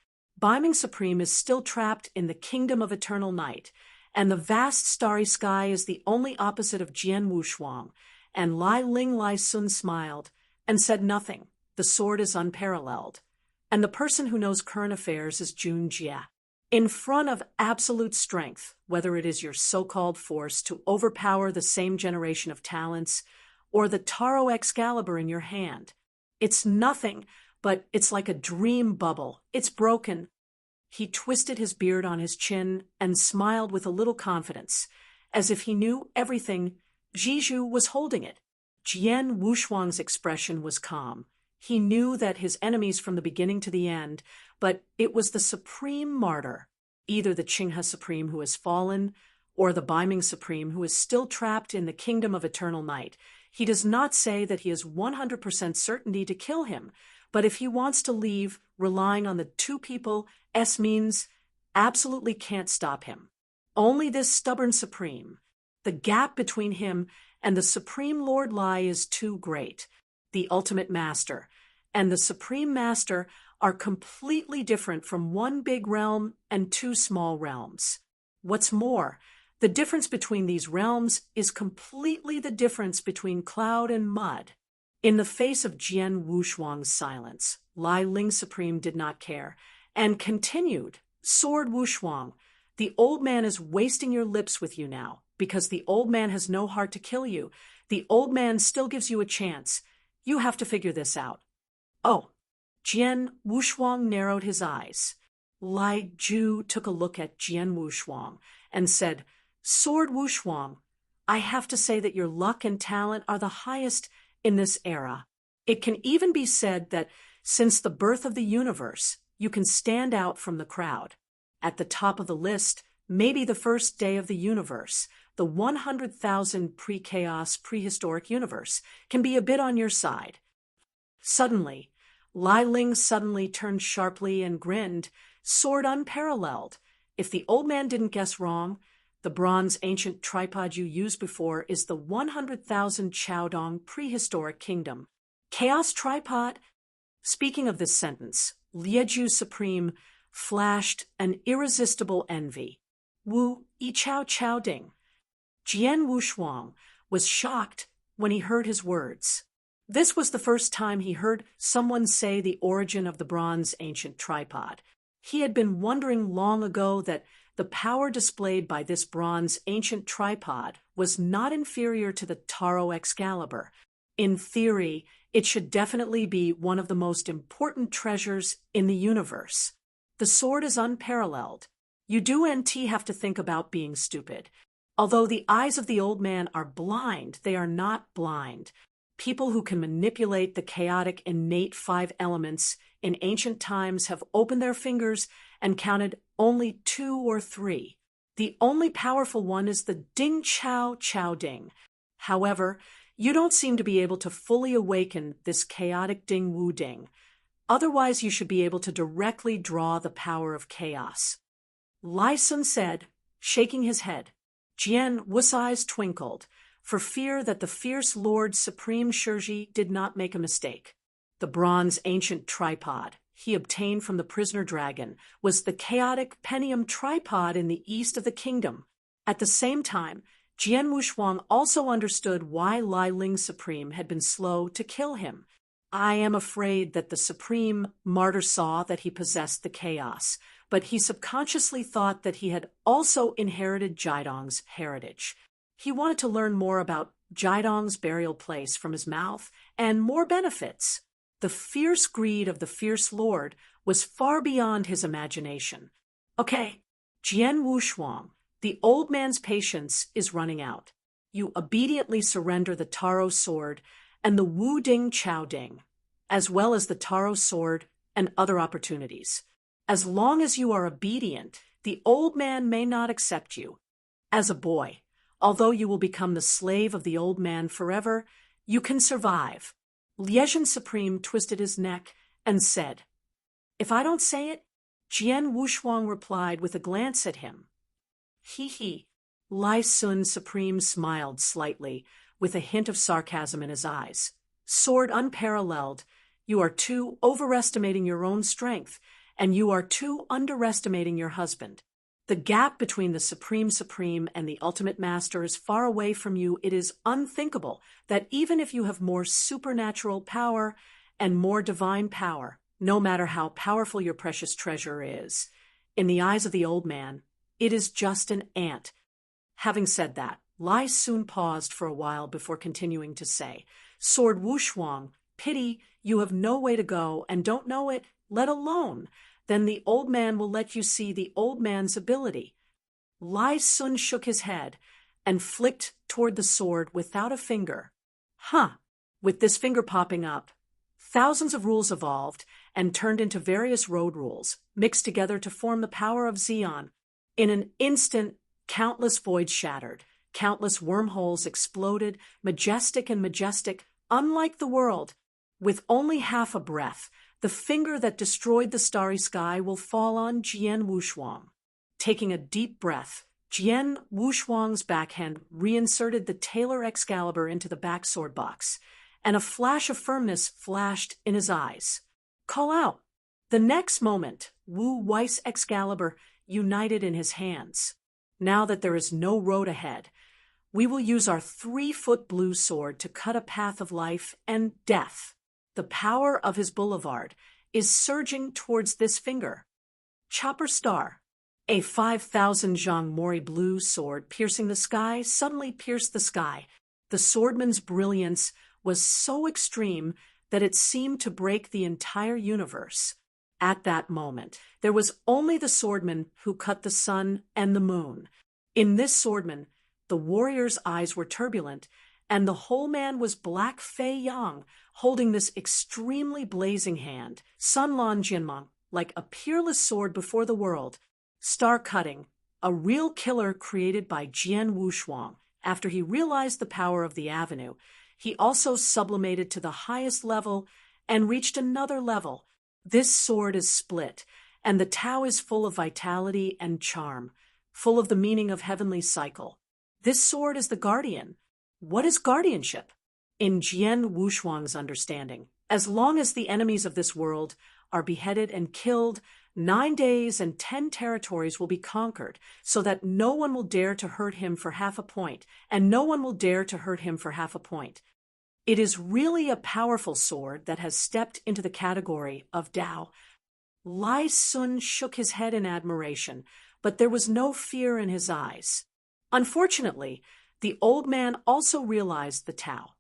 Biming Supreme is still trapped in the Kingdom of Eternal Night, and the vast starry sky is the only opposite of Jian Wushuang, and Lai Ling Lai Sun smiled and said nothing. The sword is unparalleled. And the person who knows current affairs is Jun Jie. In front of absolute strength, whether it is your so-called force to overpower the same generation of talents, or the Taro Excalibur in your hand, it's nothing, but it's like a dream bubble. It's broken. He twisted his beard on his chin and smiled with a little confidence, as if he knew everything. Jiju was holding it. Jian Wushuang's expression was calm. He knew that his enemies from the beginning to the end, but it was the supreme martyr, either the Qinghe Supreme who has fallen, or the Biming Supreme who is still trapped in the Kingdom of Eternal Night. He does not say that he has 100% certainty to kill him, but if he wants to leave, relying on the two people, S means absolutely can't stop him. Only this stubborn Supreme. The gap between him and the Supreme Lord Lai is too great. The ultimate master and the Supreme Master are completely different from one big realm and two small realms. What's more, the difference between these realms is completely the difference between cloud and mud. In the face of Jian Wushuang's silence, Lai Ling Supreme did not care, and continued, Sword Wushuang, the old man is wasting your lips with you now, because the old man has no heart to kill you. The old man still gives you a chance. You have to figure this out. Oh, Jian Wushuang narrowed his eyes. Lai Ju took a look at Jian Wushuang and said, Sword Wushuang, I have to say that your luck and talent are the highest in this era. It can even be said that since the birth of the universe, you can stand out from the crowd. At the top of the list, maybe the first day of the universe, the 100,000 pre-chaos prehistoric universe, can be a bit on your side. Suddenly, Lai Ling suddenly turned sharply and grinned, sword unparalleled. If the old man didn't guess wrong, the bronze ancient tripod you used before is the 100,000 Chaodong prehistoric kingdom. Chaos tripod? Speaking of this sentence, Lieju Supreme flashed an irresistible envy. Wu Yi Chao Chao Ding. Jian Wushuang was shocked when he heard his words. This was the first time he heard someone say the origin of the bronze ancient tripod. He had been wondering long ago that the power displayed by this bronze ancient tripod was not inferior to the Taro Excalibur. In theory, it should definitely be one of the most important treasures in the universe. The sword is unparalleled. You do have to think about being stupid. Although the eyes of the old man are blind, they are not blind. People who can manipulate the chaotic innate 5 elements in ancient times have opened their fingers and counted only 2 or 3. The only powerful one is the Ding Chao Chao Ding. However, you don't seem to be able to fully awaken this chaotic Ding Wu Ding. Otherwise, you should be able to directly draw the power of chaos. Lai Sun said, shaking his head. Jian Wu's eyes twinkled, for fear that the fierce Lord Supreme Shurji did not make a mistake. The bronze ancient tripod he obtained from the prisoner dragon was the chaotic Pentium tripod in the east of the kingdom. At the same time, Jian Wushuang also understood why Lai Ling Supreme had been slow to kill him. I am afraid that the Supreme Martyr saw that he possessed the chaos, but he subconsciously thought that he had also inherited Jiadong's heritage. He wanted to learn more about Jiadong's burial place from his mouth and more benefits. The fierce greed of the fierce lord was far beyond his imagination. Okay, Jian Wushuang, the old man's patience is running out. You obediently surrender the Taro sword and the Wu Ding Chao Ding, as well as the Taro sword and other opportunities. As long as you are obedient, the old man may not accept you. As a boy, although you will become the slave of the old man forever, you can survive. Liezhen Supreme twisted his neck and said, If I don't say it, Jian Wushuang replied with a glance at him. He. Lai Sun Supreme smiled slightly, with a hint of sarcasm in his eyes. Sword unparalleled, you are too overestimating your own strength, and you are too underestimating your husband. The gap between the supreme and the ultimate master is far away from you. It is unthinkable that even if you have more supernatural power and more divine power, no matter how powerful your precious treasure is, in the eyes of the old man, it is just an ant. Having said that, Lai Sun paused for a while before continuing to say, Sword Wushuang, pity you have no way to go and don't know it, let alone. Then the old man will let you see the old man's ability. Lai Sun shook his head and flicked toward the sword without a finger. With this finger popping up, thousands of rules evolved and turned into various road rules, mixed together to form the power of Xian. In an instant, countless voids shattered, countless wormholes exploded, majestic, unlike the world. With only half a breath, the finger that destroyed the starry sky will fall on Jian Wushuang. Taking a deep breath, Jian Wushuang's backhand reinserted the Taylor Excalibur into the back sword box, and a flash of firmness flashed in his eyes. Call out! The next moment, Wu Weiss Excalibur united in his hands. Now that there is no road ahead, we will use our 3-foot blue sword to cut a path of life and death. The power of his boulevard is surging towards this finger. Chopper Star. A 5,000 Zhang Mori blue sword piercing the sky suddenly pierced the sky. The swordman's brilliance was so extreme that it seemed to break the entire universe. At that moment, there was only the swordman who cut the sun and the moon. In this swordman, the warrior's eyes were turbulent, and the whole man was Black Fei Yang, holding this extremely blazing hand, Sun Lan Jianmang, like a peerless sword before the world. Star cutting, a real killer created by Jian Wushuang. After he realized the power of the avenue, he also sublimated to the highest level and reached another level. This sword is split, and the Tao is full of vitality and charm, full of the meaning of heavenly cycle. This sword is the guardian. What is guardianship? In Jian Wushuang's understanding, as long as the enemies of this world are beheaded and killed, 9 days and 10 territories will be conquered, so that no one will dare to hurt him for half a point, and no one will dare to hurt him for half a point. It is really a powerful sword that has stepped into the category of Tao. Lai Sun shook his head in admiration, but there was no fear in his eyes. Unfortunately, the old man also realized the Tao.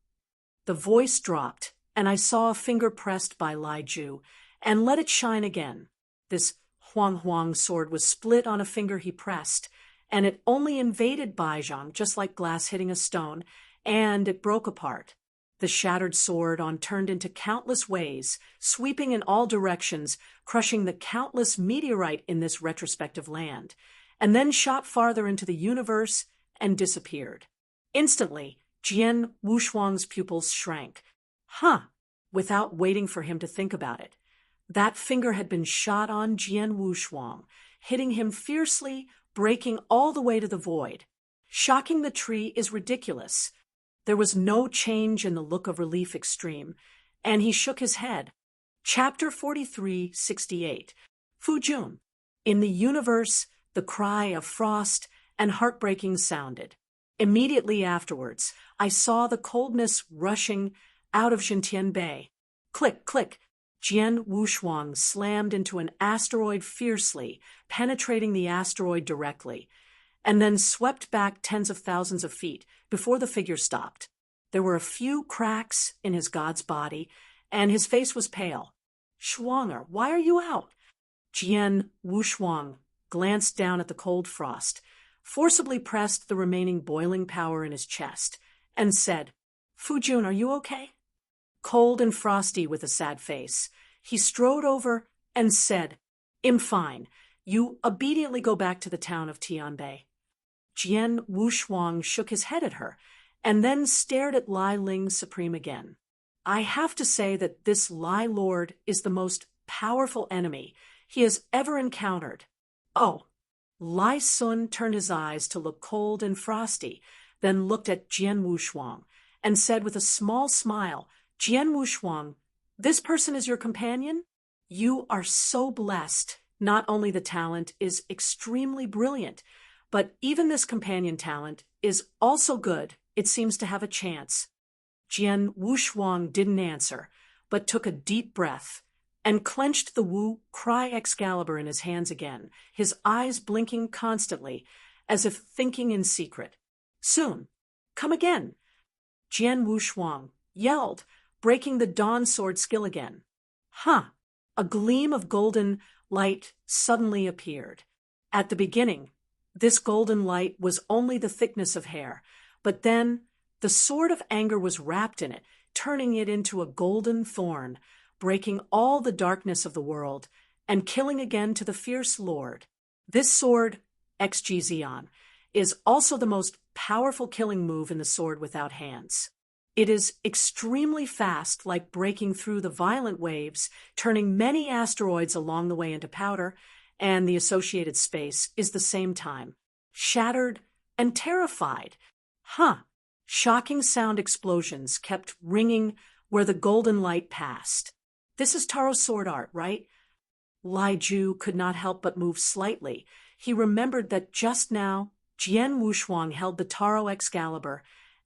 The voice dropped, and I saw a finger pressed by Lai Ju, and let it shine again. This Huang sword was split on a finger he pressed, and it only invaded Baizhang just like glass hitting a stone, and it broke apart. The shattered sword turned into countless ways, sweeping in all directions, crushing the countless meteorite in this retrospective land, and then shot farther into the universe and disappeared. Instantly, Jian Wushuang's pupils shrank. Without waiting for him to think about it. That finger had been shot on Jian Wushuang, hitting him fiercely, breaking all the way to the void. Shocking the tree is ridiculous. There was no change in the look of relief extreme, and he shook his head. Chapter 43:68. Fujun. In the universe, the cry of frost and heartbreaking sounded. Immediately afterwards, I saw the coldness rushing out of Xintian Bay. Click, click. Jian Wushuang slammed into an asteroid fiercely, penetrating the asteroid directly, and then swept back tens of thousands of feet before the figure stopped. There were a few cracks in his god's body, and his face was pale. Shuanger, why are you out? Jian Wushuang glanced down at the cold frost, forcibly pressed the remaining boiling power in his chest, and said, Fujun, are you okay? Cold and frosty with a sad face, he strode over and said, I'm fine. You obediently go back to the town of Tianbei. Jian Wushuang shook his head at her, and then stared at Lai Ling Supreme again. I have to say that this Lai Lord is the most powerful enemy he has ever encountered. Oh! Lai Sun turned his eyes to look cold and frosty, then looked at Jian Wushuang, and said with a small smile, Jian Wushuang, this person is your companion? You are so blessed. Not only the talent is extremely brilliant, but even this companion talent is also good. It seems to have a chance. Jian Wushuang didn't answer, but took a deep breath and clenched the Wu Cry Excalibur in his hands again, his eyes blinking constantly, as if thinking in secret. Soon, come again, Jian Wushuang yelled, breaking the dawn sword skill again. Huh! A gleam of golden light suddenly appeared. At the beginning, this golden light was only the thickness of hair, but then the sword of anger was wrapped in it, turning it into a golden thorn, breaking all the darkness of the world, and killing again to the fierce lord. This sword, XG Xian, is also the most powerful killing move in the sword without hands. It is extremely fast, like breaking through the violent waves, turning many asteroids along the way into powder, and the associated space is the same time shattered and terrified. Huh! Shocking sound explosions kept ringing where the golden light passed. This is Taro's sword art, right? Lai Ju could not help but move slightly. He remembered that just now Jian Wushuang held the Taro Excalibur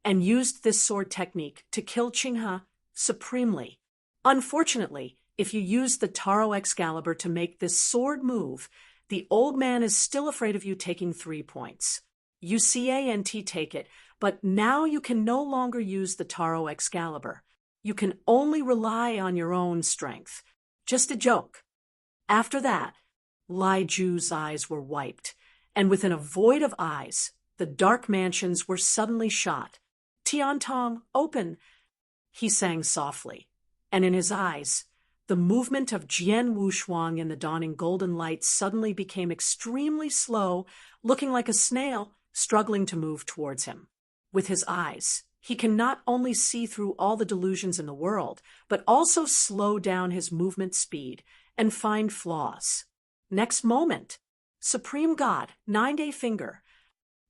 and used this sword technique to kill Qinghe supremely. Unfortunately, if you use the Taro Excalibur to make this sword move, the old man is still afraid of you taking 3 points. You can't take it, but now you can no longer use the Taro Excalibur. You can only rely on your own strength. Just a joke. After that, Lai Ju's eyes were wiped, and within a void of eyes, the dark mansions were suddenly shot. Tiantong, open, he sang softly, and in his eyes, the movement of Jian Wushuang in the dawning golden light suddenly became extremely slow, looking like a snail struggling to move towards him. With his eyes, he can not only see through all the delusions in the world, but also slow down his movement speed and find flaws. Next moment, Supreme God, 9-day finger.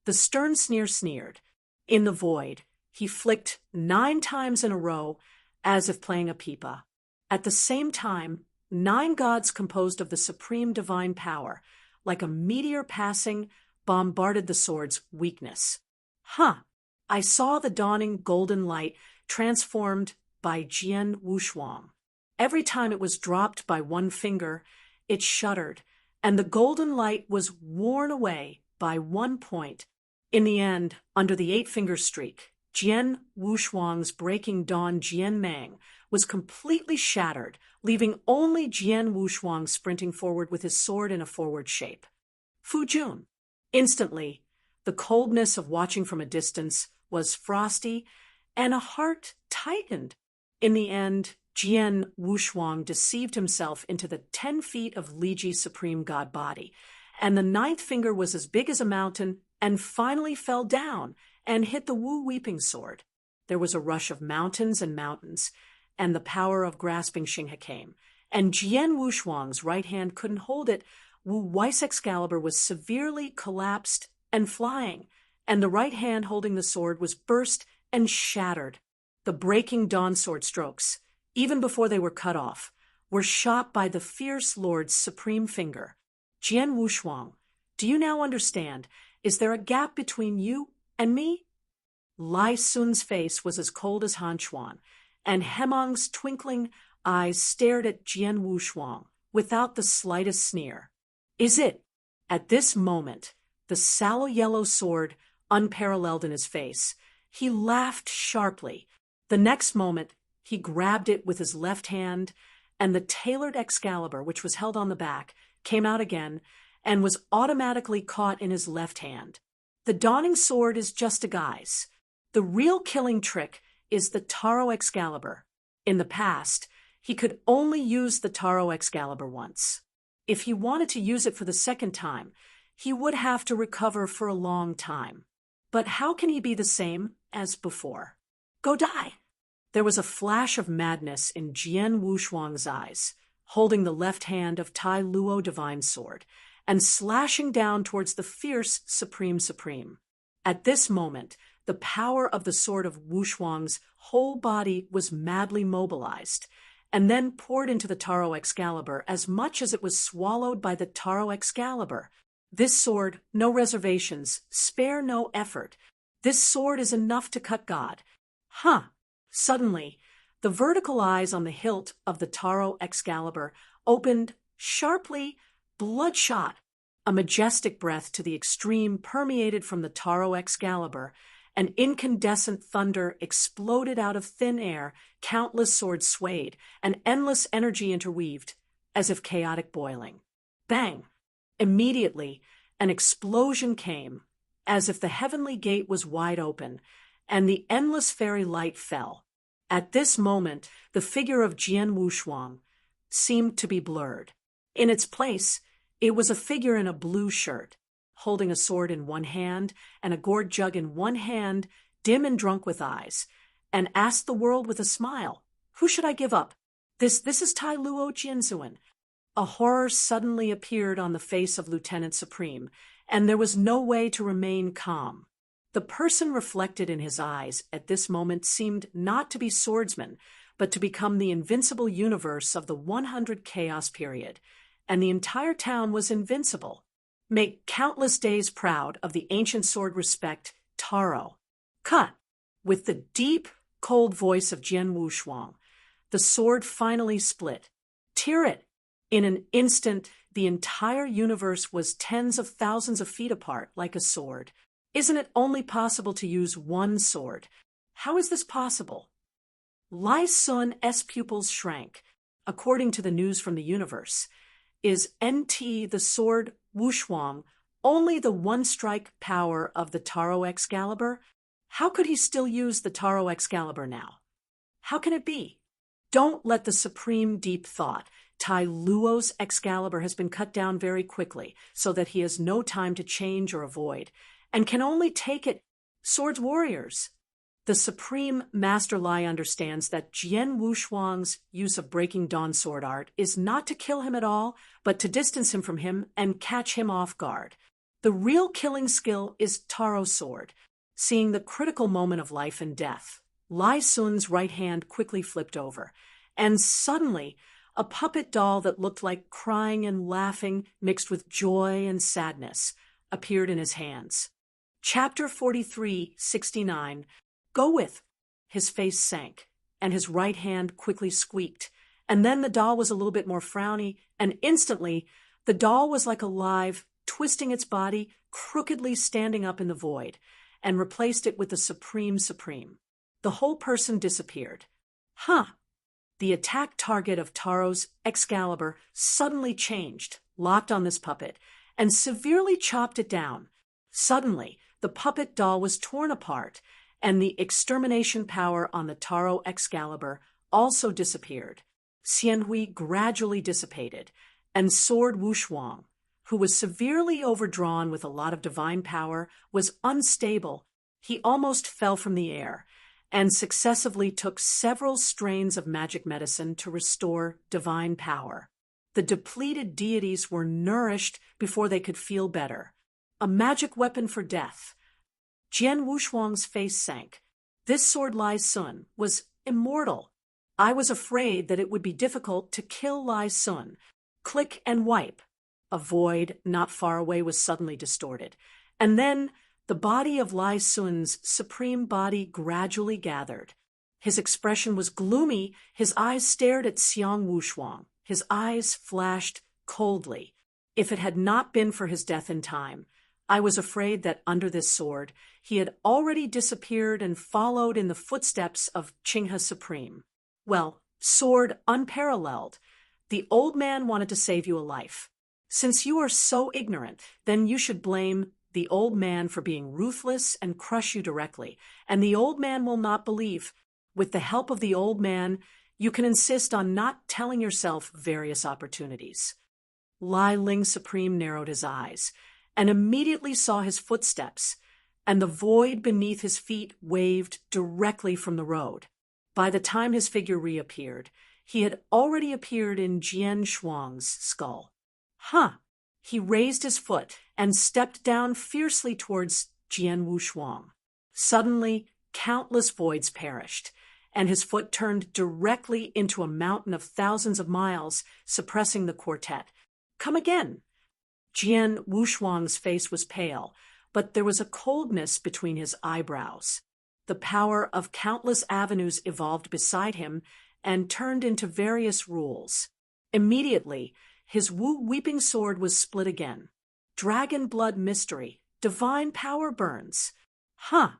The stern sneer sneered. In the void, he flicked 9 times in a row, as if playing a pipa. At the same time, 9 gods composed of the supreme divine power, like a meteor passing, bombarded the sword's weakness. Huh! I saw the dawning golden light transformed by Jian Wushuang. Every time it was dropped by 1 finger, it shuddered, and the golden light was worn away by 1 point. In the end, under the 8-finger streak, Jian Wushuang's breaking dawn Jian Mang was completely shattered, leaving only Jian Wushuang sprinting forward with his sword in a forward shape. Fu Jun. Instantly, the coldness of watching from a distance was frosty, and a heart tightened. In the end, Jian Wushuang deceived himself into the 10 feet of Liji's supreme god body, and the 9th finger was as big as a mountain and finally fell down and hit the Wu Weeping Sword. There was a rush of mountains and mountains, and the power of grasping Qinghe came, and Jian Wushuang's right hand couldn't hold it. Wu Wei's Excalibur was severely collapsed and flying, and the right hand holding the sword was burst and shattered. The breaking dawn sword strokes, even before they were cut off, were shot by the fierce lord's supreme finger. Jian Wushuang, do you now understand? Is there a gap between you and me? Lai Sun's face was as cold as Han Chuan, and Hemang's twinkling eyes stared at Jian Wushuang without the slightest sneer. Is it? At this moment, the sallow yellow sword unparalleled in his face. He laughed sharply. The next moment, he grabbed it with his left hand, and the tailored Excalibur, which was held on the back, came out again and was automatically caught in his left hand. The dawning sword is just a guise. The real killing trick is the Taro Excalibur. In the past, he could only use the Taro Excalibur once. If he wanted to use it for the second time, he would have to recover for a long time. But how can he be the same as before? Go die! There was a flash of madness in Jian Wushuang's eyes, holding the left hand of Tai Luo Divine Sword, and slashing down towards the fierce Supreme. At this moment, the power of the sword of Wushuang's whole body was madly mobilized, and then poured into the Taro Excalibur as much as it was swallowed by the Taro Excalibur. This sword, no reservations, spare no effort. This sword is enough to cut God. Huh! Suddenly, the vertical eyes on the hilt of the Taro Excalibur opened sharply, bloodshot. A majestic breath to the extreme permeated from the Taro Excalibur. An incandescent thunder exploded out of thin air, countless swords swayed, and endless energy interweaved, as if chaotic boiling. Bang! Immediately, an explosion came, as if the heavenly gate was wide open, and the endless fairy light fell. At this moment, the figure of Jian Wushuang seemed to be blurred. In its place, it was a figure in a blue shirt, holding a sword in one hand and a gourd jug in one hand, dim and drunk with eyes, and asked the world with a smile, "Who should I give up? This is Tai Luo Jianzuan." A horror suddenly appeared on the face of Lieutenant Supreme, and there was no way to remain calm. The person reflected in his eyes at this moment seemed not to be swordsman, but to become the invincible universe of the 100 Chaos period, and the entire town was invincible. Make countless days proud of the ancient sword respect, Taro. Cut! With the deep, cold voice of Jian Wushuang, the sword finally split. Tear it! In an instant, the entire universe was tens of thousands of feet apart, like a sword. Isn't it only possible to use one sword? How is this possible? Lai Sun's pupils shrank. According to the news from the universe, is NT the sword Wushuang only the one-strike power of the Taro Excalibur? How could he still use the Taro Excalibur now? How can it be? Don't let the supreme deep thought. Tai Luo's Excalibur has been cut down very quickly, so that he has no time to change or avoid, and can only take it. Swords warriors. The Supreme Master Lai understands that Jian Wushuang's use of Breaking Dawn sword art is not to kill him at all, but to distance him from him and catch him off guard. The real killing skill is Taro's sword, seeing the critical moment of life and death. Lai Sun's right hand quickly flipped over, and suddenly a puppet doll that looked like crying and laughing mixed with joy and sadness appeared in his hands. Chapter 43:69. Go with. His face sank, and his right hand quickly squeaked, and then the doll was a little bit more frowny, and instantly the doll was like alive, twisting its body, crookedly standing up in the void, and replaced it with the Supreme. The whole person disappeared. Huh! The attack target of Taro's Excalibur suddenly changed, locked on this puppet, and severely chopped it down. Suddenly, the puppet doll was torn apart, and the extermination power on the Taro Excalibur also disappeared. Xianhui gradually dissipated, and Sword Wushuang, who was severely overdrawn with a lot of divine power, was unstable. He almost fell from the air, and successively took several strains of magic medicine to restore divine power. The depleted deities were nourished before they could feel better. A magic weapon for death. Jian Wushuang's face sank. This sword Lai Sun was immortal. I was afraid that it would be difficult to kill Lai Sun. Click and wipe. A void not far away was suddenly distorted. And then the body of Lai Sun's supreme body gradually gathered. His expression was gloomy. His eyes stared at Xiang Wushuang. His eyes flashed coldly. If it had not been for his death in time, I was afraid that under this sword he had already disappeared and followed in the footsteps of Qinghe Supreme. Well, sword unparalleled. The old man wanted to save you a life. Since you are so ignorant, then you should blame the old man for being ruthless and crush you directly, and the old man will not believe. With the help of the old man, you can insist on not telling yourself various opportunities. Lai Ling Supreme narrowed his eyes, and immediately saw his footsteps, and the void beneath his feet waved directly from the road. By the time his figure reappeared, he had already appeared in Jian Shuang's skull. Huh! He raised his foot and stepped down fiercely towards Jian Wushuang. Suddenly, countless voids perished, and his foot turned directly into a mountain of thousands of miles, suppressing the quartet. Come again. Jian Wushuang's face was pale, but there was a coldness between his eyebrows. The power of countless avenues evolved beside him and turned into various rules. Immediately, his Wu-weeping sword was split again. Dragon blood mystery, divine power burns. Huh!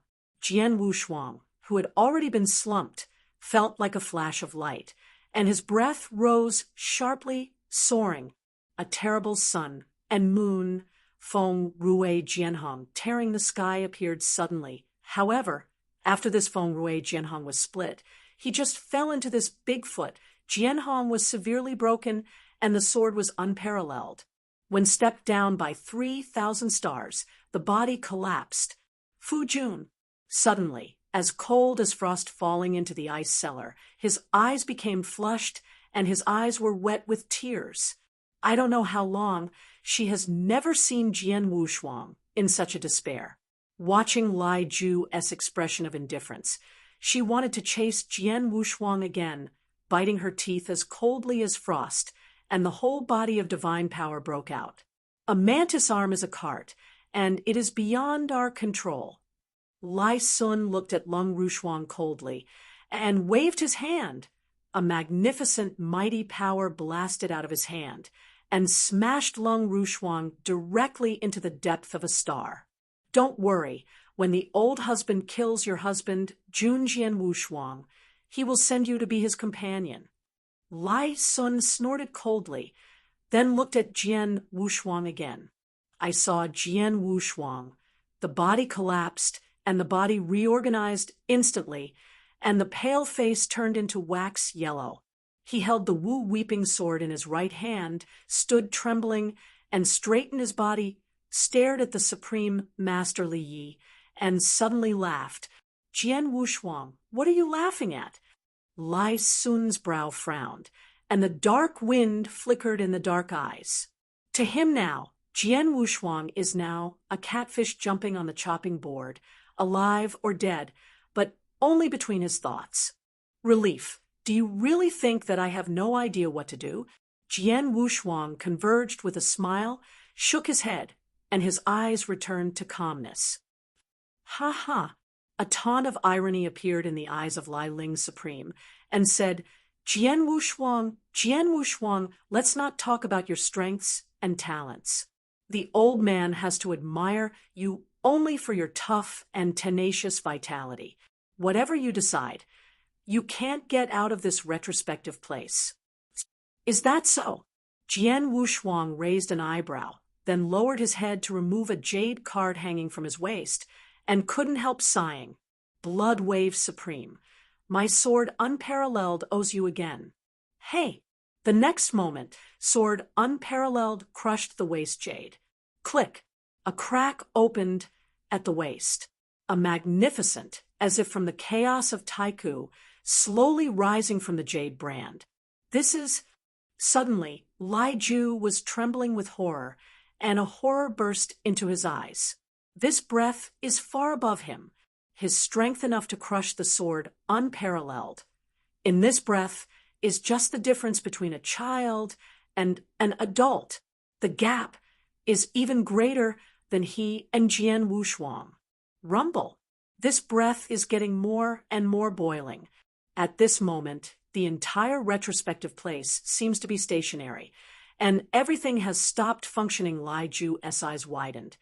Jian Wushuang, who had already been slumped, felt like a flash of light, and his breath rose sharply, soaring. A terrible sun and moon, Feng Rui Jianhong, tearing the sky, appeared suddenly. However, after this Feng Rui Jianhong was split, he just fell into this Bigfoot. Jianhong was severely broken, and the sword was unparalleled. When stepped down by 3,000 stars, the body collapsed. Fu Jun, suddenly, as cold as frost falling into the ice cellar, his eyes became flushed, and his eyes were wet with tears. I don't know how long. She has never seen Jian Wushuang in such a despair. Watching Lai Ju's expression of indifference, she wanted to chase Jian Wushuang again, biting her teeth as coldly as frost, and the whole body of divine power broke out. A mantis arm is a cart, and it is beyond our control. Lai Sun looked at Lung Rushuang coldly and waved his hand. A magnificent, mighty power blasted out of his hand and smashed Lung Rushuang directly into the depth of a star. Don't worry, when the old husband kills your husband, Jun Jian Wushuang, he will send you to be his companion. Lai Sun snorted coldly, then looked at Jian Wushuang again. I saw Jian Wushuang. The body collapsed, and the body reorganized instantly, and the pale face turned into wax yellow. He held the Wu-weeping sword in his right hand, stood trembling, and straightened his body, stared at the Supreme Master Li Yi, and suddenly laughed. Jian Wushuang, what are you laughing at? Lai Sun's brow frowned, and the dark wind flickered in the dark eyes. To him now, Jian Wushuang is now a catfish jumping on the chopping board, alive or dead, but only between his thoughts. Relief. Do you really think that I have no idea what to do? Jian Wushuang converged with a smile, shook his head, and his eyes returned to calmness. Ha ha! A taunt of irony appeared in the eyes of Lai Ling Supreme, and said, Jian Wushuang, let's not talk about your strengths and talents. The old man has to admire you only for your tough and tenacious vitality. Whatever you decide, you can't get out of this retrospective place. Is that so? Jian Wushuang raised an eyebrow, then lowered his head to remove a jade card hanging from his waist, and couldn't help sighing. Blood wave supreme. My sword unparalleled owes you again. Hey! The next moment, sword unparalleled crushed the waist jade. Click! A crack opened at the waist. A magnificent, as if from the chaos of Taiku, slowly rising from the jade brand. This is... Suddenly, Lai Ju was trembling with horror, and a horror burst into his eyes. This breath is far above him, his strength enough to crush the sword unparalleled. In this breath is just the difference between a child and an adult. The gap is even greater than he and Jian Wushuang. Rumble. This breath is getting more and more boiling. At this moment, the entire retrospective place seems to be stationary, and everything has stopped functioning. Lai Ju's eyes widened,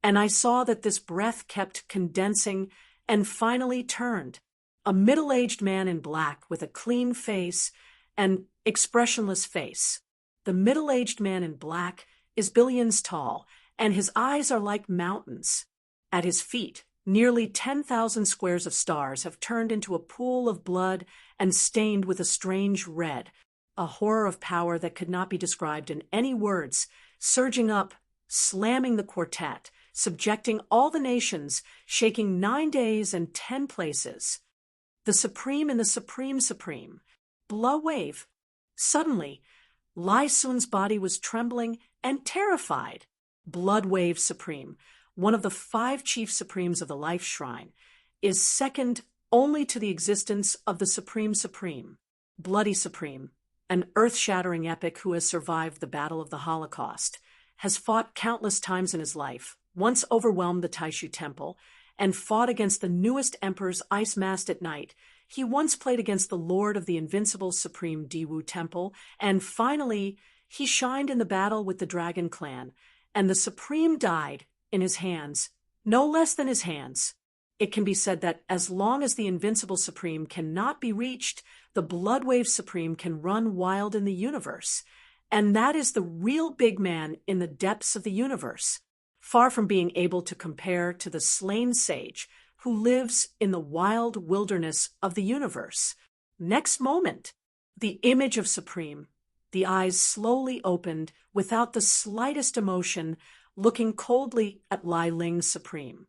and I saw that this breath kept condensing and finally turned. A middle-aged man in black with a clean face and expressionless face. The middle-aged man in black is billions tall, and his eyes are like mountains. At his feet, nearly 10,000 squares of stars have turned into a pool of blood and stained with a strange red, a horror of power that could not be described in any words, surging up, slamming the quartet, subjecting all the nations, shaking 9 days and 10 places. The Supreme and the Supreme. Blow wave. Suddenly, Lai Sun's body was trembling and terrified. Blood wave supreme, one of the 5 chief supremes of the Life Shrine. is second only to the existence of the Supreme, Bloody Supreme, an earth-shattering epic who has survived the Battle of the Holocaust, has fought countless times in his life, once overwhelmed the Taishu Temple, and fought against the newest emperor's ice mast at night. He once played against the Lord of the Invincible Supreme Diwu Temple, and finally, he shined in the battle with the Dragon Clan, and the Supreme died in his hands, no less than his hands. It can be said that as long as the Invincible Supreme cannot be reached, the Bloodwave Supreme can run wild in the universe. And that is the real big man in the depths of the universe, far from being able to compare to the slain sage who lives in the wild wilderness of the universe. Next moment, the image of Supreme, the eyes slowly opened without the slightest emotion, looking coldly at Lai Ling Supreme.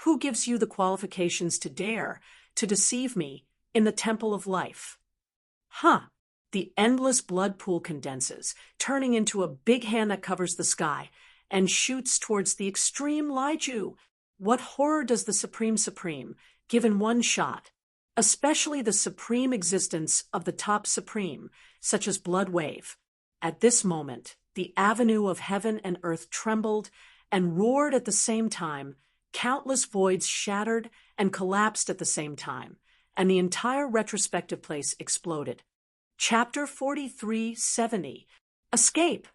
Who gives you the qualifications to dare to deceive me in the Temple of Life? The endless blood pool condenses, turning into a big hand that covers the sky and shoots towards the extreme Laiju. What horror does the Supreme, given one shot, especially the supreme existence of the top Supreme, such as Bloodwave. At this moment, the avenue of heaven and earth trembled and roared at the same time. Countless voids shattered and collapsed at the same time, and the entire retrospective place exploded. Chapter 4370. Escape!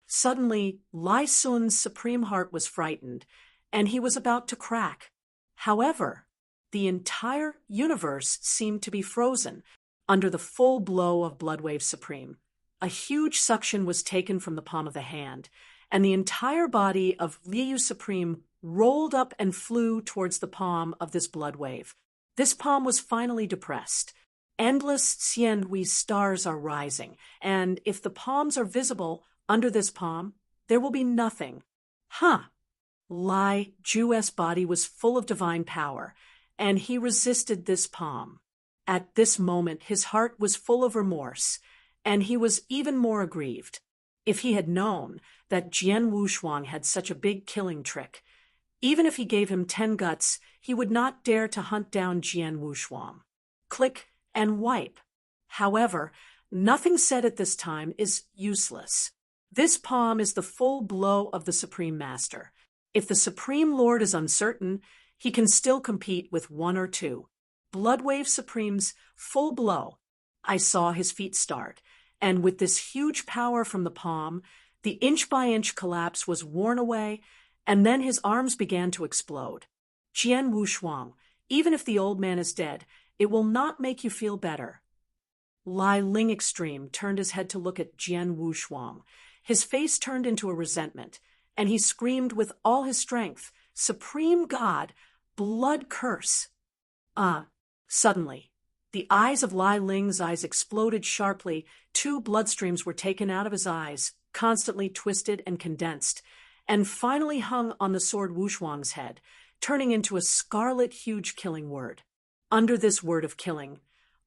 Suddenly, Lai Sun's supreme heart was frightened, and he was about to crack. However, the entire universe seemed to be frozen under the full blow of Bloodwave Supreme. A huge suction was taken from the palm of the hand, and the entire body of Liu Supreme rolled up and flew towards the palm of this blood wave. This palm was finally depressed. Endless Xianhui stars are rising, and if the palms are visible under this palm, there will be nothing. Lai Ju's body was full of divine power, and he resisted this palm. At this moment, his heart was full of remorse, and he was even more aggrieved. If he had known that Jian Wushuang had such a big killing trick, even if he gave him 10 guts, he would not dare to hunt down Jian Wushuang. Click and wipe. However, nothing said at this time is useless. This palm is the full blow of the Supreme Master. If the Supreme Lord is uncertain, he can still compete with 1 or 2. Bloodwave Supreme's full blow. I saw his feet start, and with this huge power from the palm, the inch-by-inch collapse was worn away, and then his arms began to explode. Jian Wushuang, even if the old man is dead, it will not make you feel better. Lai Ling Extreme turned his head to look at Jian Wushuang. His face turned into a resentment, and he screamed with all his strength, "Supreme God, blood curse!" Suddenly, the eyes of Lai Ling's eyes exploded sharply. 2 bloodstreams were taken out of his eyes, constantly twisted and condensed, and finally hung on the sword Wushuang's head, turning into a scarlet huge killing word. Under this word of killing,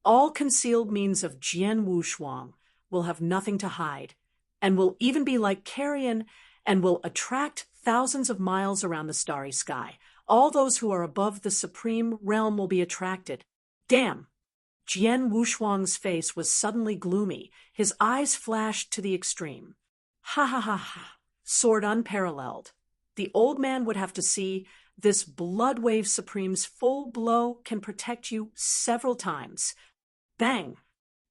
all concealed means of Jian Wushuang will have nothing to hide, and will even be like carrion, and will attract thousands of miles around the starry sky. All those who are above the supreme realm will be attracted. Damn! Jian Wushuang's face was suddenly gloomy. His eyes flashed to the extreme. Ha! Sword unparalleled. The old man would have to see this Bloodwave Supreme's full blow can protect you several times. Bang!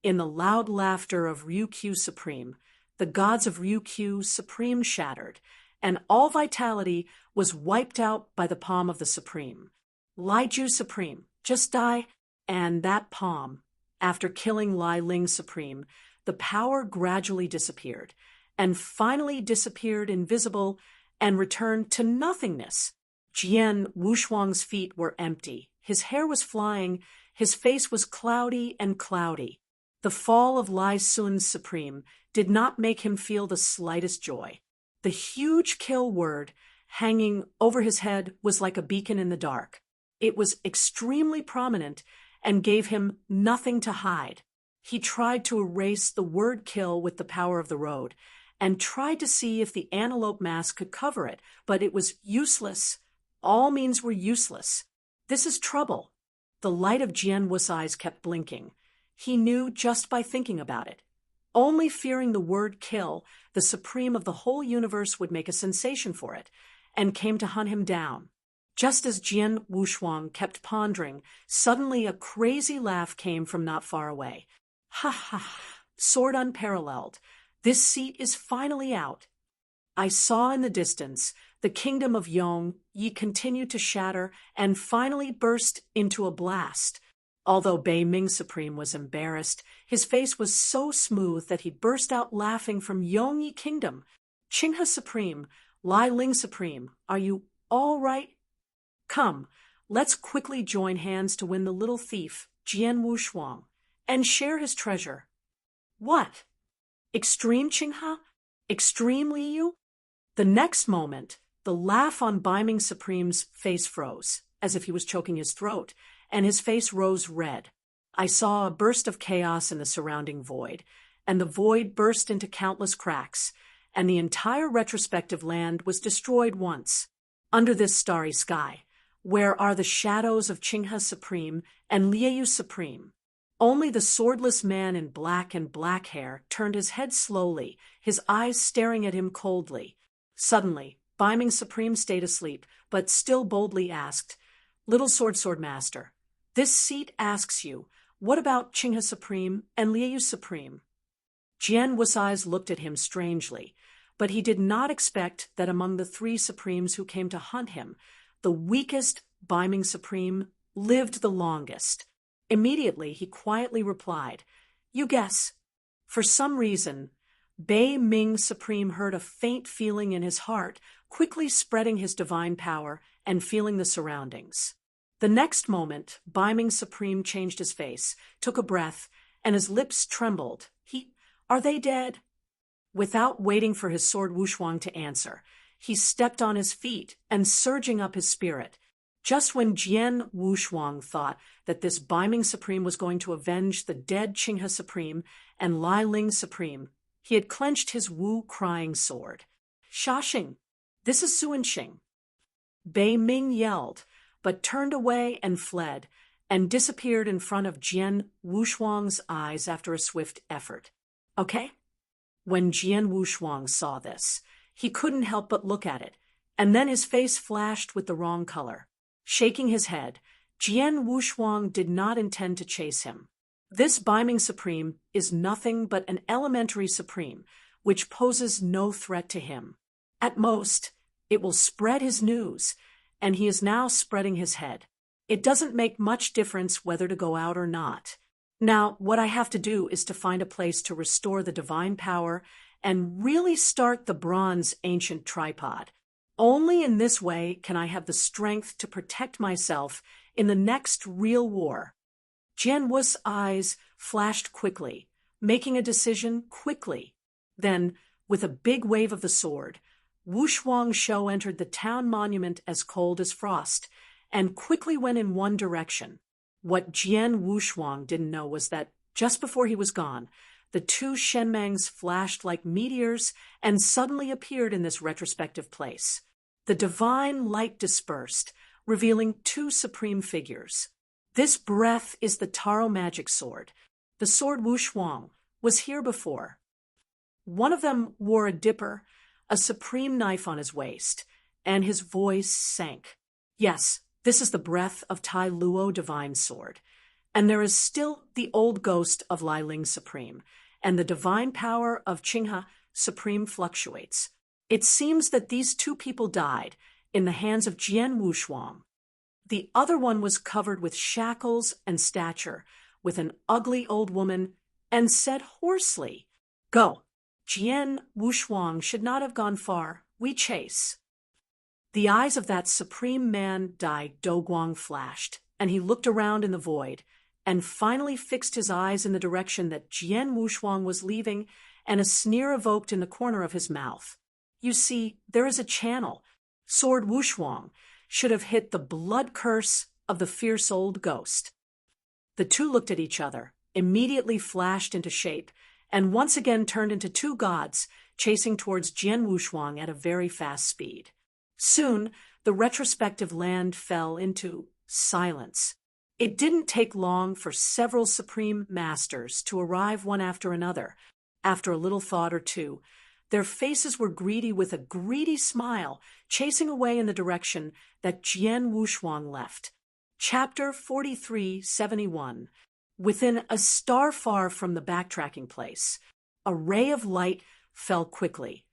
In the loud laughter of Ryukyu Supreme, the gods of Ryukyu Supreme shattered, and all vitality was wiped out by the palm of the Supreme. Laiju Supreme, just die, and that palm, after killing Lai Ling Supreme, the power gradually disappeared, and finally disappeared invisible and returned to nothingness. Jian Wushuang's feet were empty, his hair was flying, his face was cloudy and cloudy. The fall of Lai Sun's Supreme did not make him feel the slightest joy. The huge kill word hanging over his head was like a beacon in the dark. It was extremely prominent and gave him nothing to hide. He tried to erase the word kill with the power of the road, and tried to see if the antelope mask could cover it, but it was useless. All means were useless. This is trouble. The light of Jian Wu's eyes kept blinking. He knew just by thinking about it. Only fearing the word kill, the supreme of the whole universe would make a sensation for it, and came to hunt him down. Just as Jian Wushuang kept pondering, suddenly a crazy laugh came from not far away. Ha ha ha, sword unparalleled. This seat is finally out. I saw in the distance the kingdom of Yong Yi continue to shatter and finally burst into a blast. Although Bei Ming Supreme was embarrassed, his face was so smooth that he burst out laughing from Yong Yi Kingdom. Qinghe Supreme, Lai Ling Supreme, are you all right? Come, let's quickly join hands to win the little thief, Jian Wushuang, and share his treasure. What? Extreme Qinghe? Extreme Liu? The next moment, the laugh on Bei Ming Supreme's face froze, as if he was choking his throat, and his face rose red. I saw a burst of chaos in the surrounding void, and the void burst into countless cracks, and the entire retrospective land was destroyed once. Under this starry sky, where are the shadows of Qinghe Supreme and Liu Supreme? Only the swordless man in black and black hair turned his head slowly, his eyes staring at him coldly. Suddenly, Bei Ming Supreme stayed asleep, but still boldly asked, "Little Sword Master, this seat asks you, what about Qinghe Supreme and Liu Supreme?" Jian Wu's eyes looked at him strangely, but he did not expect that among the three Supremes who came to hunt him, the weakest Bei Ming Supreme lived the longest. Immediately, he quietly replied, "You guess." For some reason, Bei Ming Supreme heard a faint feeling in his heart, quickly spreading his divine power and feeling the surroundings. The next moment, Bei Ming Supreme changed his face, took a breath, and his lips trembled. Are they dead? Without waiting for his sword Wushuang to answer, he stepped on his feet and surging up his spirit. Just when Jian Wushuang thought that this Bei Ming Supreme was going to avenge the dead Qinghe Supreme and Lai Ling Supreme, he had clenched his Wu crying sword. "Shaxing, this is Suanxing." Bei Ming yelled, but turned away and fled, and disappeared in front of Jian Wushuang's eyes after a swift effort. Okay? When Jian Wushuang saw this, he couldn't help but look at it, and then his face flashed with the wrong color. Shaking his head, Jian Wushuang did not intend to chase him. This Bei Ming Supreme is nothing but an elementary supreme, which poses no threat to him. At most, it will spread his news, and he is now spreading his head. It doesn't make much difference whether to go out or not. Now, what I have to do is to find a place to restore the divine power and really start the bronze ancient tripod. Only in this way can I have the strength to protect myself in the next real war. Jian Wu's eyes flashed quickly, making a decision quickly. Then, with a big wave of the sword, Wushuang Shou entered the town monument as cold as frost, and quickly went in one direction. What Jian Wushuang didn't know was that, just before he was gone, the two Shenmangs flashed like meteors and suddenly appeared in this retrospective place. The divine light dispersed, revealing two supreme figures. This breath is the Taro magic sword. The sword Wushuang was here before. One of them wore a dipper, a supreme knife on his waist, and his voice sank. Yes, this is the breath of Tai Luo divine sword. And there is still the old ghost of Lai Ling Supreme, and the divine power of Qinghe Supreme fluctuates. It seems that these two people died in the hands of Jian Wushuang. The other one was covered with shackles and stature, with an ugly old woman, and said hoarsely, "Go. Jian Wushuang should not have gone far. We chase." The eyes of that supreme man Dai Doguang flashed, and he looked around in the void, and finally fixed his eyes in the direction that Jian Wushuang was leaving, and a sneer evoked in the corner of his mouth. You see, there is a channel. Sword Wushuang should have hit the blood curse of the fierce old ghost. The two looked at each other, immediately flashed into shape, and once again turned into two gods, chasing towards Jian Wushuang at a very fast speed. Soon, the retrospective land fell into silence. It didn't take long for several supreme masters to arrive one after another. After a little thought or two, their faces were greedy with a greedy smile, chasing away in the direction that Jian Wushuang left. Chapter 4371. Within a star far from the backtracking place, a ray of light fell quickly.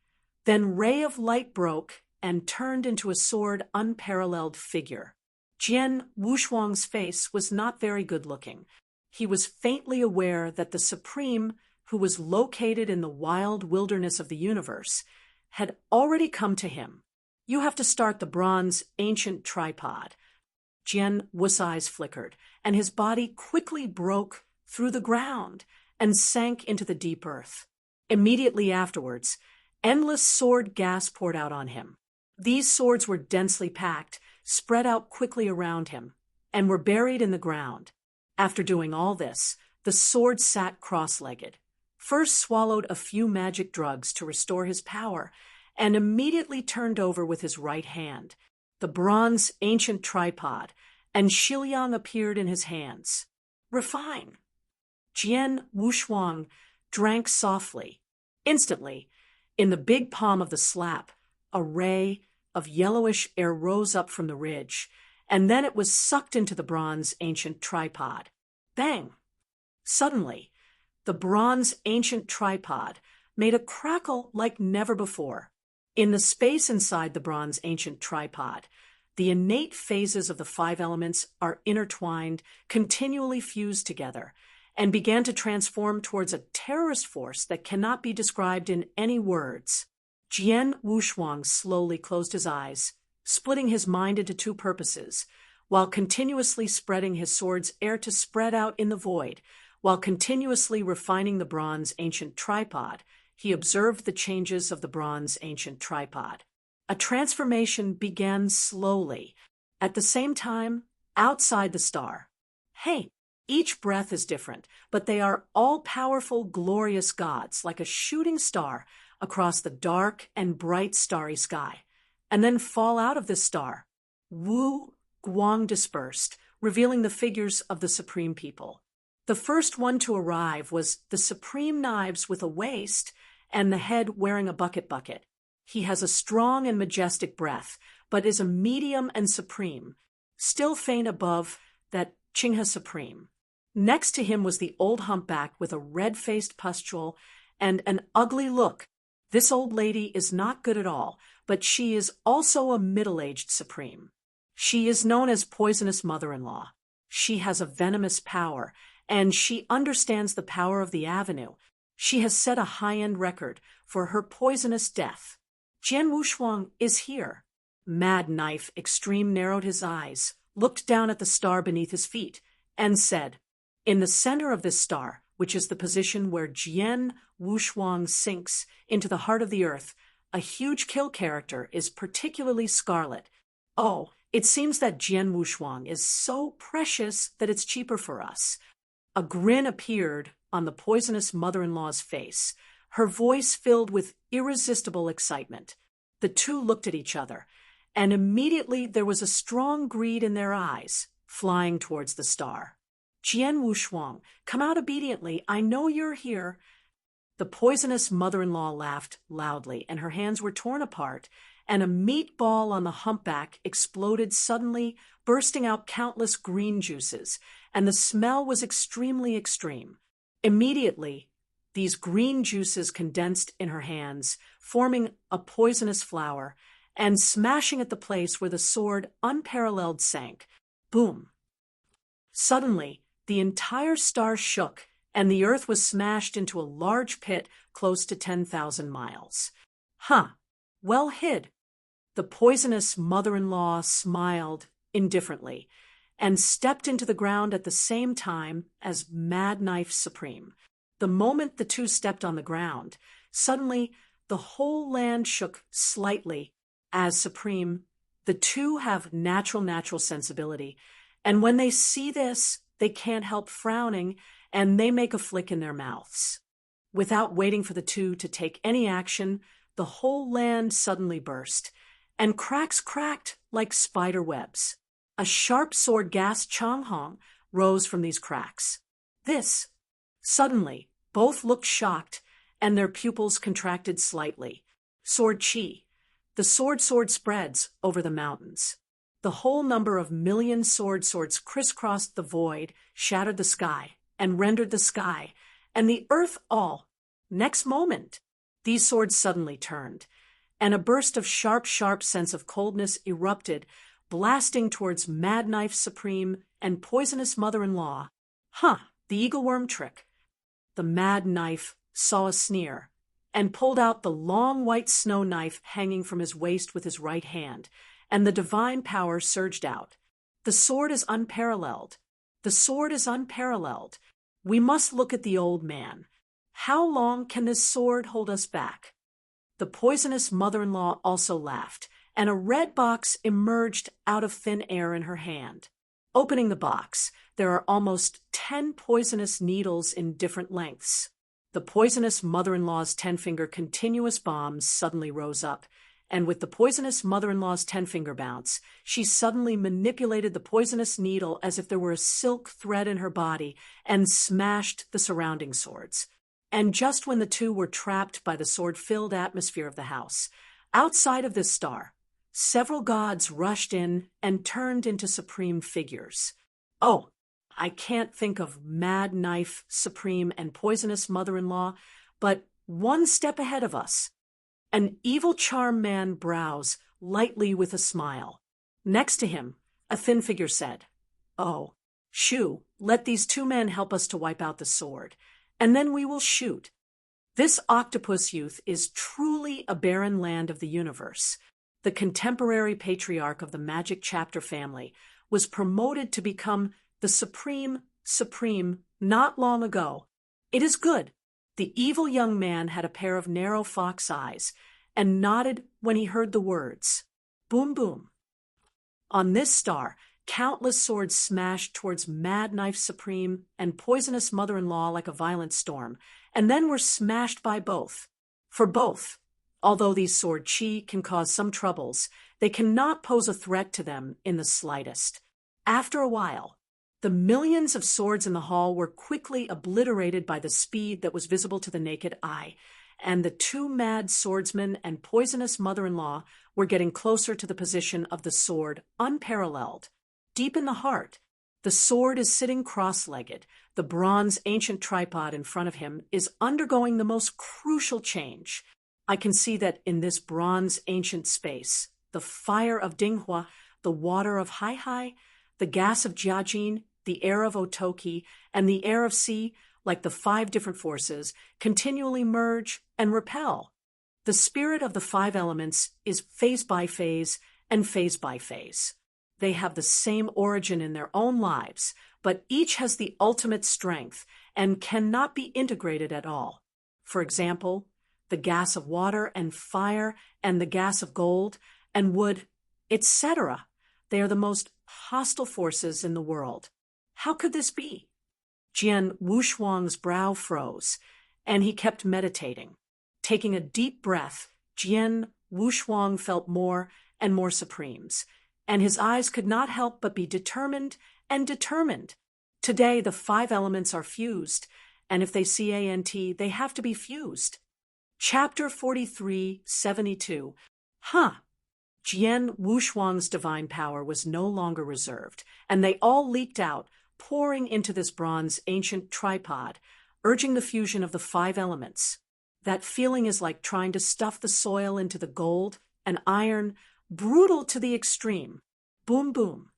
Then ray of light broke and turned into a sword unparalleled figure. Jian Wushuang's face was not very good-looking. He was faintly aware that the Supreme, who was located in the wild wilderness of the universe, had already come to him. You have to start the bronze ancient tripod. Jian Wu's eyes flickered, and his body quickly broke through the ground and sank into the deep earth. Immediately afterwards, endless sword gas poured out on him. These swords were densely packed, spread out quickly around him, and were buried in the ground. After doing all this, the sword sat cross-legged, first swallowed a few magic drugs to restore his power, and immediately turned over with his right hand the bronze ancient tripod, and Shiliang appeared in his hands. Refine. Jian Wushuang drank softly. Instantly, in the big palm of the slap, a ray of yellowish air rose up from the ridge, and then it was sucked into the bronze ancient tripod. Bang! Suddenly, the bronze ancient tripod made a crackle like never before. In the space inside the bronze ancient tripod, the innate phases of the five elements are intertwined, continually fused together, and began to transform towards a terrorist force that cannot be described in any words. Jian Wushuang slowly closed his eyes, splitting his mind into two purposes, while continuously spreading his sword's air to spread out in the void. While continuously refining the bronze ancient tripod, he observed the changes of the bronze ancient tripod. A transformation began slowly. At the same time, outside the star. Hey, each breath is different, but they are all-powerful, glorious gods, like a shooting star across the dark and bright starry sky, and then fall out of this star. Wu Guang dispersed, revealing the figures of the supreme people. The first one to arrive was the supreme knives with a waist and the head wearing a bucket. He has a strong and majestic breath, but is a medium and supreme, still faint above that Qinghe supreme. Next to him was the old humpback with a red-faced pustule and an ugly look. This old lady is not good at all, but she is also a middle-aged supreme. She is known as Poisonous Mother-in-Law. She has a venomous power, and she understands the power of the avenue. She has set a high-end record for her poisonous death. Jian Wushuang is here. Mad Knife Extreme narrowed his eyes, looked down at the star beneath his feet, and said, "In the center of this star, which is the position where Jian Wushuang sinks into the heart of the earth, a huge kill character is particularly scarlet. Oh, it seems that Jian Wushuang is so precious that it's cheaper for us." A grin appeared on the poisonous mother-in-law's face, her voice filled with irresistible excitement. The two looked at each other, and immediately there was a strong greed in their eyes, flying towards the star. "Jian Wushuang, come out obediently. I know you're here." The poisonous mother-in-law laughed loudly, and her hands were torn apart, and a meatball on the humpback exploded suddenly, bursting out countless green juices, and the smell was extremely extreme. Immediately, these green juices condensed in her hands, forming a poisonous flower, and smashing at the place where the sword unparalleled sank. Boom! Suddenly, the entire star shook, and the earth was smashed into a large pit close to 10,000 miles. Huh, well hid. The poisonous mother-in-law smiled indifferently and stepped into the ground at the same time as Mad Knife Supreme. The moment the two stepped on the ground, suddenly the whole land shook slightly. As Supreme, the two have natural sensibility, and when they see this, they can't help frowning, and they make a flick in their mouths. Without waiting for the two to take any action, the whole land suddenly burst, and cracks cracked like spider webs. A sharp sword gasped Chang Hong rose from these cracks. This. Suddenly, both looked shocked, and their pupils contracted slightly. Sword Chi. The sword spreads over the mountains. The whole number of million swords crisscrossed the void, shattered the sky, and rendered the sky, and the earth all. Next moment, these swords suddenly turned, and a burst of sharp sense of coldness erupted, blasting towards Mad Knife Supreme and Poisonous Mother-in-Law. The eagle worm trick. The Mad Knife saw a sneer, and pulled out the long white snow knife hanging from his waist with his right hand, and the divine power surged out. The sword is unparalleled. The sword is unparalleled. We must look at the old man. How long can this sword hold us back? The poisonous mother-in-law also laughed, and a red box emerged out of thin air in her hand. Opening the box, there are almost 10 poisonous needles in different lengths. The poisonous mother-in-law's 10-finger continuous bombs suddenly rose up, and with the poisonous mother-in-law's 10-finger bounce, she suddenly manipulated the poisonous needle as if there were a silk thread in her body and smashed the surrounding swords. And just when the two were trapped by the sword-filled atmosphere of the house, outside of this star, several gods rushed in and turned into supreme figures. Oh, I can't think of Mad Knife Supreme and Poisonous Mother-in-Law, but one step ahead of us. An evil charm man brows lightly with a smile. Next to him, a thin figure said, "Oh, Shu, let these two men help us to wipe out the sword, and then we will shoot." This octopus youth is truly a barren land of the universe. The contemporary patriarch of the Magic Chapter family was promoted to become the Supreme not long ago. It is good. The evil young man had a pair of narrow fox eyes and nodded when he heard the words, "Boom, boom." On this star, countless swords smashed towards Mad Knife Supreme and Poisonous Mother-in-Law like a violent storm, and then were smashed by both. For both, although these sword chi can cause some troubles, they cannot pose a threat to them in the slightest. After a while, the millions of swords in the hall were quickly obliterated by the speed that was visible to the naked eye, and the two mad swordsmen and poisonous mother-in-law were getting closer to the position of the sword, unparalleled. Deep in the heart, the sword is sitting cross-legged. The bronze ancient tripod in front of him is undergoing the most crucial change. I can see that in this bronze ancient space, the fire of Dinghua, the water of Haihai, the gas of Jiajin, the air of Otoki, and the air of Si, like the 5 different forces, continually merge and repel. The spirit of the 5 elements is phase by phase and phase by phase. They have the same origin in their own lives, but each has the ultimate strength and cannot be integrated at all. For example, the gas of water and fire and the gas of gold and wood, etc. They are the most hostile forces in the world. How could this be? Jian Wushuang's brow froze, and he kept meditating. Taking a deep breath, Jian Wushuang felt more and more supremes, and his eyes could not help but be determined and determined. Today, the 5 elements are fused, and if they CANT, they have to be fused. Chapter 43:72. Jian Wushuang's divine power was no longer reserved, and they all leaked out, pouring into this bronze ancient tripod, urging the fusion of the 5 elements. That feeling is like trying to stuff the soil into the gold and iron, brutal to the extreme. Boom, boom.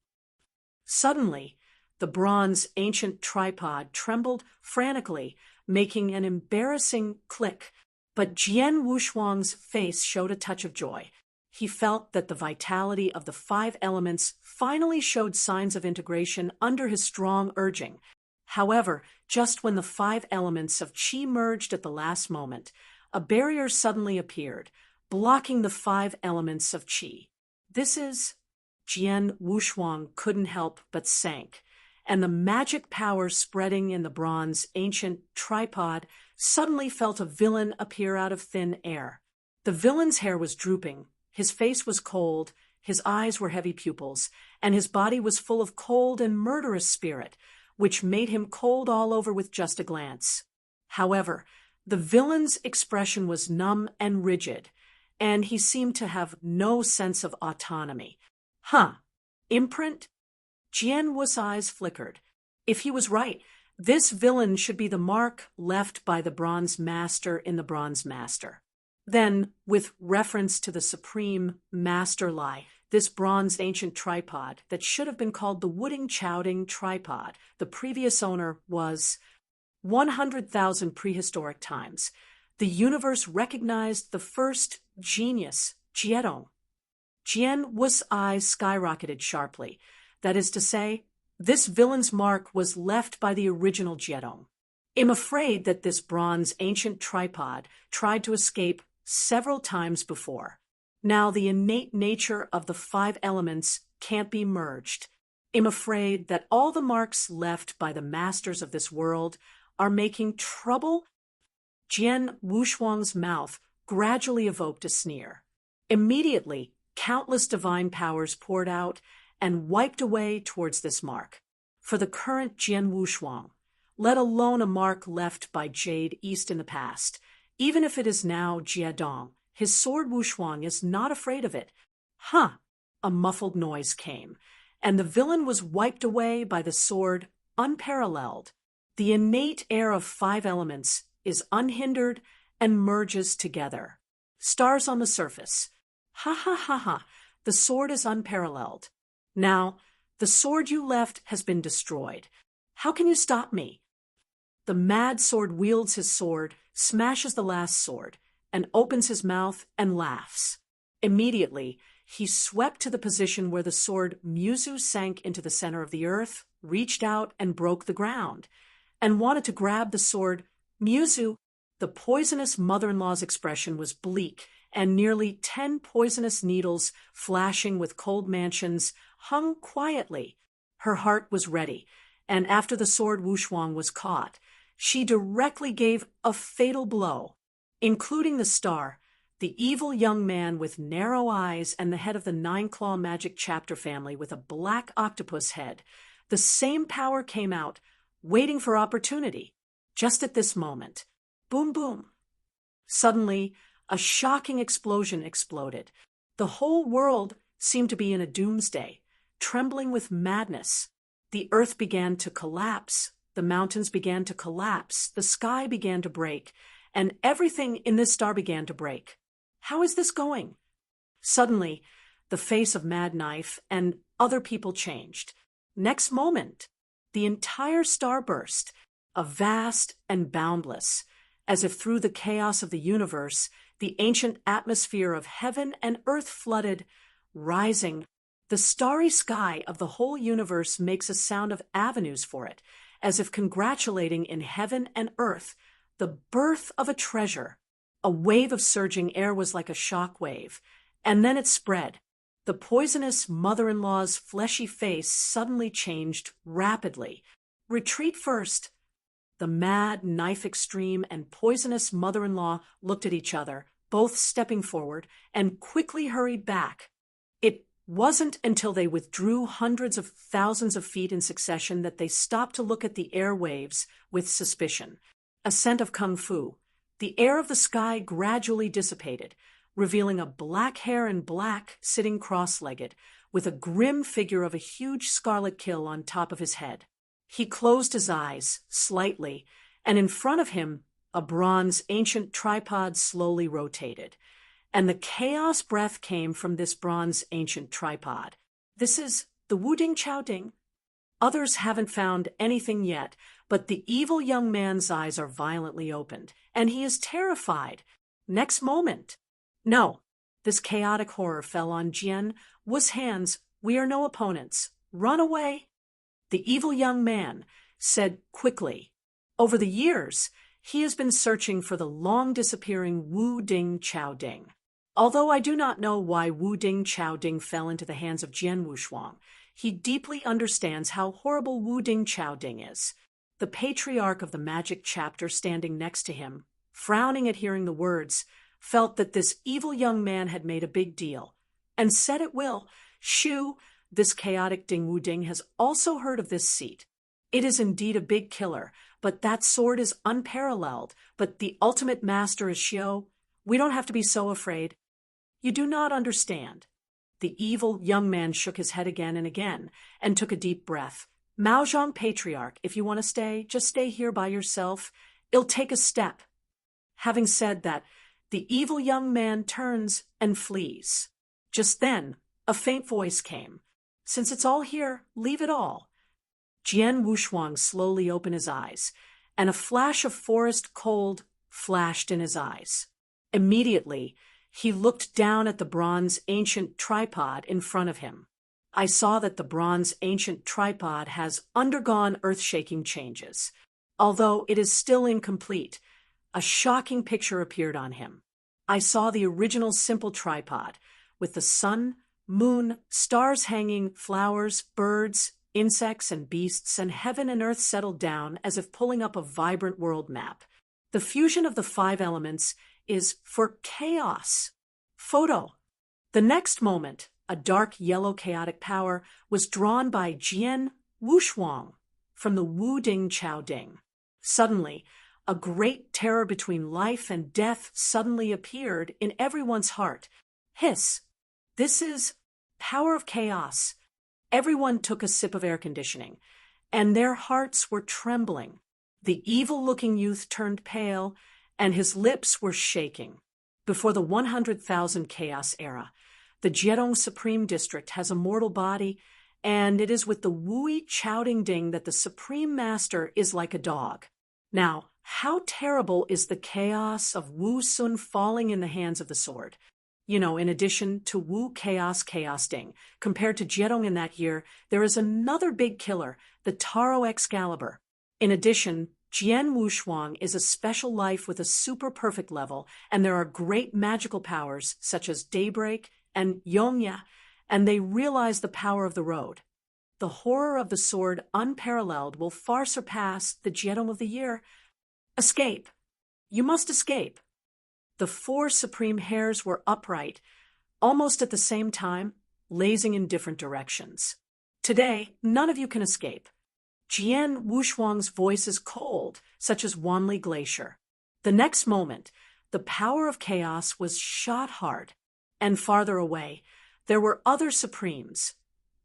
Suddenly, the bronze ancient tripod trembled frantically, making an embarrassing click, but Jian Wushuang's face showed a touch of joy. He felt that the vitality of the 5 elements finally showed signs of integration under his strong urging. However, just when the 5 elements of qi merged at the last moment, a barrier suddenly appeared, blocking the 5 elements of qi. Jian Wushuang couldn't help but sank, and the magic power spreading in the bronze ancient tripod suddenly felt a villain appear out of thin air. The villain's hair was drooping. His face was cold, His eyes were heavy pupils, and his body was full of cold and murderous spirit, which made him cold all over with just a glance. However, the villain's expression was numb and rigid, and he seemed to have no sense of autonomy. Imprint? Jian Wu's eyes flickered. If he was right, this villain should be the mark left by the Bronze Master in the Bronze Master. Then, with reference to the supreme master lie, this bronze ancient tripod that should have been called the Wuding Chowding tripod, the previous owner was 100,000 prehistoric times. The universe recognized the first genius, Jiedong. Jian Wu's eyes skyrocketed sharply. That is to say, this villain's mark was left by the original Jiedong. I'm afraid that this bronze ancient tripod tried to escape several times before. Now the innate nature of the 5 elements can't be merged. I'm afraid that all the marks left by the masters of this world are making trouble. Jian Wushuang's mouth gradually evoked a sneer. Immediately, countless divine powers poured out and wiped away towards this mark. For the current Jian Wushuang, let alone a mark left by Jade East in the past, even if it is now Jiedong, his sword Wushuang is not afraid of it. A muffled noise came, and the villain was wiped away by the sword unparalleled. The innate air of 5 elements is unhindered and merges together. Stars on the surface. The sword is unparalleled. Now, the sword you left has been destroyed. How can you stop me? The mad sword wields his sword, smashes the last sword, and opens his mouth and laughs. Immediately, he swept to the position where the sword Muzu sank into the center of the earth, reached out and broke the ground, and wanted to grab the sword. Muzu, the poisonous mother-in-law's expression was bleak, and nearly 10 poisonous needles, flashing with cold mansions, hung quietly. Her heart was ready, and after the sword Wushuang was caught, she directly gave a fatal blow, including the star, the evil young man with narrow eyes and the head of the 9-claw magic chapter family with a black octopus head. The same power came out, waiting for opportunity. Just at this moment, boom, boom. Suddenly, a shocking explosion exploded. The whole world seemed to be in a doomsday, trembling with madness. The earth began to collapse, the mountains began to collapse, the sky began to break, and everything in this star began to break. How is this going? Suddenly, the face of Mad Knife and other people changed. Next moment, the entire star burst, a vast and boundless, as if through the chaos of the universe, the ancient atmosphere of heaven and earth flooded, rising. The starry sky of the whole universe makes a sound of avenues for it, as if congratulating in heaven and earth the birth of a treasure. A wave of surging air was like a shock wave, and then it spread. The poisonous mother-in-law's fleshy face suddenly changed rapidly. Retreat first. The Mad Knife Extreme and poisonous mother-in-law looked at each other, both stepping forward, and quickly hurried back. It wasn't until they withdrew hundreds of thousands of feet in succession that they stopped to look at the airwaves with suspicion. A scent of kung fu. The air of the sky gradually dissipated, revealing a black hare in black sitting cross-legged, with a grim figure of a huge scarlet kill on top of his head. He closed his eyes slightly, and in front of him, a bronze ancient tripod slowly rotated. And the chaos breath came from this bronze ancient tripod. This is the Wuding Chowding. Others haven't found anything yet, but the evil young man's eyes are violently opened, and he is terrified. Next moment. No, this chaotic horror fell on Jian Wu's hands. We are no opponents. Run away. The evil young man said quickly. Over the years, he has been searching for the long-disappearing Wuding Chowding. Although I do not know why Wuding Chowding fell into the hands of Jian Wushuang, he deeply understands how horrible Wuding Chowding is. The patriarch of the magic chapter standing next to him, frowning at hearing the words, felt that this evil young man had made a big deal. and said it will. Shu, this chaotic Ding Wu Ding, has also heard of this seat. It is indeed a big killer, but that sword is unparalleled. But the ultimate master is Xiao. We don't have to be so afraid. You do not understand. The evil young man shook his head again and again, and took a deep breath. Maozhong Patriarch, if you want to stay, just stay here by yourself. It'll take a step. Having said that, the evil young man turns and flees. Just then, a faint voice came. Since it's all here, leave it all. Jian Wushuang slowly opened his eyes, and a flash of forest cold flashed in his eyes. Immediately, he looked down at the bronze ancient tripod in front of him. I saw that the bronze ancient tripod has undergone earth-shaking changes. Although it is still incomplete, a shocking picture appeared on him. I saw the original simple tripod, with the sun, moon, stars hanging, flowers, birds, insects and beasts, and heaven and earth settled down as if pulling up a vibrant world map. The fusion of the 5 elements is for chaos. Photo. The next moment, a dark yellow chaotic power was drawn by Jian Wushuang from the Wu Ding Chao Ding. Suddenly, a great terror between life and death suddenly appeared in everyone's heart. Hiss. This is power of chaos. Everyone took a sip of air conditioning, and their hearts were trembling. The evil-looking youth turned pale, and his lips were shaking. Before the 100,000 chaos era, the Jiedong Supreme District has a mortal body, and it is with the Wui Chaoding Ding that the Supreme Master is like a dog. Now, how terrible is the chaos of Wu Sun falling in the hands of the sword? In addition to Wu Chaos Ding, compared to Jiedong in that year, there is another big killer, the Taro Excalibur. In addition, Jian Wushuang is a special life with a super perfect level, and there are great magical powers such as Daybreak and Yongya, and they realize the power of the road. The horror of the sword, unparalleled, will far surpass the Jiedong of the year. Escape. You must escape. The 4 supreme hairs were upright, almost at the same time, lazing in different directions. Today, none of you can escape. Jian Wushuang's voice is cold, such as Wanli Glacier. The next moment, the power of chaos was shot hard, and farther away, there were other supremes,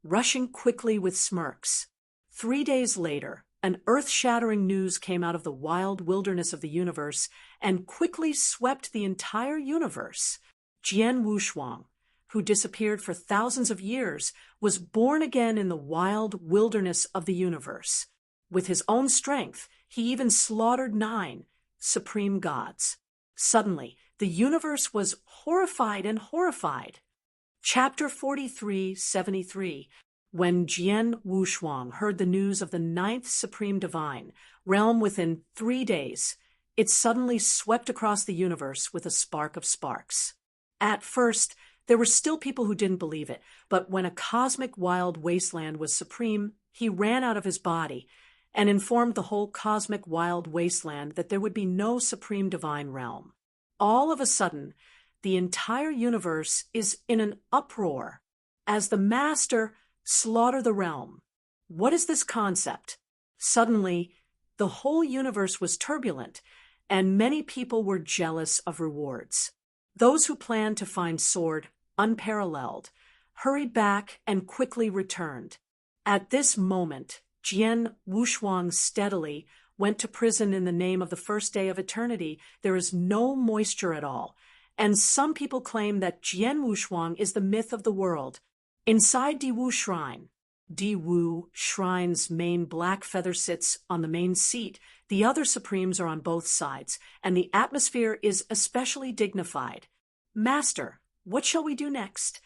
rushing quickly with smirks. 3 days later, an earth-shattering news came out of the wild wilderness of the universe and quickly swept the entire universe. Jian Wushuang, who disappeared for thousands of years, was born again in the wild wilderness of the universe. With his own strength, he even slaughtered 9 supreme gods. Suddenly, the universe was horrified and horrified. Chapter 43:73. When Jian Wushuang heard the news of the 9th Supreme Divine realm within 3 days, it suddenly swept across the universe with a spark of sparks. At first, there were still people who didn't believe it, but when a cosmic wild wasteland was supreme, he ran out of his body and informed the whole cosmic wild wasteland that there would be no Supreme Divine realm. All of a sudden, the entire universe is in an uproar as the Master slaughter the realm. What is this concept? Suddenly, the whole universe was turbulent, and many people were jealous of rewards. Those who planned to find sword unparalleled hurried back and quickly returned. At this moment, Jian Wushuang steadily went to prison in the name of the first day of eternity. There is no moisture at all, and some people claim that Jian Wushuang is the myth of the world. Inside Diwu Shrine, Diwu Shrine's main black feather sits on the main seat. The other supremes are on both sides, and the atmosphere is especially dignified. Master, what shall we do next?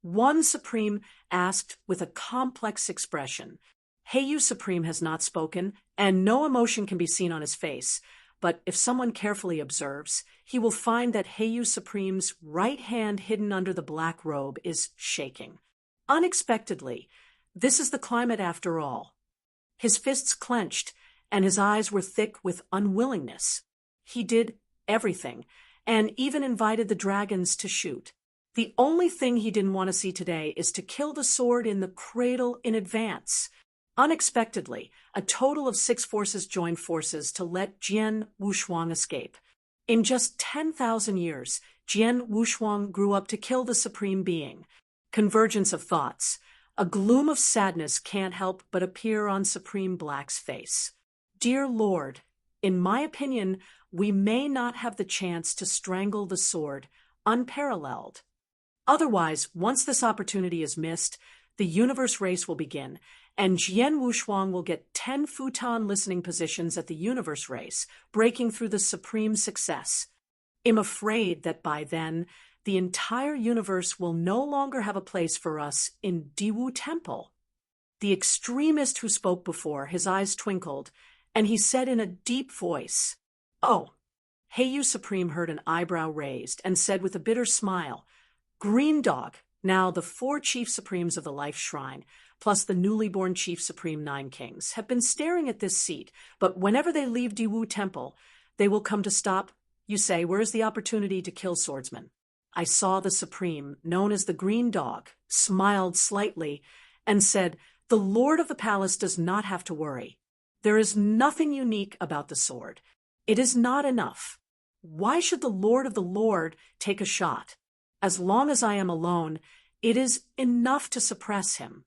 One supreme asked with a complex expression. Heiyu Supreme has not spoken, and no emotion can be seen on his face. But if someone carefully observes, he will find that Heiyu Supreme's right hand hidden under the black robe is shaking. Unexpectedly, this is the climate after all. His fists clenched, and his eyes were thick with unwillingness. He did everything, and even invited the dragons to shoot. The only thing he didn't want to see today is to kill the sword in the cradle in advance. Unexpectedly, a total of 6 forces joined forces to let Jian Wushuang escape. In just 10,000 years, Jian Wushuang grew up to kill the Supreme Being. Convergence of thoughts. A gloom of sadness can't help but appear on Supreme Black's face. Dear Lord, in my opinion, we may not have the chance to strangle the sword, unparalleled. Otherwise, once this opportunity is missed, the universe race will begin, and Jian Wushuang will get 10 futon listening positions at the universe race, breaking through the supreme success. I'm afraid that by then, the entire universe will no longer have a place for us in Diwu Temple. The extremist who spoke before, his eyes twinkled, and he said in a deep voice, "Oh." Heiyu Supreme heard an eyebrow raised and said with a bitter smile, "Green Dog." Now the 4 Chief Supremes of the Life Shrine, plus the newly born Chief Supreme 9 Kings, have been staring at this seat, but whenever they leave Diwu Temple, they will come to stop. You say, where is the opportunity to kill swordsmen? I saw the Supreme, known as the Green Dog, smiled slightly and said, "The Lord of the Palace does not have to worry. There is nothing unique about the sword. It is not enough. Why should the Lord of the Lord take a shot? As long as I am alone, it is enough to suppress him."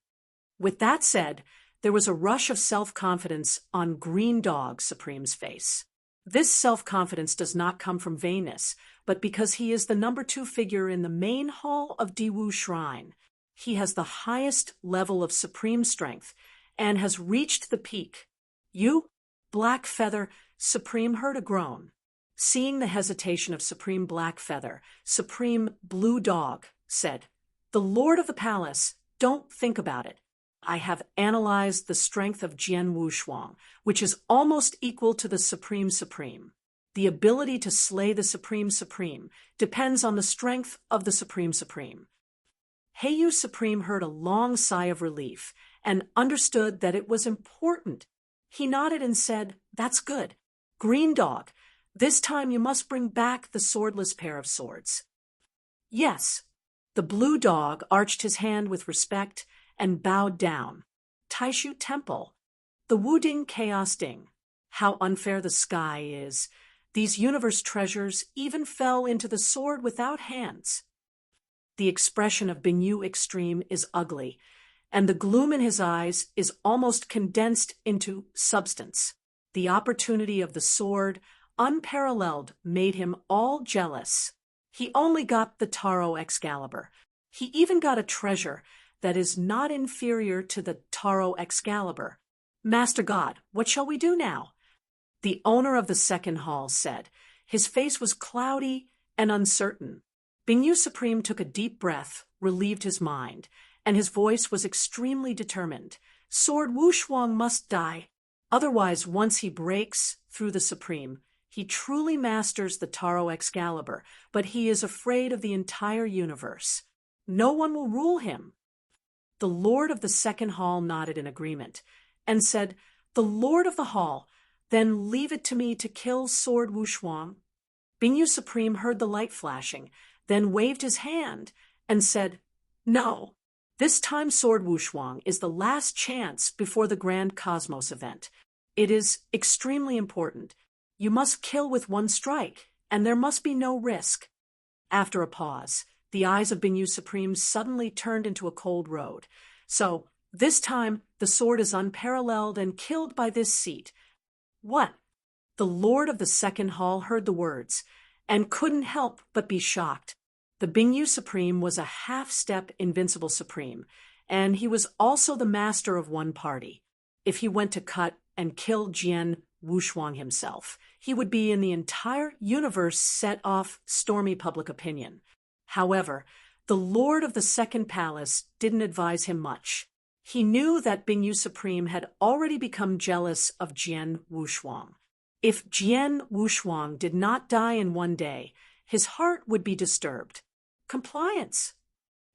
With that said, there was a rush of self-confidence on Green Dog Supreme's face. This self-confidence does not come from vainness, but because he is the number 2 figure in the main hall of Diwu Shrine. He has the highest level of supreme strength and has reached the peak. You, Black Feather, Supreme heard a groan. Seeing the hesitation of Supreme Black Feather, Supreme Blue Dog said, "The Lord of the Palace, don't think about it. I have analyzed the strength of Jian Wushuang, which is almost equal to the Supreme Supreme. The ability to slay the Supreme Supreme depends on the strength of the Supreme Supreme." Heiyu Supreme heard a long sigh of relief and understood that it was important. He nodded and said, "That's good. Green Dog, this time you must bring back the swordless pair of swords." "Yes." The Blue Dog arched his hand with respect and bowed down. Taishu Temple. The Wuding Chaos Ding. How unfair the sky is. These universe treasures even fell into the sword without hands. The expression of Binyu Extreme is ugly, and the gloom in his eyes is almost condensed into substance. The opportunity of the sword, unparalleled, made him all jealous. He only got the Taro Excalibur. He even got a treasure that is not inferior to the Taro Excalibur. "Master God, what shall we do now?" The owner of the second hall said. His face was cloudy and uncertain. Binyu Supreme took a deep breath, relieved his mind, and his voice was extremely determined. "Sword Wushuang must die. Otherwise, once he breaks through the Supreme, he truly masters the Taro Excalibur, but he is afraid of the entire universe. No one will rule him." The Lord of the second hall nodded in agreement and said, "The Lord of the hall, then leave it to me to kill Sword Wushuang." Binyu Supreme heard the light flashing, then waved his hand and said, "No. This time Sword Wushuang is the last chance before the Grand Cosmos event. It is extremely important. You must kill with one strike, and there must be no risk." After a pause, the eyes of Binyu Supreme suddenly turned into a cold road. "So, this time, the sword is unparalleled and killed by this seat." "What?" The Lord of the second hall heard the words, and couldn't help but be shocked. The Binyu Supreme was a half-step invincible Supreme, and he was also the master of one party. If he went to cut and kill Jian Wushuang himself, he would be in the entire universe set off stormy public opinion. However, the Lord of the Second Palace didn't advise him much. He knew that Binyu Supreme had already become jealous of Jian Wushuang. If Jian Wushuang did not die in one day, his heart would be disturbed. Compliance.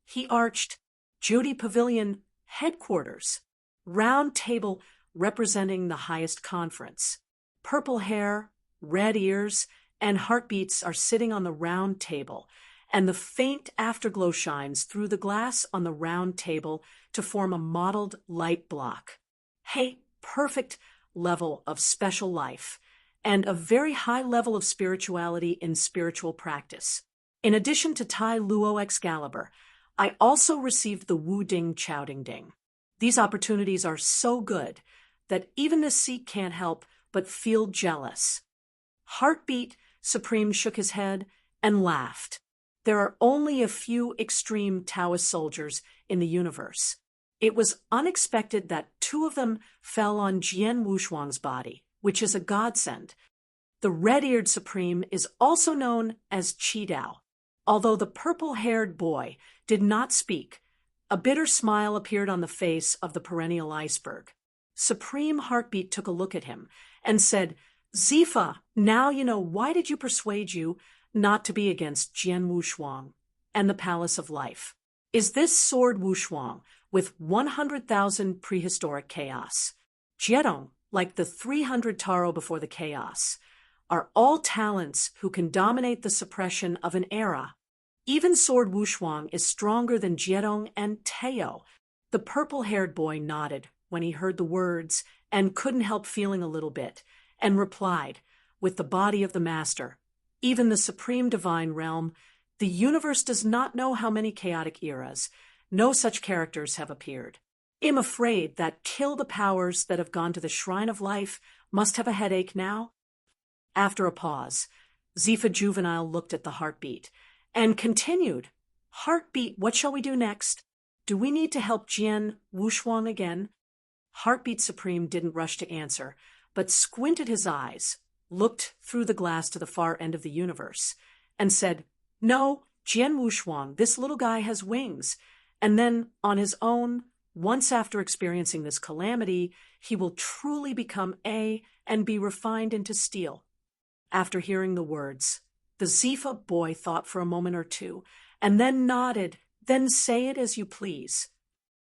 He arched, Judy Pavilion headquarters, round table representing the highest conference. Purple hair, red ears, and heartbeats are sitting on the round table, and the faint afterglow shines through the glass on the round table to form a mottled light block. Hey, perfect level of special life, and a very high level of spirituality in spiritual practice. In addition to Tai Luo Excalibur, I also received the Wu Ding Chao Ding Ding. These opportunities are so good that even the Sikh can't help but feel jealous. Heartbeat Supreme shook his head and laughed. There are only a few extreme Taoist soldiers in the universe. It was unexpected that 2 of them fell on Jian Wushuang's body, which is a godsend. The red-eared Supreme is also known as Qi Dao. Although the purple-haired boy did not speak, a bitter smile appeared on the face of the perennial iceberg. Supreme Heartbeat took a look at him and said, "Zifa, now you know why did you persuade you not to be against Jian Wushuang and the Palace of Life. Is this sword Wushuang with 100,000 prehistoric chaos? Jiedong, like the 300 Taro before the chaos, are all talents who can dominate the suppression of an era. Even sword Wushuang is stronger than Jiedong and Teo." The purple-haired boy nodded when he heard the words and couldn't help feeling a little bit, and replied, with the body of the master, "Even the supreme divine realm, the universe does not know how many chaotic eras. No such characters have appeared. I'm afraid that kill the powers that have gone to the shrine of life must have a headache now." After a pause, Zifa Juvenile looked at the Heartbeat and continued, "Heartbeat, what shall we do next? Do we need to help Jian Wushuang again?" Heartbeat Supreme didn't rush to answer, but squinted his eyes, looked through the glass to the far end of the universe, and said, "No, Jian Wushuang, this little guy has wings, and then, on his own, once after experiencing this calamity, he will truly become and be refined into steel." After hearing the words, the Zifa boy thought for a moment or two, and then nodded, "Then say it as you please."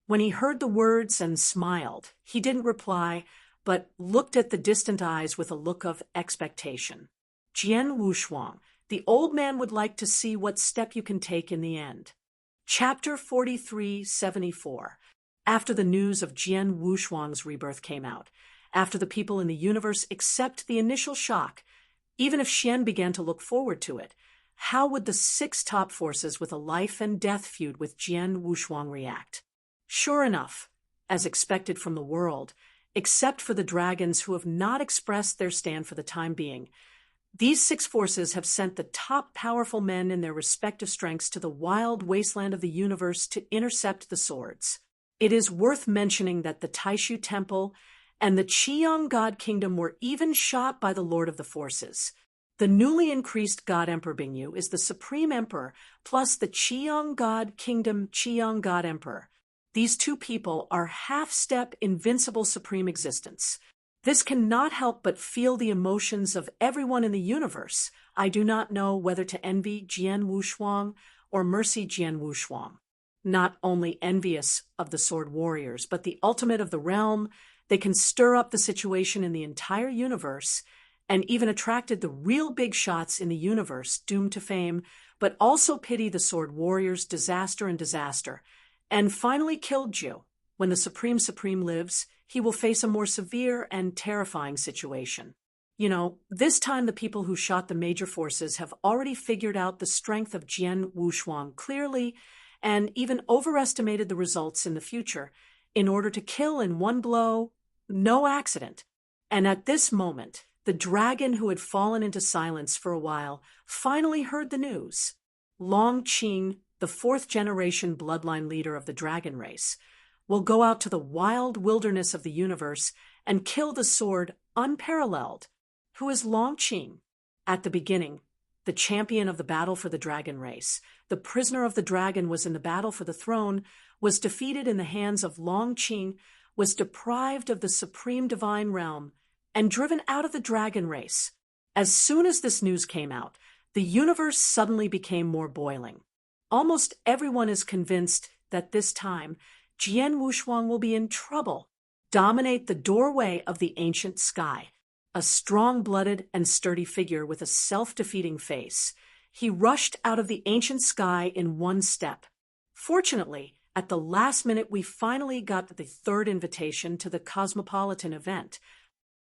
When he heard the words and smiled, he didn't reply, but looked at the distant eyes with a look of expectation. "Jian Wushuang, the old man would like to see what step you can take in the end." Chapter 4374. After the news of Jian Wushuang's rebirth came out, after the people in the universe accept the initial shock, even if Xian began to look forward to it, how would the 6 top forces with a life and death feud with Jian Wushuang react? Sure enough, as expected from the world, except for the dragons who have not expressed their stand for the time being, these 6 forces have sent the top powerful men in their respective strengths to the wild wasteland of the universe to intercept the swords. It is worth mentioning that the Taishu Temple and the Qiyang God Kingdom were even shot by the Lord of the Forces. The newly increased God Emperor Bingyu is the Supreme Emperor, plus the Qiyang God Kingdom Qiyang God Emperor. These 2 people are half-step invincible supreme existence. This cannot help but feel the emotions of everyone in the universe. I do not know whether to envy Jian Wushuang or mercy Jian Wushuang. Not only envious of the sword warriors, but the ultimate of the realm, they can stir up the situation in the entire universe, and even attracted the real big shots in the universe doomed to fame, but also pity the sword warriors' disaster, and finally killed Jiu. When the Supreme lives, he will face a more severe and terrifying situation. This time the people who shot the major forces have already figured out the strength of Jian Wushuang clearly, and even overestimated the results in the future in order to kill in one blow, no accident. And at this moment, the dragon who had fallen into silence for a while finally heard the news. Long Qing, the 4th-generation bloodline leader of the dragon race, will go out to the wild wilderness of the universe and kill the sword unparalleled. Who is Long Qing? At the beginning, the champion of the battle for the dragon race, the prisoner of the dragon was in the battle for the throne, was defeated in the hands of Long Qing, was deprived of the supreme divine realm, and driven out of the dragon race. As soon as this news came out, the universe suddenly became more boiling. Almost everyone is convinced that this time, Jian Wushuang will be in trouble, dominate the doorway of the ancient sky. A strong-blooded and sturdy figure with a self-defeating face, He rushed out of the ancient sky in one step. Fortunately, at the last minute, we finally got the third invitation to the cosmopolitan event.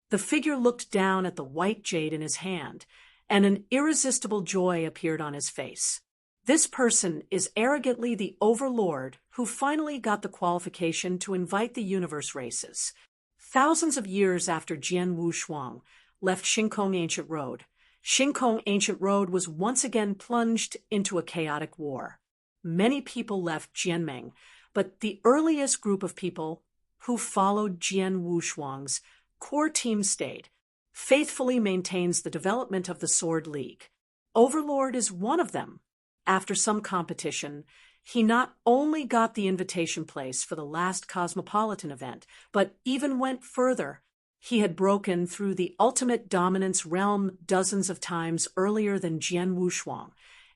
The figure looked down at the white jade in his hand, and an irresistible joy appeared on his face. This person is arrogantly the overlord who finally got the qualification to invite the universe races. Thousands of years after Jian Wushuang left Xingkong Ancient Road, Xingkong Ancient Road was once again plunged into a chaotic war. Many people left Jianmeng, but the earliest group of people who followed Jian Wushuang's core team stayed, faithfully maintains the development of the Sword League. Overlord is one of them. After some competition, he not only got the invitation place for the last cosmopolitan event, but even went further. He had broken through the ultimate dominance realm dozens of times earlier than Jian Wushuang,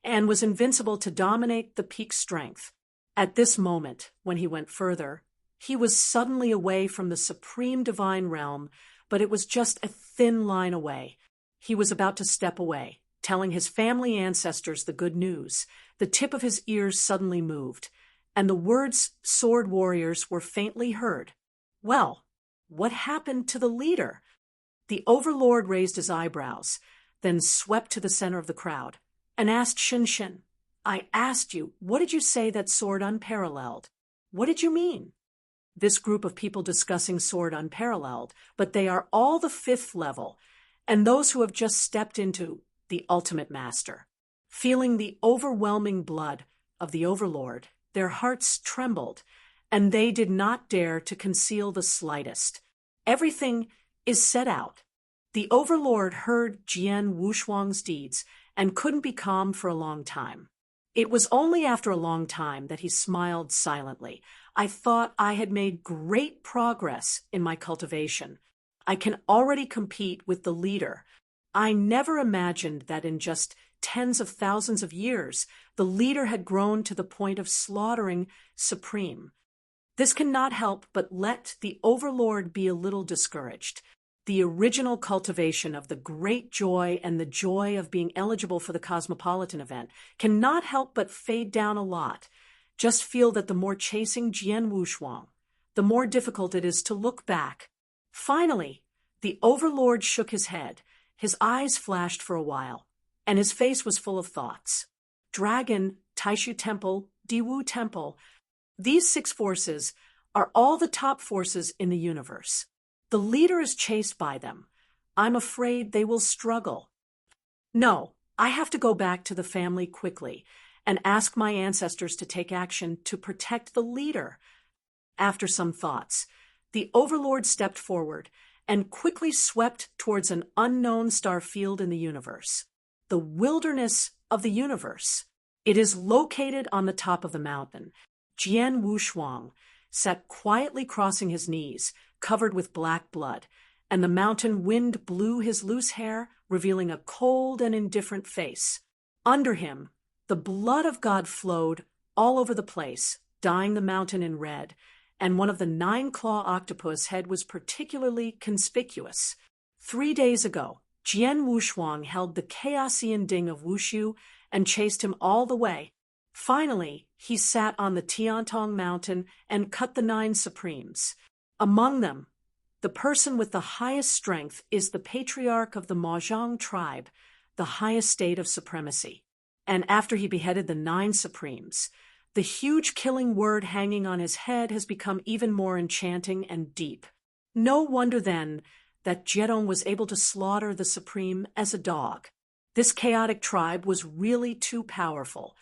and was invincible to dominate the peak strength. At this moment, when he went further, he was suddenly away from the supreme divine realm, but it was just a thin line away. He was about to step away, telling his family ancestors the good news. The tip of his ears suddenly moved, and the words "sword warriors" were faintly heard. Well, what happened to the leader? The overlord raised his eyebrows, then swept to the center of the crowd, and asked Shinshin, "I asked you, what did you say that sword unparalleled? What did you mean?" This group of people discussing sword unparalleled, but they are all the 5th level, and those who have just stepped into the ultimate master. Feeling the overwhelming blood of the overlord, their hearts trembled, and they did not dare to conceal the slightest. Everything is set out. The overlord heard Jian Wushuang's deeds and couldn't be calm for a long time. It was only after a long time that he smiled silently. "I thought I had made great progress in my cultivation. I can already compete with the leader. I never imagined that in just tens of thousands of years, the leader had grown to the point of slaughtering Supreme." This cannot help but let the overlord be a little discouraged. The original cultivation of the great joy and the joy of being eligible for the cosmopolitan event cannot help but fade down a lot. Just feel that the more chasing Jian Wushuang, the more difficult it is to look back. Finally, the overlord shook his head. His eyes flashed for a while, and his face was full of thoughts. Dragon, Taishu Temple, Diwu Temple, these 6 forces are all the top forces in the universe. The leader is chased by them. I'm afraid they will struggle. No, I have to go back to the family quickly and ask my ancestors to take action to protect the leader. After some thoughts, the overlord stepped forward and quickly swept towards an unknown star field in the universe. The wilderness of the universe. It is located on the top of the mountain. Jian Wushuang sat quietly crossing his knees, covered with black blood, and the mountain wind blew his loose hair, revealing a cold and indifferent face. Under him, the blood of God flowed all over the place, dyeing the mountain in red, and one of the 9-claw octopus head was particularly conspicuous. 3 days ago, Jian Wushuang held the Chaosian Ding of Wushu and chased him all the way. Finally, he sat on the Tiantong Mountain and cut the 9 Supremes. Among them, the person with the highest strength is the patriarch of the Mahjong tribe, the highest state of supremacy. And after he beheaded the 9 Supremes, the huge killing word hanging on his head has become even more enchanting and deep. No wonder then that Jedong was able to slaughter the Supreme as a dog. This chaotic tribe was really too powerful.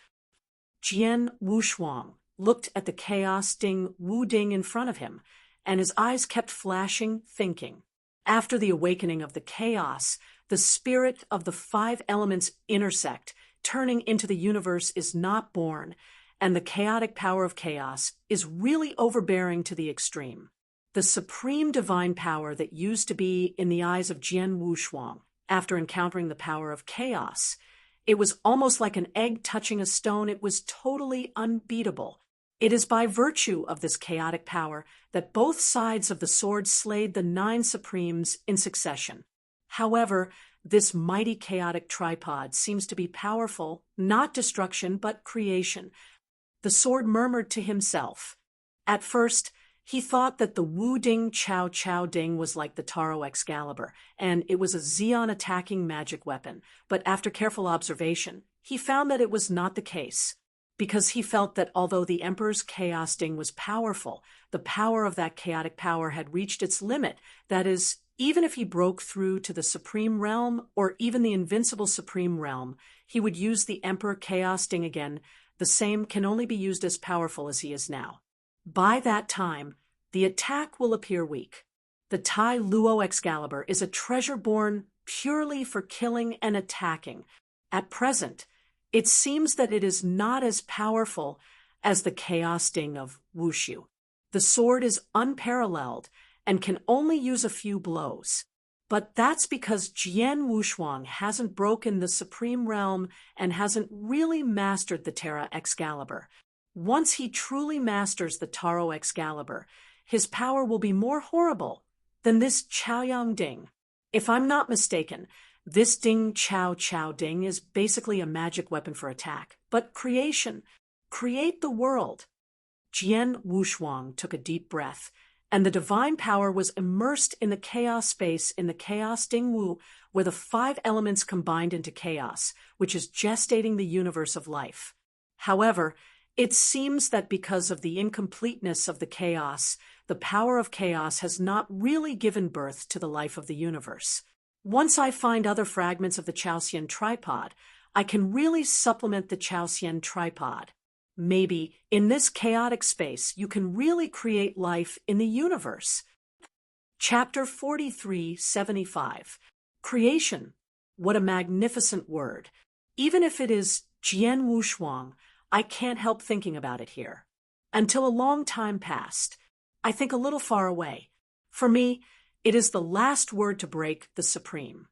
Jian Wushuang looked at the chaos Ding Wu Ding in front of him, and his eyes kept flashing, thinking. After the awakening of the chaos, the spirit of the 5 elements intersect, turning into the universe is not born, and the chaotic power of chaos is really overbearing to the extreme. The supreme divine power that used to be in the eyes of Jian Wushuang, after encountering the power of chaos, it was almost like an egg touching a stone. It was totally unbeatable. It is by virtue of this chaotic power that both sides of the sword slayed the 9 Supremes in succession. However, this mighty chaotic tripod seems to be powerful, not destruction, but creation. The sword murmured to himself. At first, he thought that the Wu Ding Chao Chao Ding was like the Taro Excalibur, and it was a Xeon attacking magic weapon, but after careful observation, he found that it was not the case, because he felt that although the Emperor's Chaos Ding was powerful, the power of that chaotic power had reached its limit. That is, even if he broke through to the Supreme Realm, or even the Invincible Supreme Realm, he would use the Emperor Chaos Ding again. The same can only be used as powerful as he is now. By that time, the attack will appear weak. The Tai Luo Excalibur is a treasure born purely for killing and attacking. At present, it seems that it is not as powerful as the Chaos Ding of Wushu. The sword is unparalleled and can only use a few blows. But that's because Jian Wushuang hasn't broken the Supreme Realm and hasn't really mastered the Terra Excalibur. Once he truly masters the Taro Excalibur, his power will be more horrible than this Chaoyang Ding. If I'm not mistaken, this Ding Chao Chao Ding is basically a magic weapon for attack, but creation. Create the world. Jian Wushuang took a deep breath, and the divine power was immersed in the chaos space in the Chaos Ding Wu, where the 5 elements combined into chaos, which is gestating the universe of life. However, it seems that because of the incompleteness of the chaos, the power of chaos has not really given birth to the life of the universe. Once I find other fragments of the Chaoxian tripod, I can really supplement the Chaoxian tripod. Maybe, in this chaotic space, you can really create life in the universe. Chapter 4375. Creation. What a magnificent word. Even if it is Jian Wushuang, I can't help thinking about it here. Until a long time passed. I think a little far away. For me, it is the last word to break the supreme.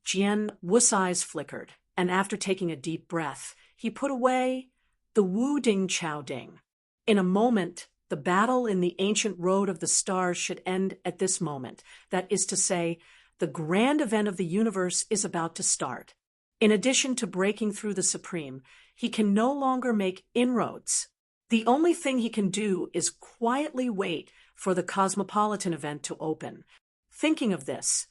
Jian Wu's eyes flickered, and after taking a deep breath, he put away the Wu Ding Chao Ding. In a moment, the battle in the ancient road of the stars should end at this moment. That is to say, the grand event of the universe is about to start. In addition to breaking through the supreme, he can no longer make inroads. The only thing he can do is quietly wait for the cosmopolitan event to open. Thinking of this,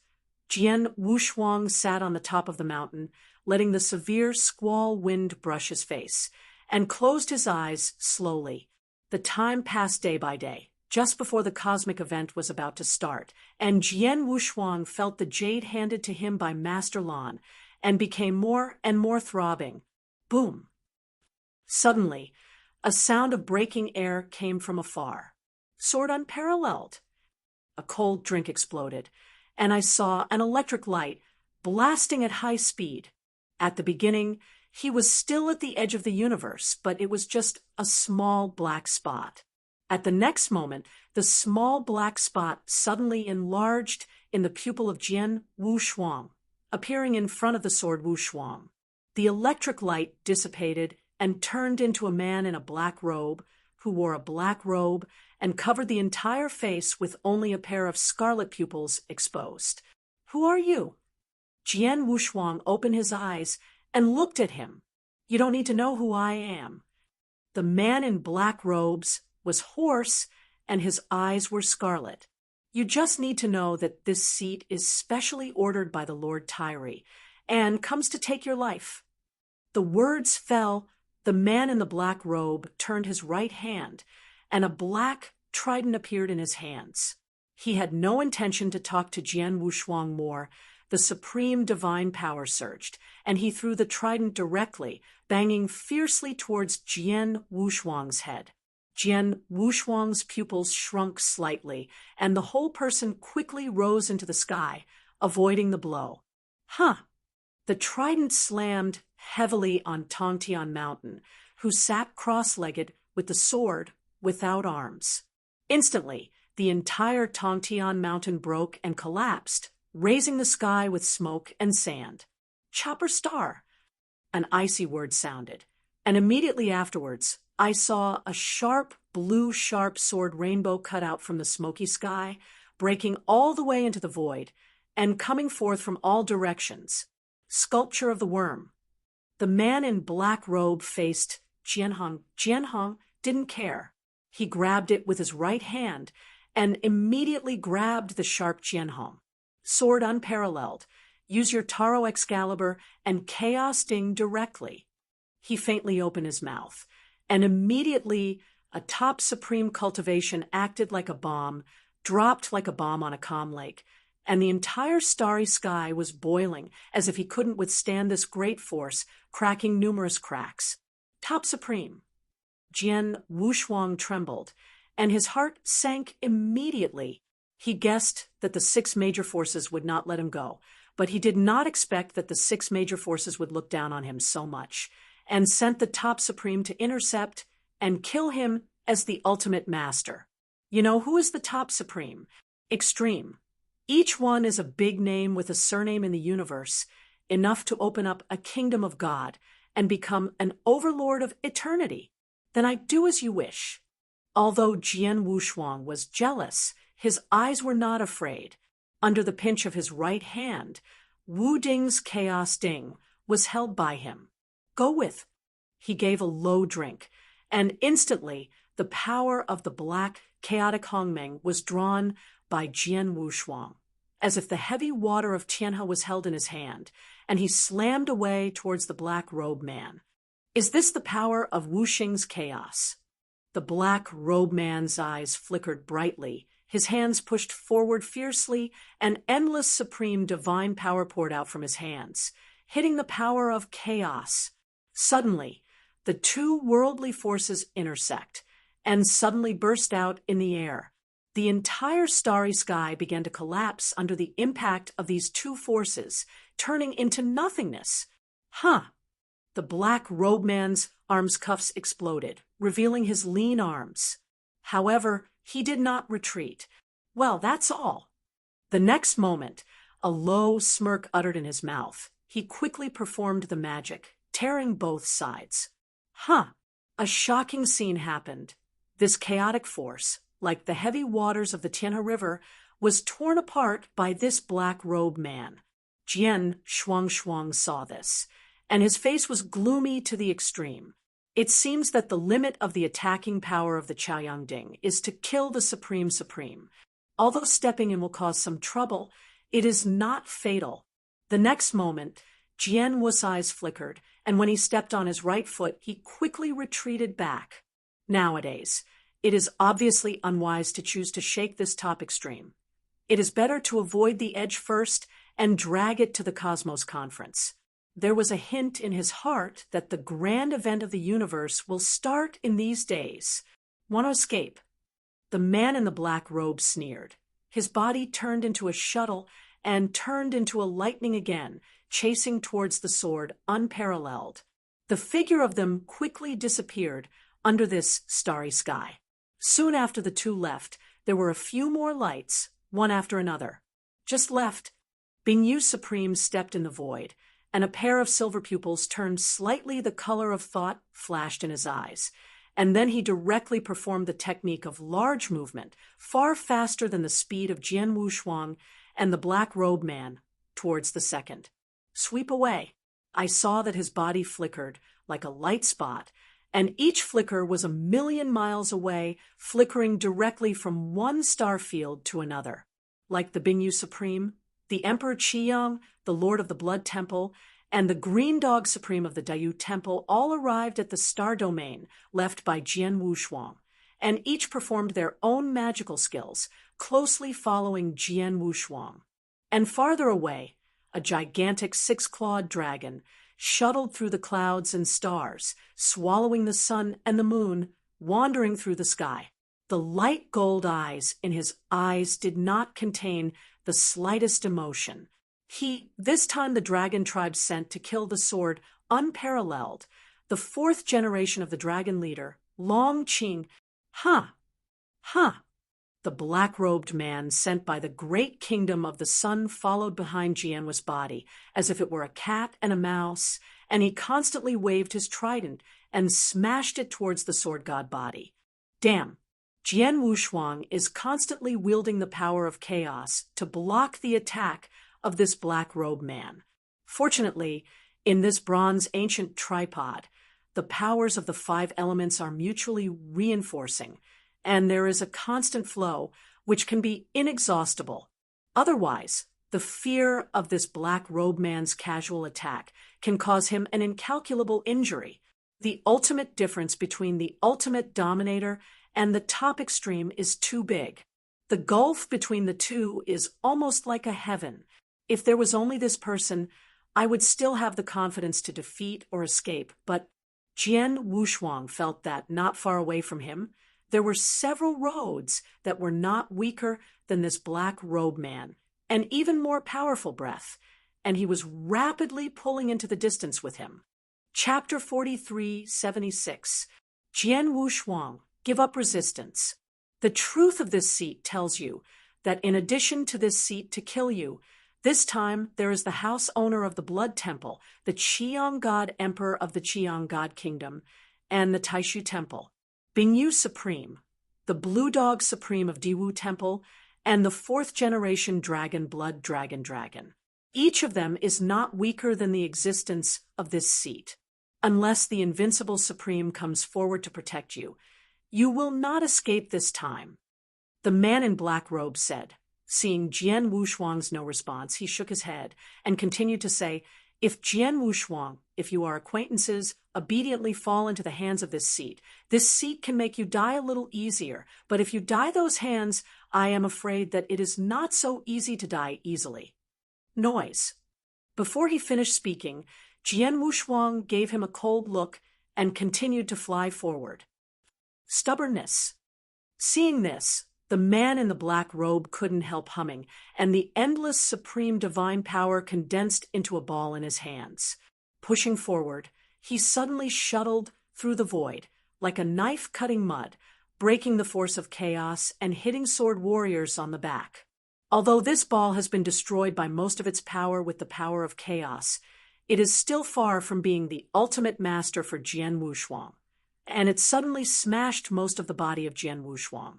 Jian Wushuang sat on the top of the mountain, letting the severe squall wind brush his face, and closed his eyes slowly. The time passed day by day, just before the cosmic event was about to start, and Jian Wushuang felt the jade handed to him by Master Lan, and became more and more throbbing. Boom! Suddenly, a sound of breaking air came from afar. Sword unparalleled. A cold drink exploded, and I saw an electric light blasting at high speed. At the beginning, he was still at the edge of the universe, but it was just a small black spot. At the next moment, the small black spot suddenly enlarged in the pupil of Jian Wushuang, appearing in front of the sword Wushuang. The electric light dissipated and turned into a man in a black robe, who wore a black robe and covered the entire face with only a pair of scarlet pupils exposed. "Who are you?" Jian Wushuang opened his eyes and looked at him. "You don't need to know who I am." The man in black robes was hoarse and his eyes were scarlet. "You just need to know that this seat is specially ordered by the Lord Tyree and comes to take your life." The words fell. The man in the black robe turned his right hand, and a black trident appeared in his hands. He had no intention to talk to Jian Wushuang more. The supreme divine power surged, and he threw the trident directly, banging fiercely towards Jian Wushuang's head. Jian Wushuang's pupils shrunk slightly, and the whole person quickly rose into the sky, avoiding the blow. The trident slammed heavily on Tongtian Mountain, who sat cross-legged with the sword without arms. Instantly, the entire Tongtian Mountain broke and collapsed, raising the sky with smoke and sand. "Chopper Star!" An icy word sounded, and immediately afterwards, I saw a sharp sword rainbow cut out from the smoky sky, breaking all the way into the void, and coming forth from all directions. Sculpture of the worm. The man in black robe faced Jianhong. Jianhong didn't care. He grabbed it with his right hand and immediately grabbed the sharp Jianhong. Sword unparalleled. Use your Taro Excalibur and Chaos Ding directly. He faintly opened his mouth, and immediately a top supreme cultivation acted like a bomb, dropped like a bomb on a calm lake, and the entire starry sky was boiling as if he couldn't withstand this great force, cracking numerous cracks. Top supreme. Jian Wushuang trembled, and his heart sank immediately. He guessed that the 6 major forces would not let him go, but he did not expect that the 6 major forces would look down on him so much, and sent the top supreme to intercept and kill him as the ultimate master. You know, who is the top supreme? Extreme. Each one is a big name with a surname in the universe, enough to open up a kingdom of God and become an overlord of eternity. Then I do as you wish. Although Jian Wushuang was jealous, his eyes were not afraid. Under the pinch of his right hand, Wu Ding's Chaos Ding was held by him. Go with. He gave a low drink, and instantly the power of the black, chaotic Hongmeng was drawn by Jian Wushuang, as if the heavy water of Tianhe was held in his hand, and he slammed away towards the black robe man. Is this the power of Wu Xing's chaos? The black robe man's eyes flickered brightly, his hands pushed forward fiercely, and endless supreme divine power poured out from his hands, hitting the power of chaos. Suddenly, the 2 worldly forces intersect, and suddenly burst out in the air. The entire starry sky began to collapse under the impact of these 2 forces, turning into nothingness. The black robe man's arms cuffs exploded, revealing his lean arms. However, he did not retreat. Well, that's all. The next moment, a low smirk uttered in his mouth. He quickly performed the magic, tearing both sides. A shocking scene happened. This chaotic force, like the heavy waters of the Tianhe River, was torn apart by this black robe man. Jian Shuang saw this, and his face was gloomy to the extreme. It seems that the limit of the attacking power of the Chaoyang Ding is to kill the Supreme. Although stepping in will cause some trouble, it is not fatal. The next moment, Jian Wu's eyes flickered, and when he stepped on his right foot, he quickly retreated back. Nowadays, it is obviously unwise to choose to shake this top extreme. It is better to avoid the edge first and drag it to the Cosmos Conference. There was a hint in his heart that the grand event of the universe will start in these days. Want to escape? The man in the black robe sneered. His body turned into a shuttle and turned into a lightning again, chasing towards the sword unparalleled. The figure of them quickly disappeared under this starry sky. Soon after the 2 left, there were a few more lights, one after another. Just left, Bingyu Supreme stepped in the void, and a pair of silver pupils turned slightly the color of thought flashed in his eyes. And then he directly performed the technique of large movement, far faster than the speed of Jian Wushuang and the black robe man, towards the second. Sweep away. I saw that his body flickered like a light spot, and each flicker was 1,000,000 miles away, flickering directly from one star field to another. Like the Bingyu Supreme, the Emperor Qiyang, the Lord of the Blood Temple, and the Green Dog Supreme of the Dayu Temple all arrived at the star domain left by Jian Wushuang, and each performed their own magical skills, closely following Jian Wushuang. And farther away, a gigantic 6-clawed dragon shuttled through the clouds and stars, swallowing the sun and the moon, wandering through the sky. The light gold eyes in his eyes did not contain the slightest emotion. This time the dragon tribe sent to kill the sword unparalleled, the 4th generation of the dragon leader, Long Qing. The black-robed man sent by the great kingdom of the sun followed behind Jianhua's body, as if it were a cat and a mouse, and he constantly waved his trident and smashed it towards the sword god body. Damn, Jian Wushuang is constantly wielding the power of chaos to block the attack of this black robe man. Fortunately, in this bronze ancient tripod, the powers of the 5 elements are mutually reinforcing, and there is a constant flow which can be inexhaustible. Otherwise, the fear of this black robe man's casual attack can cause him an incalculable injury. The ultimate difference between the ultimate dominator and the top extreme is too big. The gulf between the two is almost like a heaven. If there was only this person, I would still have the confidence to defeat or escape, but Jian Wushuang felt that not far away from him, there were several roads that were not weaker than this black robe man, and even more powerful breath, and he was rapidly pulling into the distance with him. Chapter 43:76. Jian Wushuang, give up resistance. The truth of this seat tells you that in addition to this seat to kill you, this time there is the house owner of the Blood Temple, the Qiyang God Emperor of the Qiyang God Kingdom, and the Taishu Temple, Bingyu Supreme, the Blue Dog Supreme of Diwu Temple, and the 4th generation Dragon Blood Dragon. Each of them is not weaker than the existence of this seat. Unless the invincible Supreme comes forward to protect you, you will not escape this time. The man in black robe said. Seeing Jian Wushuang's no response, he shook his head and continued to say, if Jian Wushuang, if you are acquaintances, obediently fall into the hands of this seat can make you die a little easier, but if you die those hands, I am afraid that it is not so easy to die easily. Noise. Before he finished speaking, Jian Wushuang gave him a cold look and continued to fly forward. Stubbornness. Seeing this, the man in the black robe couldn't help humming, and the endless supreme divine power condensed into a ball in his hands. Pushing forward, he suddenly shuttled through the void, like a knife cutting mud, breaking the force of chaos and hitting sword warriors on the back. Although this ball has been destroyed by most of its power with the power of chaos, it is still far from being the ultimate master for Jian Wushuang, and it suddenly smashed most of the body of Jian Wushuang.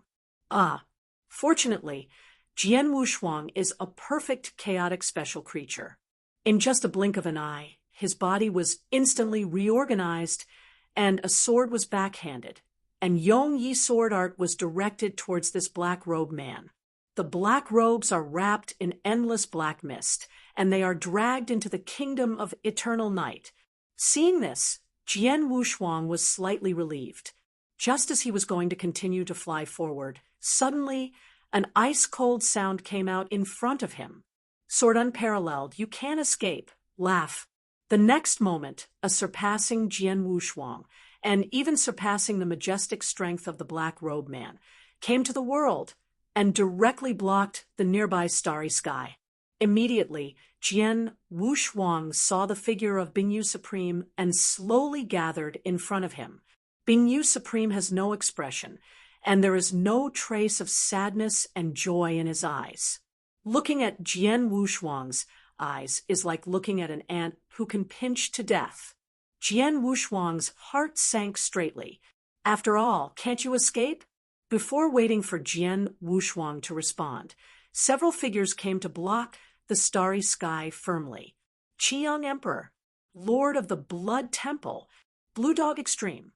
Fortunately, Jian Wushuang is a perfect chaotic special creature. In just a blink of an eye, his body was instantly reorganized, and a sword was backhanded, and Yong Yi sword art was directed towards this black robe man. The black robes are wrapped in endless black mist, and they are dragged into the kingdom of eternal night. Seeing this, Jian Wushuang was slightly relieved. Just as he was going to continue to fly forward, suddenly, an ice-cold sound came out in front of him. Sword unparalleled, you can't escape. Laugh. The next moment, a surpassing Jian Wushuang, and even surpassing the majestic strength of the black robe man, came to the world and directly blocked the nearby starry sky. Immediately, Jian Wushuang saw the figure of Bingyu Supreme and slowly gathered in front of him. Bingyu Supreme has no expression, and there is no trace of sadness and joy in his eyes. Looking at Jian Wushuang's eyes is like looking at an ant who can pinch to death. Jian Wushuang's heart sank straightly. After all, can't you escape? Before waiting for Jian Wushuang to respond, several figures came to block the starry sky firmly. Qiyang Emperor, Lord of the Blood Temple, Blue Dog Extreme.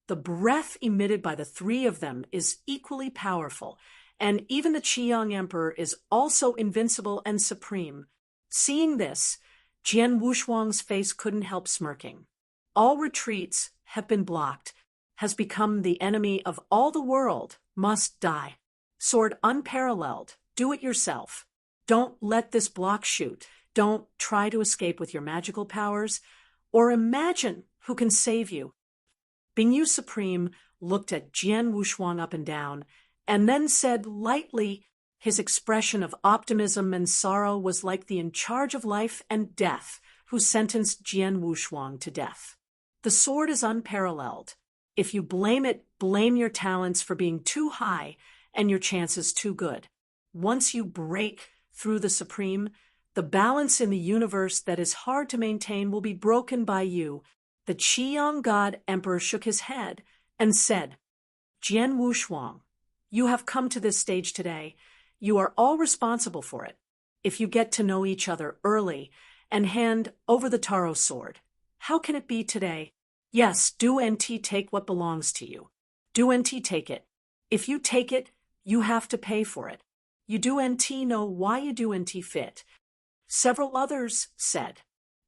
The breath emitted by the 3 of them is equally powerful, and even the Qiyang Emperor is also invincible and supreme. Seeing this, Jian Wushuang's face couldn't help smirking. All retreats have been blocked, has become the enemy of all the world, must die. Sword unparalleled, do it yourself. Don't let this block shoot. Don't try to escape with your magical powers, or imagine who can save you. Bingyu Supreme looked at Jian Wushuang up and down, and then said lightly, his expression of optimism and sorrow was like the in charge of life and death who sentenced Jian Wushuang to death. The sword is unparalleled. If you blame it, blame your talents for being too high and your chances too good. Once you break through the Supreme, the balance in the universe that is hard to maintain will be broken by you. The Qiyang God Emperor shook his head and said, Jian Wushuang, You have come to this stage today. You are all responsible for it. If you get to know each other early and hand over the Taro sword, how can it be today? Yes, do NT take what belongs to you. Do NT take it. If you take it, you have to pay for it. You do NT know why you do NT fit. Several others said.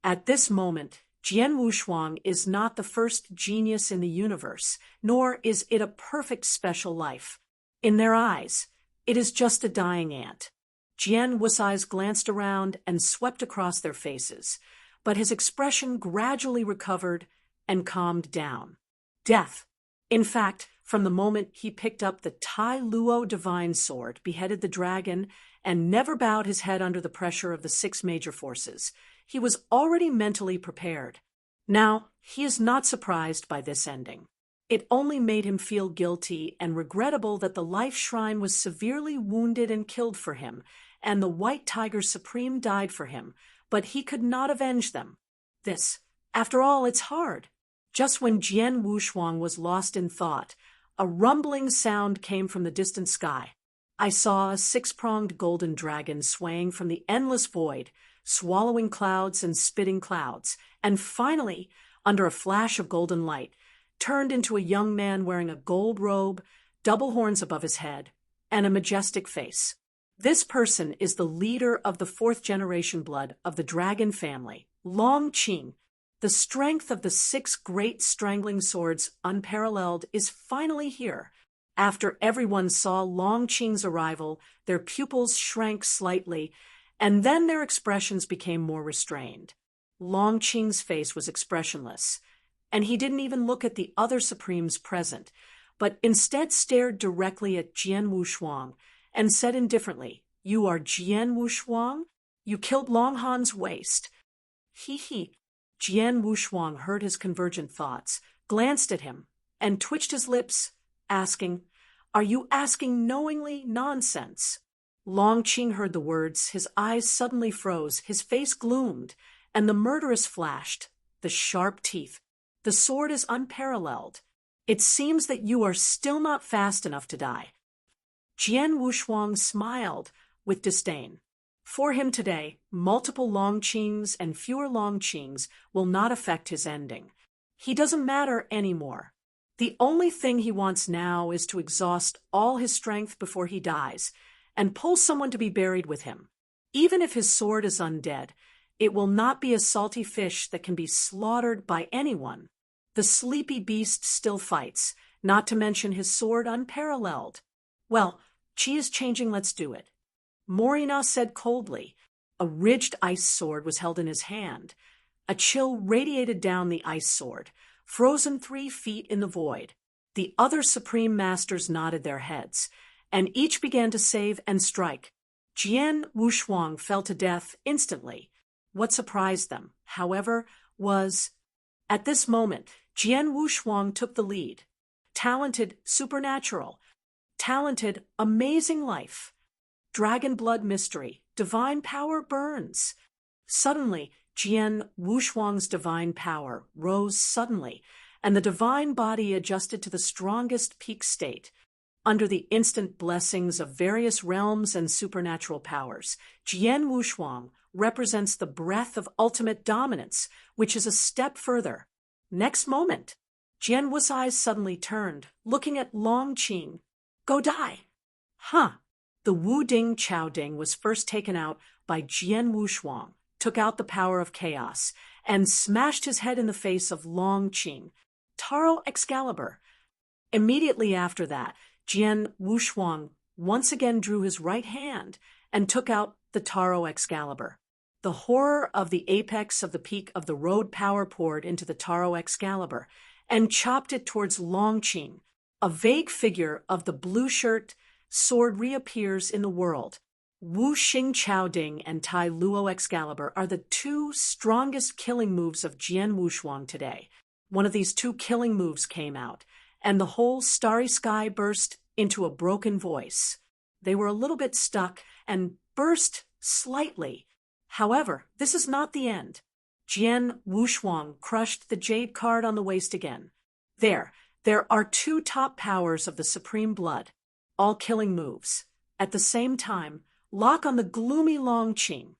At this moment, Jian Wushuang is not the first genius in the universe, nor is it a perfect special life. In their eyes, it is just a dying ant. Jian Wusai's glanced around and swept across their faces, but his expression gradually recovered and calmed down. Death. In fact, from the moment he picked up the Tai Luo divine sword, beheaded the dragon, and never bowed his head under the pressure of the 6 major forces, he was already mentally prepared. Now, he is not surprised by this ending. It only made him feel guilty and regrettable that the life shrine was severely wounded and killed for him, and the White Tiger Supreme died for him, but he could not avenge them. This, after all, it's hard. Just when Jian Wushuang was lost in thought, a rumbling sound came from the distant sky. I saw a 6-pronged golden dragon swaying from the endless void, swallowing clouds and spitting clouds, and finally, under a flash of golden light, turned into a young man wearing a gold robe, double horns above his head, and a majestic face. This person is the leader of the 4th generation blood of the dragon family, Long Qing. The strength of the 6 great strangling swords, unparalleled, is finally here. After everyone saw Long Qing's arrival, their pupils shrank slightly, and then their expressions became more restrained. Long Qing's face was expressionless, and he didn't even look at the other supremes present, but instead stared directly at Jian Wushuang and said indifferently, "You are Jian Wushuang? You killed Long Han's waist." He. Jian Wushuang heard his convergent thoughts, glanced at him, and twitched his lips, asking, "Are you asking knowingly nonsense?" Long Qing heard the words, his eyes suddenly froze, his face gloomed, and the murderous flashed, the sharp teeth. "The sword is unparalleled. It seems that you are still not fast enough to die." Jian Wushuang smiled with disdain. For him today, multiple Long Qings and fewer Long Qings will not affect his ending. He doesn't matter anymore. The only thing he wants now is to exhaust all his strength before he dies, and pull someone to be buried with him. Even if his sword is undead, it will not be a salty fish that can be slaughtered by anyone. The sleepy beast still fights, not to mention his sword unparalleled. Well, Qi is changing, let's do it. Morina said coldly. A ridged ice sword was held in his hand. A chill radiated down the ice sword, frozen 3 feet in the void. The other supreme masters nodded their heads, and each began to save and strike. Jian Wushuang fell to death instantly. What surprised them, however, was... At this moment, Jian Wushuang took the lead. Talented, supernatural. Talented, amazing life. Dragon blood mystery, divine power burns. Suddenly, Jian Wushuang's divine power rose suddenly, and the divine body adjusted to the strongest peak state. Under the instant blessings of various realms and supernatural powers, Jian Wushuang represents the breath of ultimate dominance, which is a step further. Next moment, Jian Wusai suddenly turned, looking at Long Qing. "Go die." Huh. The Wu Ding Chao Ding was first taken out by Jian Wushuang, took out the power of chaos, and smashed his head in the face of Long Qing. Taro Excalibur. Immediately after that, Jian Wushuang once again drew his right hand and took out the Taro Excalibur. The horror of the apex of the peak of the road power poured into the Taro Excalibur and chopped it towards Long Qing. A vague figure of the blue shirt sword reappears in the world. Wu Xing Chao Ding and Tai Luo Excalibur are the 2 strongest killing moves of Jian Wushuang today. One of these 2 killing moves came out, and the whole starry sky burst into a broken voice. They were a little bit stuck and burst slightly. However, this is not the end. Jian Wushuang crushed the jade card on the waist again. There are 2 top powers of the supreme blood. all killing moves. At the same time, lock on the gloomy Long Qing.